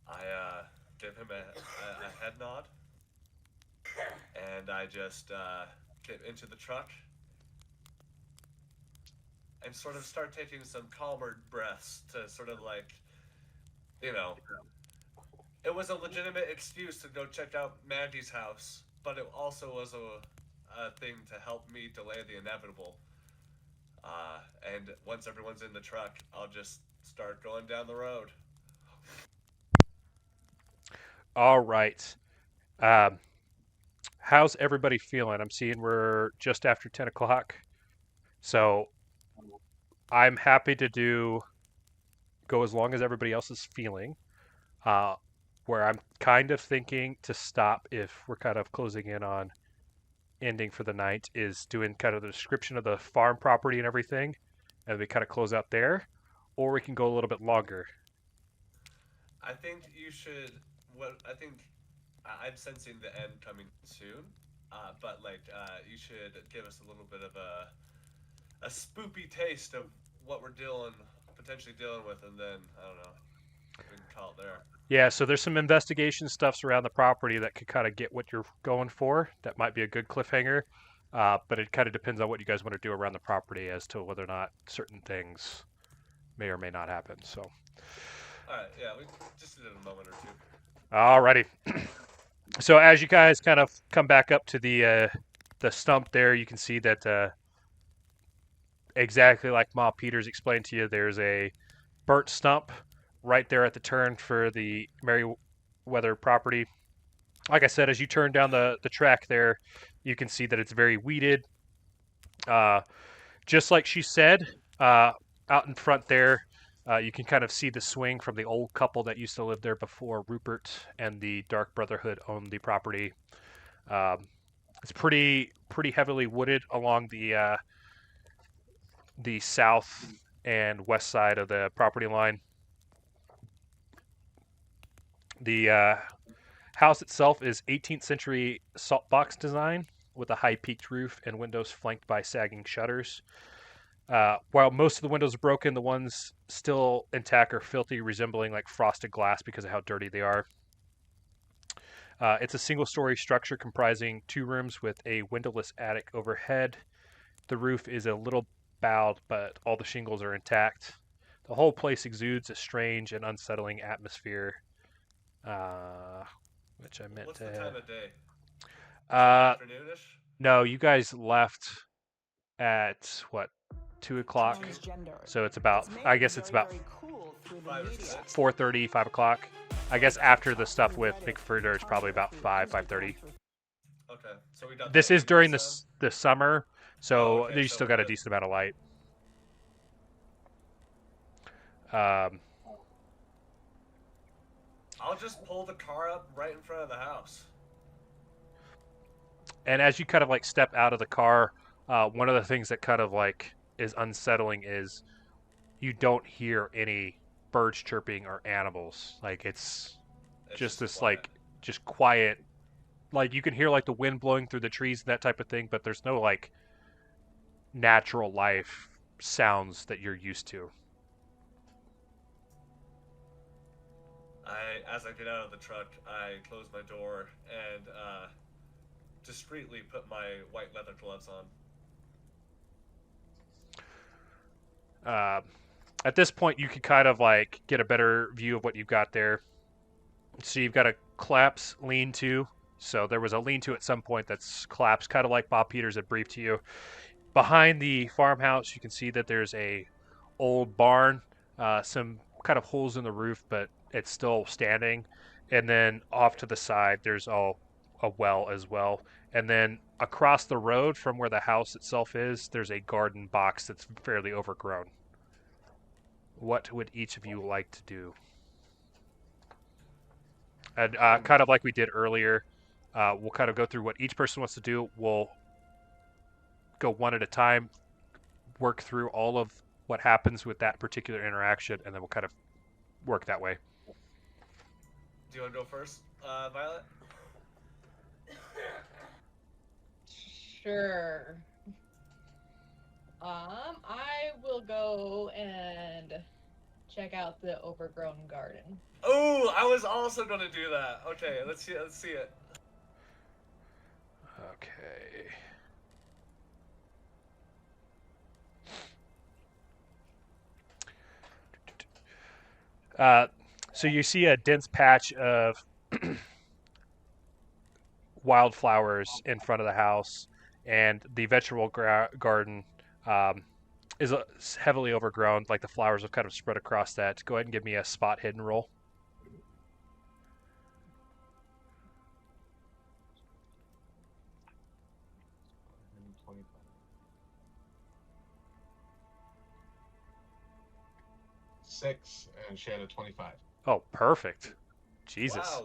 I give him a head nod and I just get into the truck and sort of start taking some calmer breaths to sort of like, it was a legitimate excuse to go check out Mandy's house, but it also was a thing to help me delay the inevitable. And once everyone's in the truck, I'll just start going down the road. All right. How's everybody feeling? I'm seeing we're just after 10 o'clock. So I'm happy to go as long as everybody else is feeling. Where I'm kind of thinking to stop if we're kind of closing in on ending for the night is doing kind of the description of the farm property and everything, and we kind of close out there, or we can go a little bit longer. I think you should. What I think, I'm sensing the end coming soon. But you should give us a little bit of a spoopy taste of what we're potentially dealing with, and then I don't know. We can call it there. Yeah, so there's some investigation stuffs around the property that could kind of get what you're going for. That might be a good cliffhanger, but it kind of depends on what you guys want to do around the property as to whether or not certain things may or may not happen. So, All right, yeah, we just did it in a moment or two. alrighty. So as you guys kind of come back up to the stump there, you can see that exactly like Ma Peters explained to you, there's a burnt stump right there at the turn for the Merryweather property. Like I said, as you turn down the track there, you can see that it's very weeded. Just like she said, out in front there, you can kind of see the swing from the old couple that used to live there before Rupert and the Dark Brotherhood owned the property. It's pretty heavily wooded along the south and west side of the property line. The house itself is 18th century salt box design with a high peaked roof and windows flanked by sagging shutters. While most of the windows are broken, the ones still intact are filthy, resembling like frosted glass because of how dirty they are. It's a single-story structure comprising 2 rooms with a windowless attic overhead. The roof is a little bowed, but all the shingles are intact. The whole place exudes a strange and unsettling atmosphere, which I meant What's to... the time of day? Afternoonish? No, you guys left at, what, 2 o'clock? So it's about, I guess it's about 4:30, 5 o'clock. I guess after the stuff with McFurter, it's probably about 5:30. Okay, so we got. This is during the summer, so okay, you still got a decent amount of light. I'll just pull the car up right in front of the house. And as you kind of like step out of the car, one of the things that kind of like is unsettling is you don't hear any birds chirping or animals. Like it's just this quiet. Like just quiet. Like you can hear like the wind blowing through the trees and that type of thing, but there's no like natural life sounds that you're used to. As I get out of the truck, I close my door and discreetly put my white leather gloves on. At this point, you can kind of like get a better view of what you've got there. So you've got a collapse lean-to. So there was a lean-to at some point that's collapsed, kind of like Bob Peters had briefed to you. Behind the farmhouse, you can see that there's a old barn, some kind of holes in the roof, but it's still standing. And then off to the side, there's a well as well. And then across the road from where the house itself is, there's a garden box that's fairly overgrown. What would each of you like to do? And kind of like we did earlier, we'll kind of go through what each person wants to do. We'll go one at a time, work through all of what happens with that particular interaction, and then we'll kind of work that way. Do you want to go first, Violet? Sure. I will go and check out the overgrown garden. Oh, I was also going to do that. Okay, let's see it. Okay. So you see a dense patch of wildflowers in front of the house, and the vegetable garden is heavily overgrown. Like the flowers have kind of spread across that. Go ahead and give me a spot hidden roll. Six, and she had a 25. Oh, perfect. Jesus.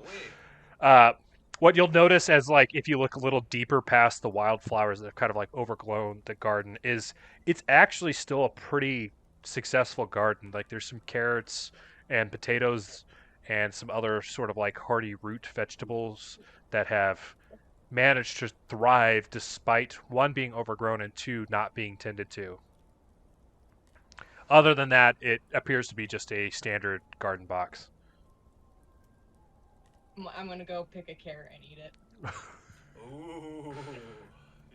Wow, What you'll notice as like if you look a little deeper past the wildflowers that have kind of like overgrown the garden is it's actually still a pretty successful garden. Like there's some carrots and potatoes and some other sort of like hardy root vegetables that have managed to thrive despite one being overgrown and two not being tended to. Other than that, it appears to be just a standard garden box. I'm gonna go pick a carrot and eat it. Ooh,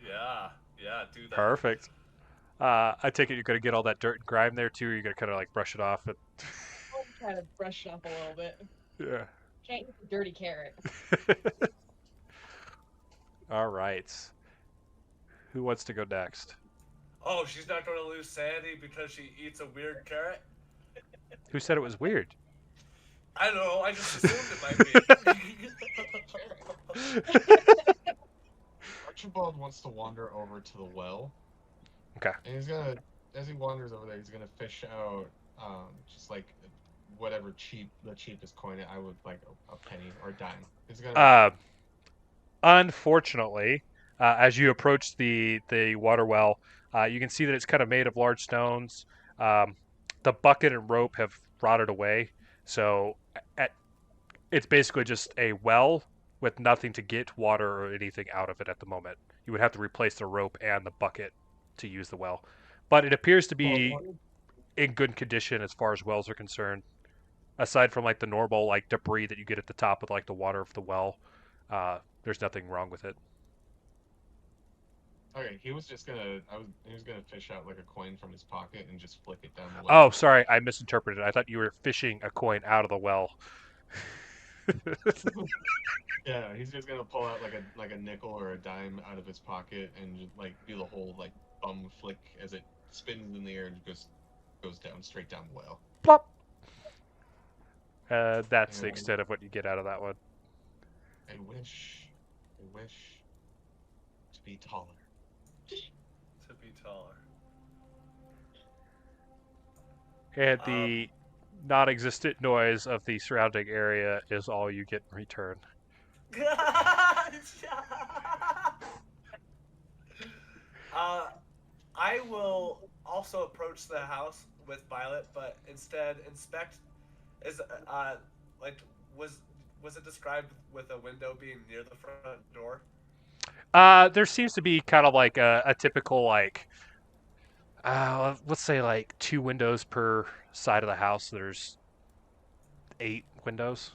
yeah, do that. Perfect. I take it you're going to get all that dirt and grime there too, or you're going to kind of like brush it off. I'll try to brush it off a little bit. Yeah. Can't eat the dirty carrot. All right. Who wants to go next? Oh, she's not going to lose sanity because she eats a weird carrot? Who said it was weird? I don't know, I just assumed it might be. Archibald wants to wander over to the well. Okay. And he's gonna, as he wanders over there, he's gonna fish out, just like whatever the cheapest coin. I would like a penny or a dime. He's gonna. Unfortunately, as you approach the water well, you can see that it's kind of made of large stones. The bucket and rope have rotted away, so it's basically just a well with nothing to get water or anything out of it at the moment. You would have to replace the rope and the bucket to use the well, but it appears to be in good condition as far as wells are concerned. Aside from like the normal like debris that you get at the top of like the water of the well, there's nothing wrong with it. Okay, he was just gonna. He was gonna fish out like a coin from his pocket and just flick it down the well. Oh, sorry, I misinterpreted. I thought you were fishing a coin out of the well. Yeah, he's just gonna pull out like a nickel or a dime out of his pocket and just like do the whole like bum flick as it spins in the air and goes down straight down the well. Plop. That's the extent of what you get out of that one. I wish to be taller. To be taller. And the non-existent noise of the surrounding area is all you get in return. I will also approach the house with Violet, but instead inspect. Is like was it described with a window being near the front door? There seems to be kind of like a typical like, let's say like 2 windows per side of the house. There's 8 windows.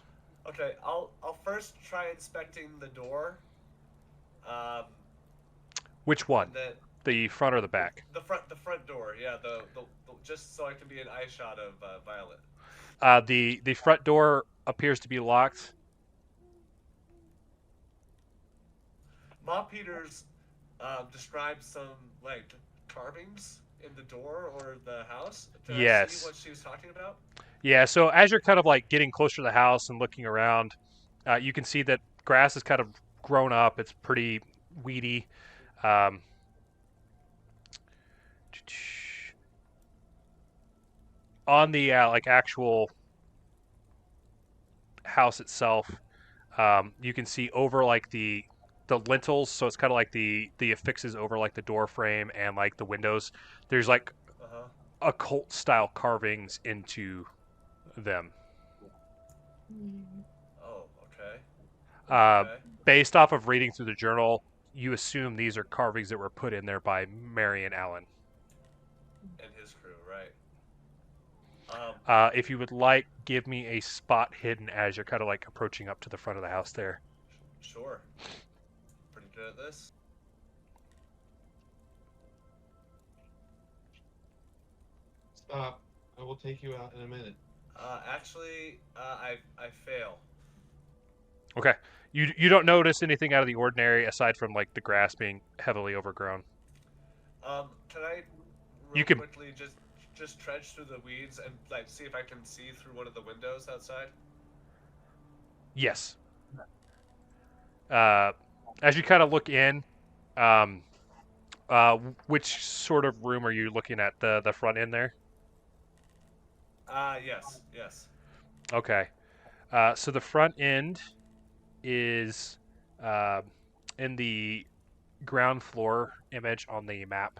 Okay, I'll first try inspecting the door. Which one? The front or the back? The front door. Yeah, the just so I can be an eye shot of Violet. The front door appears to be locked. Ma Peters described some like carvings in the door or the house. Did I see what she was talking about? Yeah, so as you're kind of like getting closer to the house and looking around, you can see that grass has kind of grown up. It's pretty weedy. On the like actual house itself, you can see over like the lintels, so it's kind of like the affixes over like the door frame and like the windows. There's like occult style carvings into them. Oh, okay. Based off of reading through the journal, you assume these are carvings that were put in there by Marion Allen. And his crew, right? If you would like, give me a spot hidden as you're kind of like approaching up to the front of the house there. Sure. Pretty good at this. Stop. I will take you out in a minute. Actually, I fail. Okay. You don't notice anything out of the ordinary aside from like the grass being heavily overgrown. Can I quickly just trench through the weeds and like see if I can see through one of the windows outside? Yes. As you kind of look in, which sort of room are you looking at? The front end there? Yes. Okay. So the front end is in the ground floor image on the map,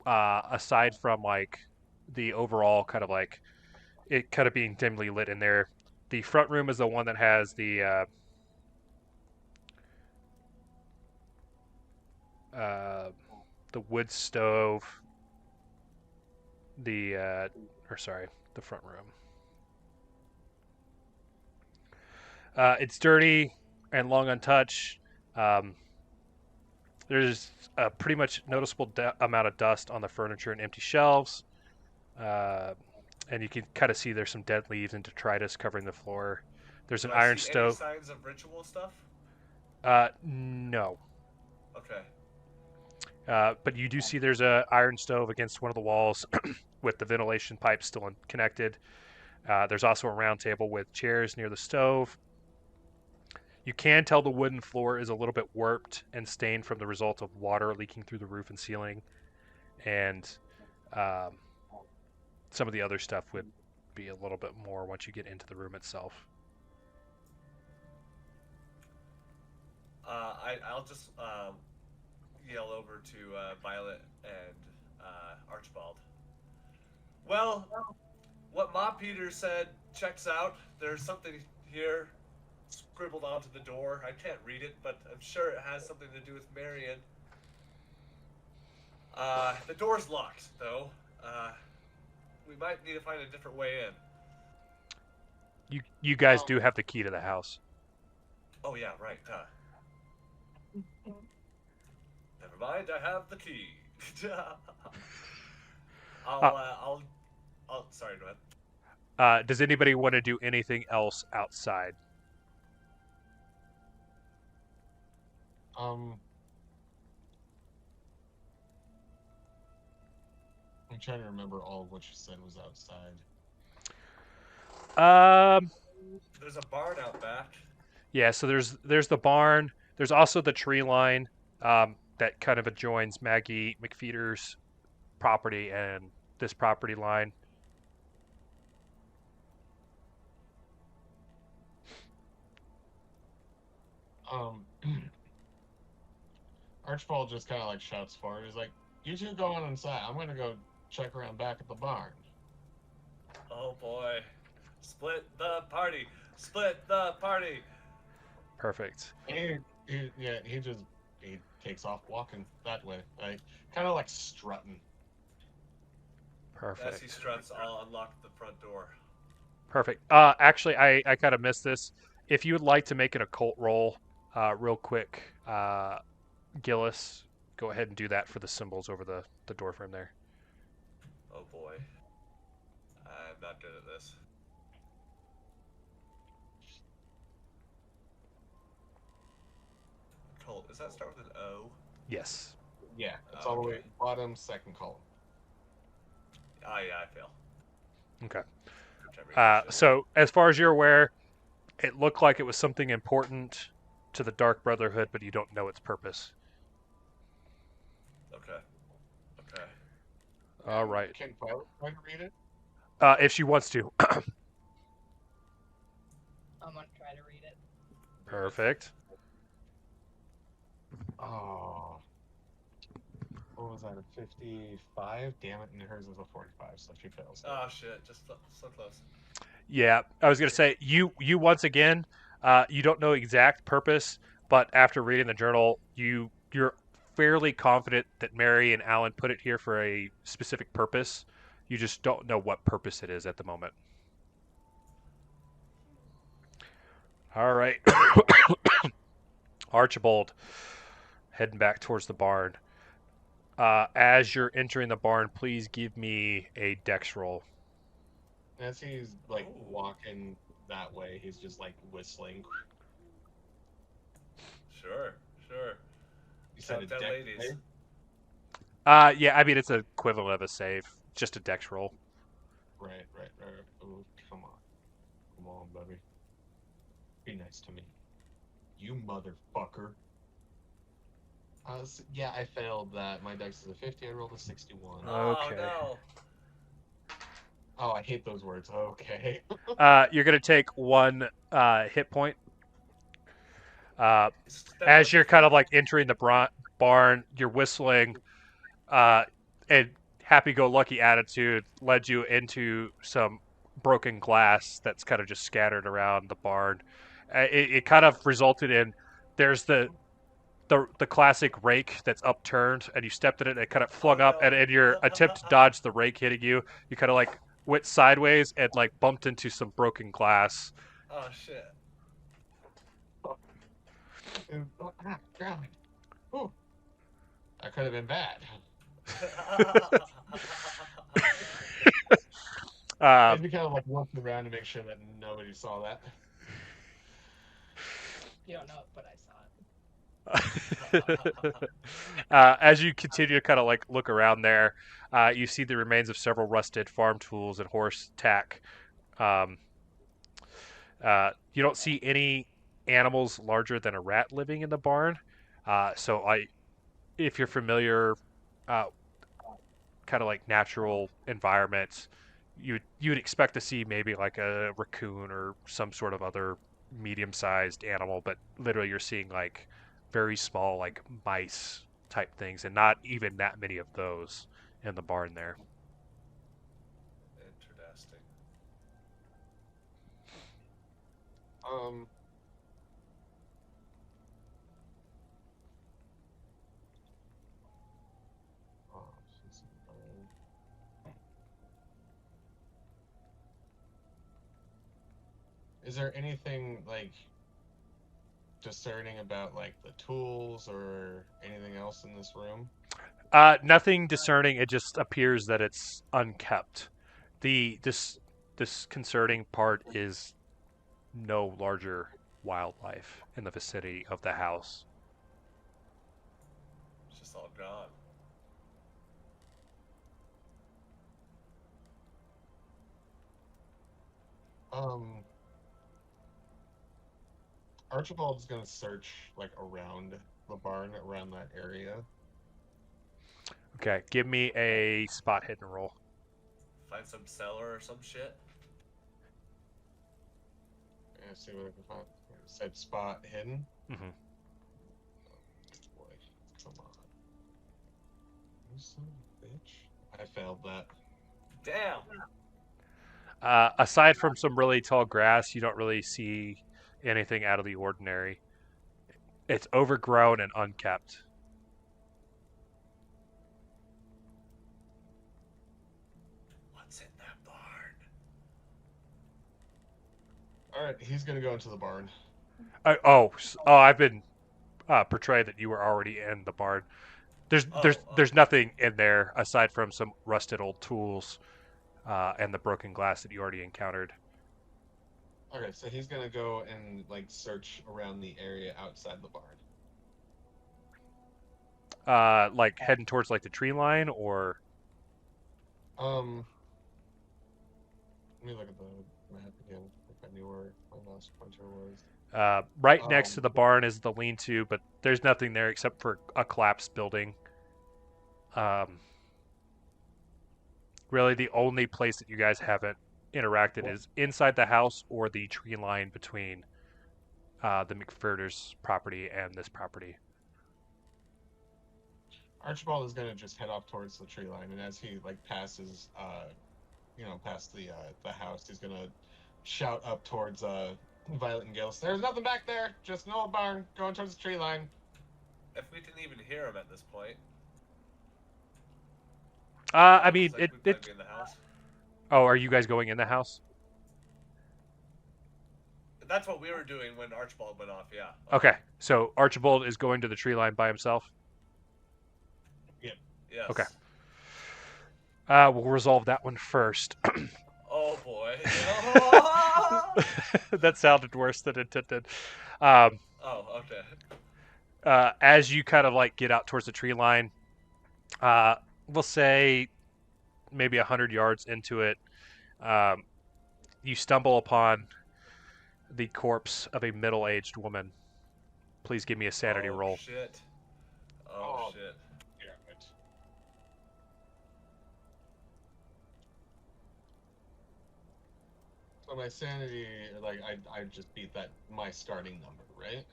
aside from like the overall kind of like it kind of being dimly lit in there, the front room is the one that has the wood stove, the front room. It's dirty and long untouched. There's a pretty much noticeable amount of dust on the furniture and empty shelves. And you can kind of see there's some dead leaves and detritus covering the floor. There's an Do I iron see stove. Any signs of ritual stuff? No. Okay. But you do see there's a iron stove against one of the walls with the ventilation pipe still connected. There's also a round table with chairs near the stove. You can tell the wooden floor is a little bit warped and stained from the result of water leaking through the roof and ceiling. And some of the other stuff would be a little bit more once you get into the room itself. I'll just yell over to Violet and Archibald. Well, what Ma Peter said checks out. There's something here scribbled onto the door. I can't read it, but I'm sure it has something to do with Marion. The door's locked, though. We might need to find a different way in. You guys do have the key to the house. Oh yeah, right. Never mind, I have the key. I'll. Sorry, go ahead. Does anybody want to do anything else outside? I'm trying to remember all of what you said was outside. There's a barn out back. Yeah, so there's the barn. There's also the tree line that kind of adjoins Maggie McFeeder's property and this property line. Archibald just kind of like shouts forward. He's like, "You two go on inside. I'm gonna go check around back at the barn." Oh boy. Split the party. Split the party. Perfect. He takes off walking that way, like kind of like strutting. Perfect. As he struts, I'll unlock the front door. Perfect. Actually, I kind of missed this. If you would like to make an occult roll, real quick, Gillis, go ahead and do that for the symbols over the door frame there. Oh boy. I'm not good at this. Occult. Does that start with an O? Yes. Yeah, it's all the way Okay. at the bottom, second column. Oh yeah, I fail. Okay. Whichever. So as far as you're aware, it looked like it was something important to the Dark Brotherhood, but you don't know its purpose. Okay. Okay. All right. Can Violet try to read it? If she wants to. I'm gonna try to read it. Perfect. Oh. What was that, a 55? Damn it, and hers is a 45, so she fails. Oh shit! Just so close. Yeah, I was gonna say you once again, you don't know exact purpose, but after reading the journal, you're fairly confident that Mary and Alan put it here for a specific purpose. You just don't know what purpose it is at the moment. All right, Archibald, heading back towards the barn. As you're entering the barn, please give me a dex roll. As he's like walking that way, he's just like whistling. Sure. You said a Dead deck, ladies. right? Yeah, I mean it's a equivalent of a save, just a dex roll. Right. Oh, come on, baby. Be nice to me, you motherfucker. Yeah, I failed that. My dex is a 50. I rolled a 61. Okay. Oh Oh, I hate those words. Okay. You're gonna take one hit point. Step As out you're the kind front. of like entering the barn, you're whistling, and happy-go-lucky attitude led you into some broken glass that's kind of just scattered around the barn. It kind of resulted in there's the classic rake that's upturned, and you stepped in it, and it kind of Oh flung up, no. and in your attempt to dodge the rake hitting you, you kind of like went sideways and like bumped into some broken glass. Oh shit. God. Whew. That could have been bad. Uh, I'd be kind of like walking around to make sure that nobody saw that. You don't know it, but I saw it. as you continue to kind of like look around there, you see the remains of several rusted farm tools and horse tack. Um, you don't see any animals larger than a rat living in the barn. If you're familiar, uh, kind of like natural environments, you'd expect to see maybe like a raccoon or some sort of other medium-sized animal, but literally you're seeing like very small like mice type things, and not even that many of those in the barn there. Interesting. Um. Oh, she's fine. Is there anything like discerning about like the tools or anything else in this room? Nothing discerning. It just appears that it's unkept. The this concerning part is no larger wildlife in the vicinity of the house. It's just all gone. Um. Archibald's gonna search like around the barn, around that area. Okay, give me a spot hidden roll. Find some cellar or some shit. And see what I can find. Said spot hidden. Mm-hmm. Boy, come on. You son of a bitch. I failed that. Damn. Aside from some really tall grass, you don't really see anything out of the ordinary. It's overgrown and unkept. What's in that barn? All right, he's gonna go into the barn. I've been portrayed that you were already in the barn. There's nothing in there aside from some rusted old tools and the broken glass that you already encountered. Okay, so he's gonna go and like search around the area outside the barn. Like heading towards like the tree line, or Um, let me look at the map again. If I knew where my mouse pointer was. right next to the barn is the lean-to, but there's nothing there except for a collapsed building. Really, the only place that you guys haven't interacted is inside the house or the tree line between the McFurder's property and this property. Archibald is gonna just head off towards the tree line, and as he like passes, past the house, he's gonna shout up towards Violet and Gillis. There's nothing back there. Just an old barn going towards the tree line. If we didn't even hear him at this point. I mean, looks like it. we might be in the house. Oh, are you guys going in the house? That's what we were doing when Archibald went off, yeah. Okay, so Archibald is going to the tree line by himself. Yes. Okay. We'll resolve that one first. Oh boy. That sounded worse than intended. Um, Oh, okay. as you kind of like get out towards the tree line, we'll say maybe 100 yards into it, you stumble upon the corpse of a middle-aged woman. Please give me a sanity roll. Shit. Oh. Shit. Damn it. So my sanity, like I just beat that my starting number, right?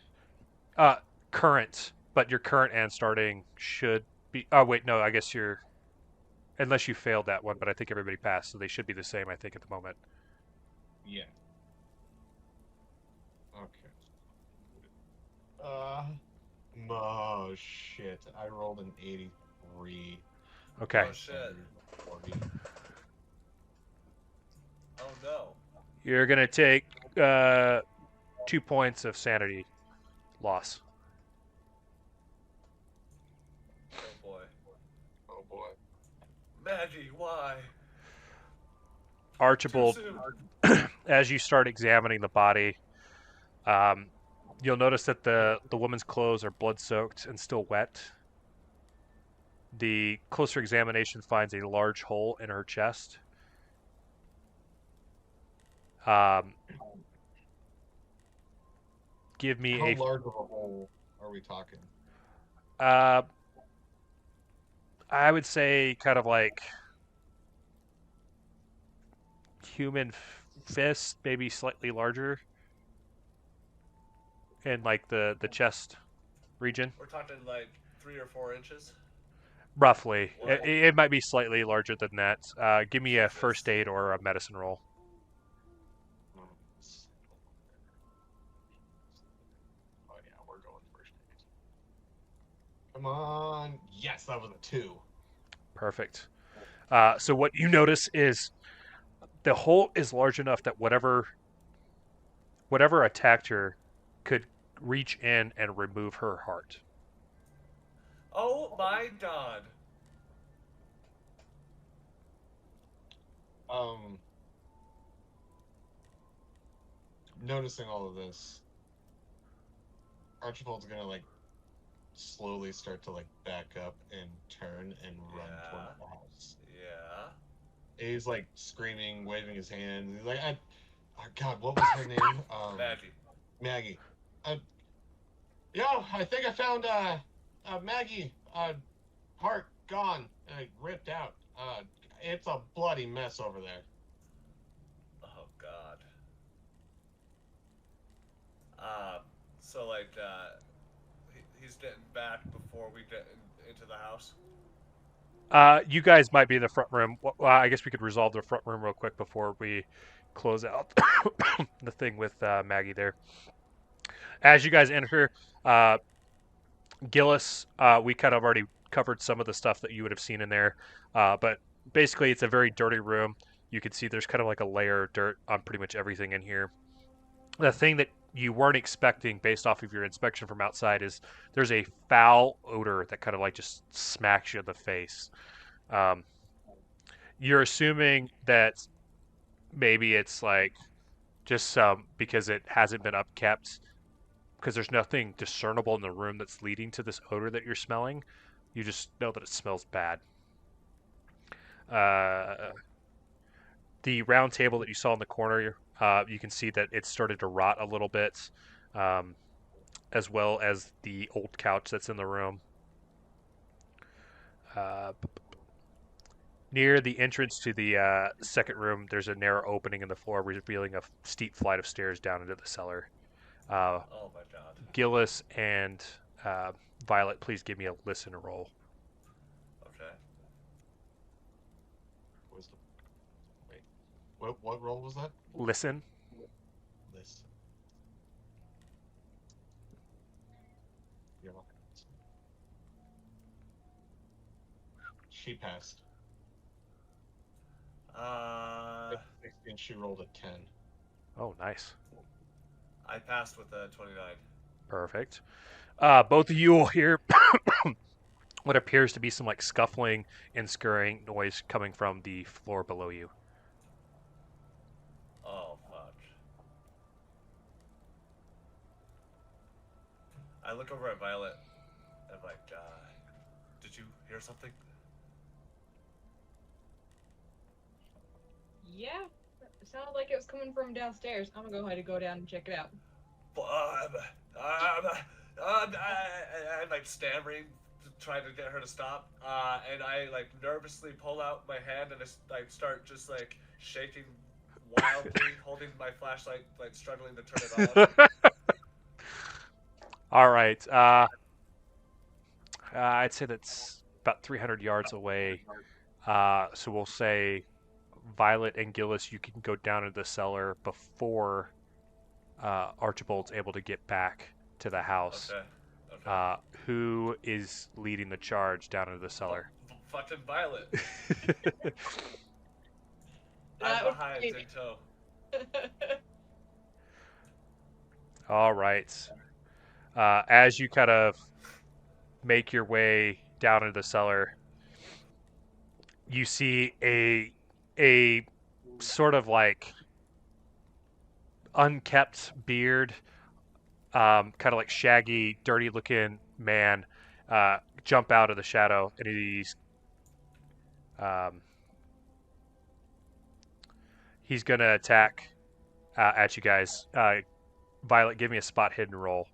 Current, but your current and starting should be. Oh wait, no, I guess you're unless you failed that one, but I think everybody passed, so they should be the same. I think at the moment. Yeah. Okay. Oh shit! I rolled an 83. Okay. Oh shit. 40. Oh no. You're gonna take 2 points of sanity loss. Oh boy. Oh boy. Maggie, why? Archibald, Too soon. as you start examining the body, you'll notice that the woman's clothes are blood-soaked and still wet. The closer examination finds a large hole in her chest. Give me How a. large of a hole are we talking? I would say kind of like human fist, maybe slightly larger, in like the chest region. We're talking like 3 or 4 inches. Roughly, Wow. it might be slightly larger than that. Give me a first aid or a medicine roll. Oh yeah, we're going first aid. Come on. Yes, that was a 2. Perfect. So what you notice is the hole is large enough that whatever attacked her could reach in and remove her heart. Oh my god. Noticing all of this, Archibald's gonna like slowly start to like back up and turn and run toward the house. Yeah. He's like screaming, waving his hand. He's like, oh God, what was her name? Maggie. Maggie. Yo, I think I found Maggie. Heart gone, ripped out. It's a bloody mess over there. Oh god. So like, he's getting back before we get into the house. You guys might be in the front room. Well, I guess we could resolve the front room real quick before we close out the thing with Maggie there. As you guys enter, Gillis, we kind of already covered some of the stuff that you would have seen in there, but basically it's a very dirty room. You can see there's kind of like a layer of dirt on pretty much everything in here. The thing that you weren't expecting based off of your inspection from outside is there's a foul odor that kind of like just smacks you in the face. You're assuming that maybe it's like just because it hasn't been upkept, because there's nothing discernible in the room that's leading to this odor that you're smelling. You just know that it smells bad. The round table that you saw in the corner, you can see that it started to rot a little bit, as well as the old couch that's in the room. Near the entrance to the second room, there's a narrow opening in the floor, revealing a steep flight of stairs down into the cellar. Oh my god. Gillis and Violet, please give me a listen roll. Okay. Wisdom. Wait. What roll was that? Listen. Listen. Yeah. She passed. 16, she rolled a 10. Oh, nice. I passed with a 29. Perfect. Both of you will hear what appears to be some like scuffling and scurrying noise coming from the floor below you. Oh fuck. I look over at Violet and I'm like, did you hear something? Yeah, it sounded like it was coming from downstairs. I'm gonna go ahead and go down and check it out. I'm like stammering, trying to get her to stop, and I like nervously pull out my hand and I start just like shaking wildly, holding my flashlight, like struggling to turn it All right. I'd say that's about 300 yards away. So we'll say Violet and Gillis, you can go down into the cellar before Archibald's able to get back to the house. Okay. Okay. Who is leading the charge down into the cellar? Fucking Violet. That I'm would behind be- in tow. All right. As you kind of make your way down into the cellar, you see a sort of like unkept beard, kind of like shaggy, dirty-looking man jump out of the shadow, and he's gonna attack at you guys. Violet, give me a spot hidden roll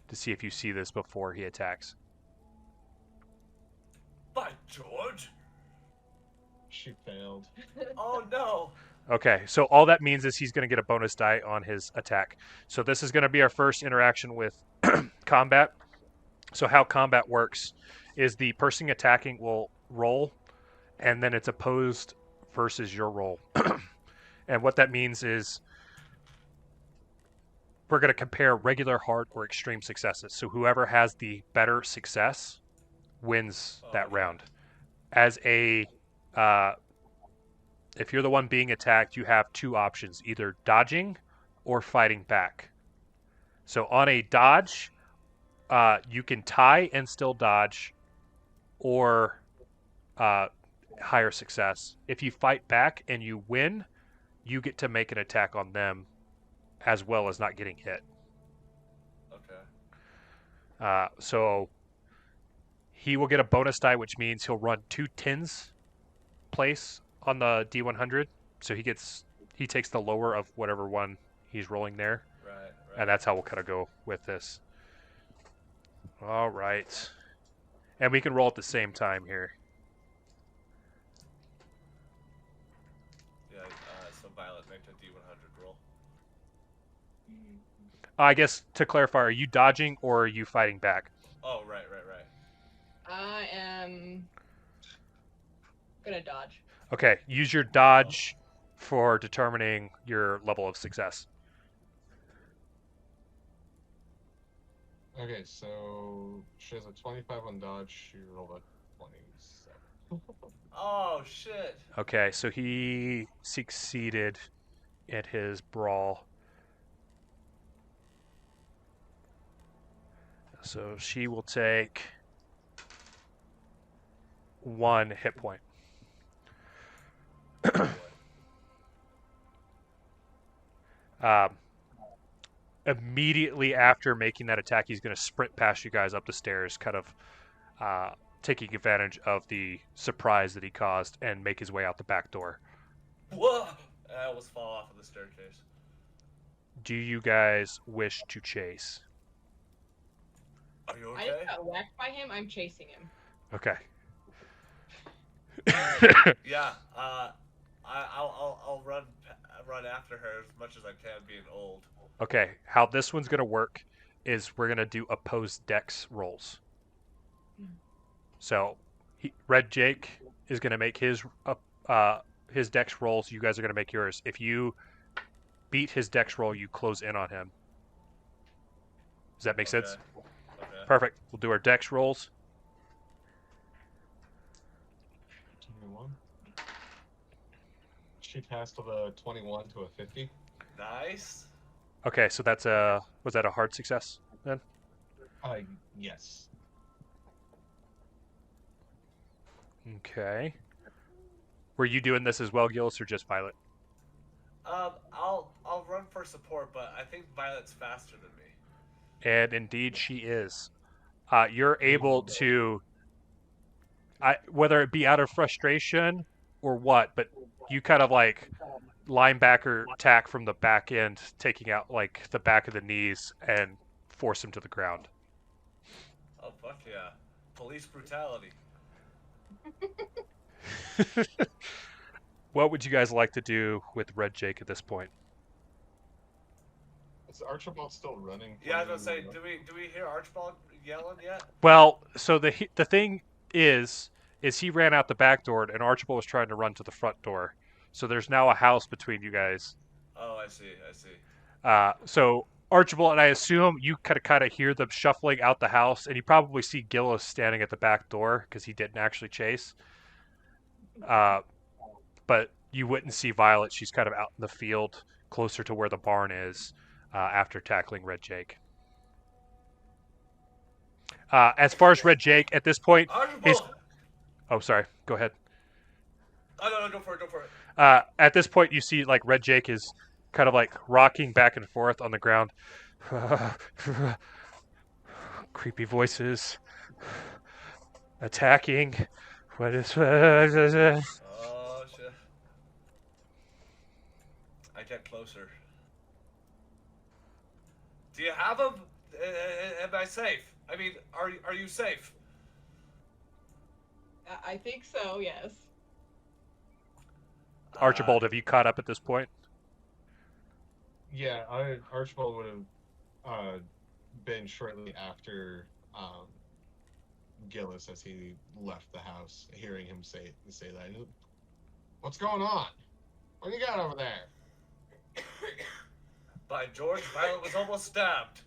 to see if you see this before he attacks. By George! She failed. Oh no! Okay, so all that means is he's going to get a bonus die on his attack. So this is going to be our first interaction with combat. So how combat works is the person attacking will roll, and then it's opposed versus your roll. And what that means is we're going to compare regular, hard, or extreme successes. So whoever has the better success wins that round. As a if you're the one being attacked, you have two options, either dodging or fighting back. So on a dodge, you can tie and still dodge, or higher success. If you fight back and you win, you get to make an attack on them as well as not getting hit. Okay. So he will get a bonus die, which means he'll run 2 tens place on the D100. So he takes the lower of whatever one he's rolling there. Right. And that's how we'll kind of go with this. All right. And we can roll at the same time here. Yeah, so Violet, make the D100 roll. I guess to clarify, are you dodging or are you fighting back? Oh, right. I am gonna dodge. Okay, use your dodge for determining your level of success. Okay, so she has a 25 on dodge. She rolled a 27. Oh, shit. Okay, so he succeeded at his brawl. So she will take 1 hit point. Immediately after making that attack, he's going to sprint past you guys up the stairs, kind of taking advantage of the surprise that he caused, and make his way out the back door. Whoa! I almost fall off of the staircase. Do you guys wish to chase? Are you I okay? just got whacked by him. I'm chasing him. Okay. Yeah. I'll run after her as much as I can, being old. Okay, how this one's going to work is we're going to do opposed dex rolls. So, Red Jake is going to make his dex rolls. You guys are going to make yours. If you beat his dex roll, you close in on him. Does that make sense? Okay. Perfect. We'll do our dex rolls. 21. She passed with a 21 to a 50. Nice. Okay, so was that a hard success then? Yes. Okay. Were you doing this as well, Gillis, or just Violet? I'll run for support, but I think Violet's faster than me. And indeed she is. You're able to, whether it be out of frustration or what, but you kind of like linebacker attack from the back end, taking out like the back of the knees and force him to the ground. Oh, fuck yeah. Police brutality. What would you guys like to do with Red Jake at this point? Is Archibald still running? Yeah, I was gonna say, from- do we hear Archibald yelling yet? Well, so the thing is he ran out the back door and Archibald was trying to run to the front door. So there's now a house between you guys. Oh, I see. So Archibald, and I assume you kind of hear them shuffling out the house, and you probably see Gillis standing at the back door because he didn't actually chase. But you wouldn't see Violet; she's kind of out in the field, closer to where the barn is, after tackling Red Jake. As far as Red Jake, at this point, Archibald! oh, sorry, go ahead. Oh, no, go for it. At this point, you see like Red Jake is kind of like rocking back and forth on the ground. Creepy voices. Attacking. What is... Oh, shit. I get closer. Do you have him? Am I safe? I mean, are you safe? I think so, yes. Archibald, have you caught up at this point? Yeah, Archibald would have been shortly after Gillis as he left the house, hearing him say that. What's going on? What do you got over there? By George, Violet was almost stabbed.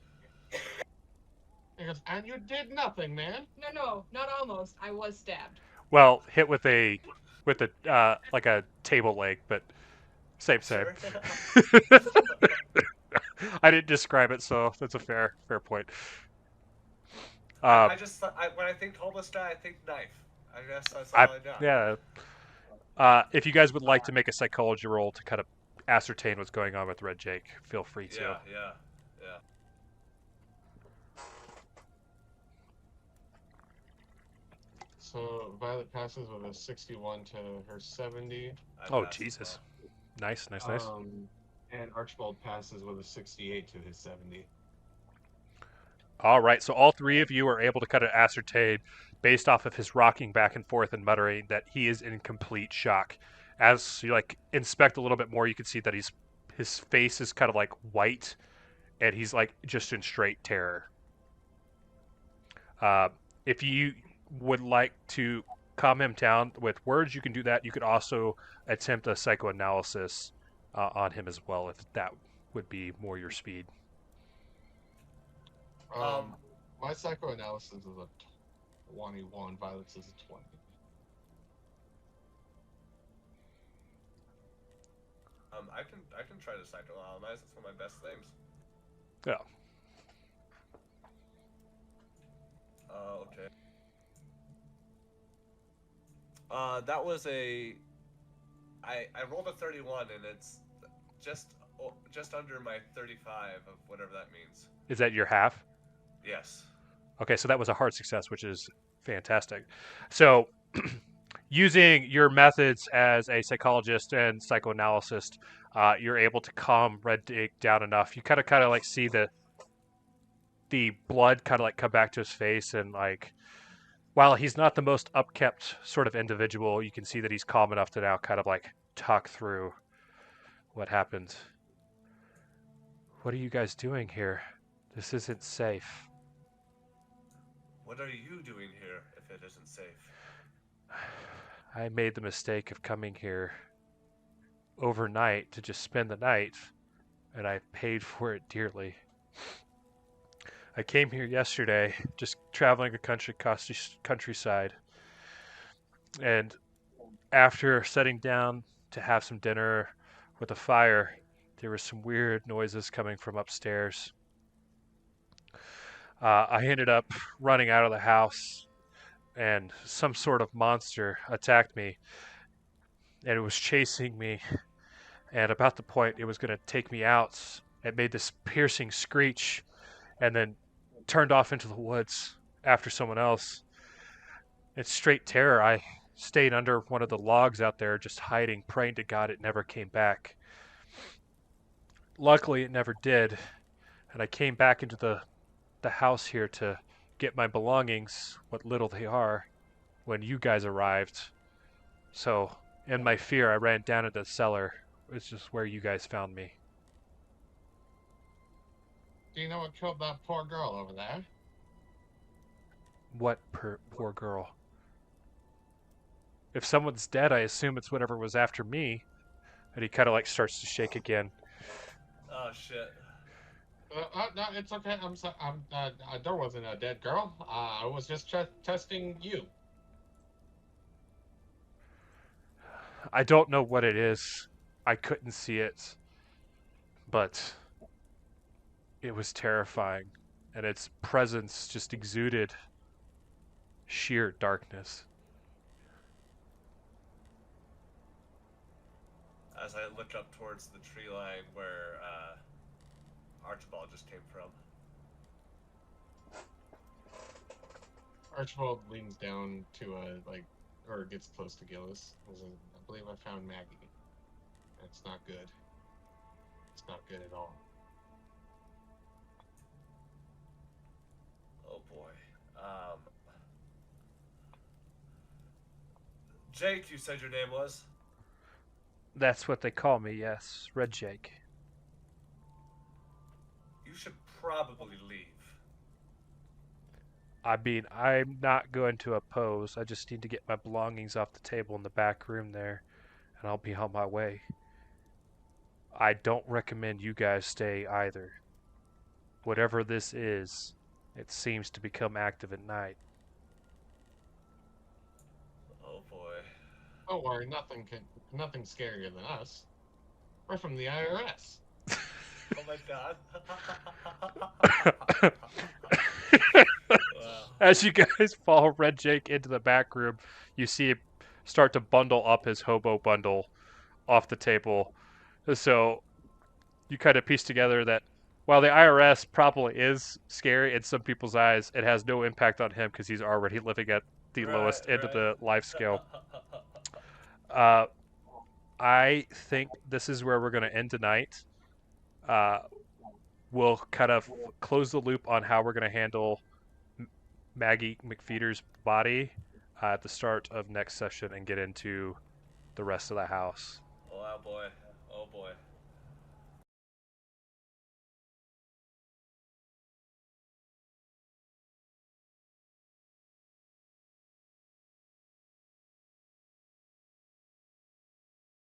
He goes, and you did nothing, man. No, not almost. I was stabbed. Well, hit with a like a table leg, but same. Sure. I didn't describe it, so that's a fair point. I just thought, when I think homeless guy, I think knife. I guess that's all I know. Yeah. If you guys would like to make a psychology roll to kind of ascertain what's going on with Red Jake, feel free to. Yeah. So Violet passes with a 61 to her 70. Oh, Jesus. Nice. And Archibald passes with a 68 to his 70. All right, so all three of you are able to kind of ascertain, based off of his rocking back and forth and muttering, that he is in complete shock. As you like inspect a little bit more, you can see that his face is kind of like white, and he's like just in straight terror. If you would like to calm him down with words, you can do that. You could also attempt a psychoanalysis on him as well, if that would be more your speed. My psychoanalysis is a 21. Violet's is a 20. I can try to psychoanalyze. It's one of my best things. Yeah. Okay. That was I rolled a 31, and it's just under my 35 of whatever that means. Is that your half? Yes. Okay, so that was a hard success, which is fantastic. So, using your methods as a psychologist and psychoanalyst, you're able to calm Red Jake down enough. You kind of like see the blood kind of like come back to his face, and like, while he's not the most upkept sort of individual, you can see that he's calm enough to now kind of like talk through what happened. What are you guys doing here? This isn't safe. What are you doing here if it isn't safe? I made the mistake of coming here overnight to just spend the night, and I paid for it dearly. I came here yesterday, just traveling a countryside, and after sitting down to have some dinner with a fire, there were some weird noises coming from upstairs. I ended up running out of the house, and some sort of monster attacked me, and it was chasing me, and about the point it was going to take me out, it made this piercing screech, and then turned off into the woods after someone else. It's straight terror. I stayed under one of the logs out there, just hiding, praying to God it never came back. Luckily, it never did, and I came back into the house here to get my belongings, what little they are, when you guys arrived. So, in my fear, I ran down into the cellar, which is where you guys found me. Do you know what killed that poor girl over there? What poor girl? If someone's dead, I assume it's whatever was after me. And he kind of like starts to shake again. Oh shit. No, it's okay. I'm sorry. There wasn't a dead girl. I was just testing you. I don't know what it is. I couldn't see it. But it was terrifying. And its presence just exuded sheer darkness. As I look up towards the tree line where Archibald just came from. Archibald leans down to or gets close to Gillis. I believe I found Maggie. It's not good. It's not good at all. Oh boy. Jake, you said your name was? That's what they call me, yes. Red Jake. You should probably leave. I mean, I'm not going to oppose. I just need to get my belongings off the table in the back room there, and I'll be on my way. I don't recommend you guys stay either. Whatever this is, it seems to become active at night. Oh boy. Don't worry, nothing's scarier than us. We're from the IRS. Oh my god. Wow. As you guys follow Red Jake into the back room, you see him start to bundle up his hobo bundle off the table. So you kind of piece together that while the IRS probably is scary in some people's eyes, it has no impact on him because he's already living at the lowest end of the life scale. I think this is where we're going to end tonight. We'll kind of close the loop on how we're going to handle Maggie McFeeder's body at the start of next session and get into the rest of the house. Oh boy. Oh boy.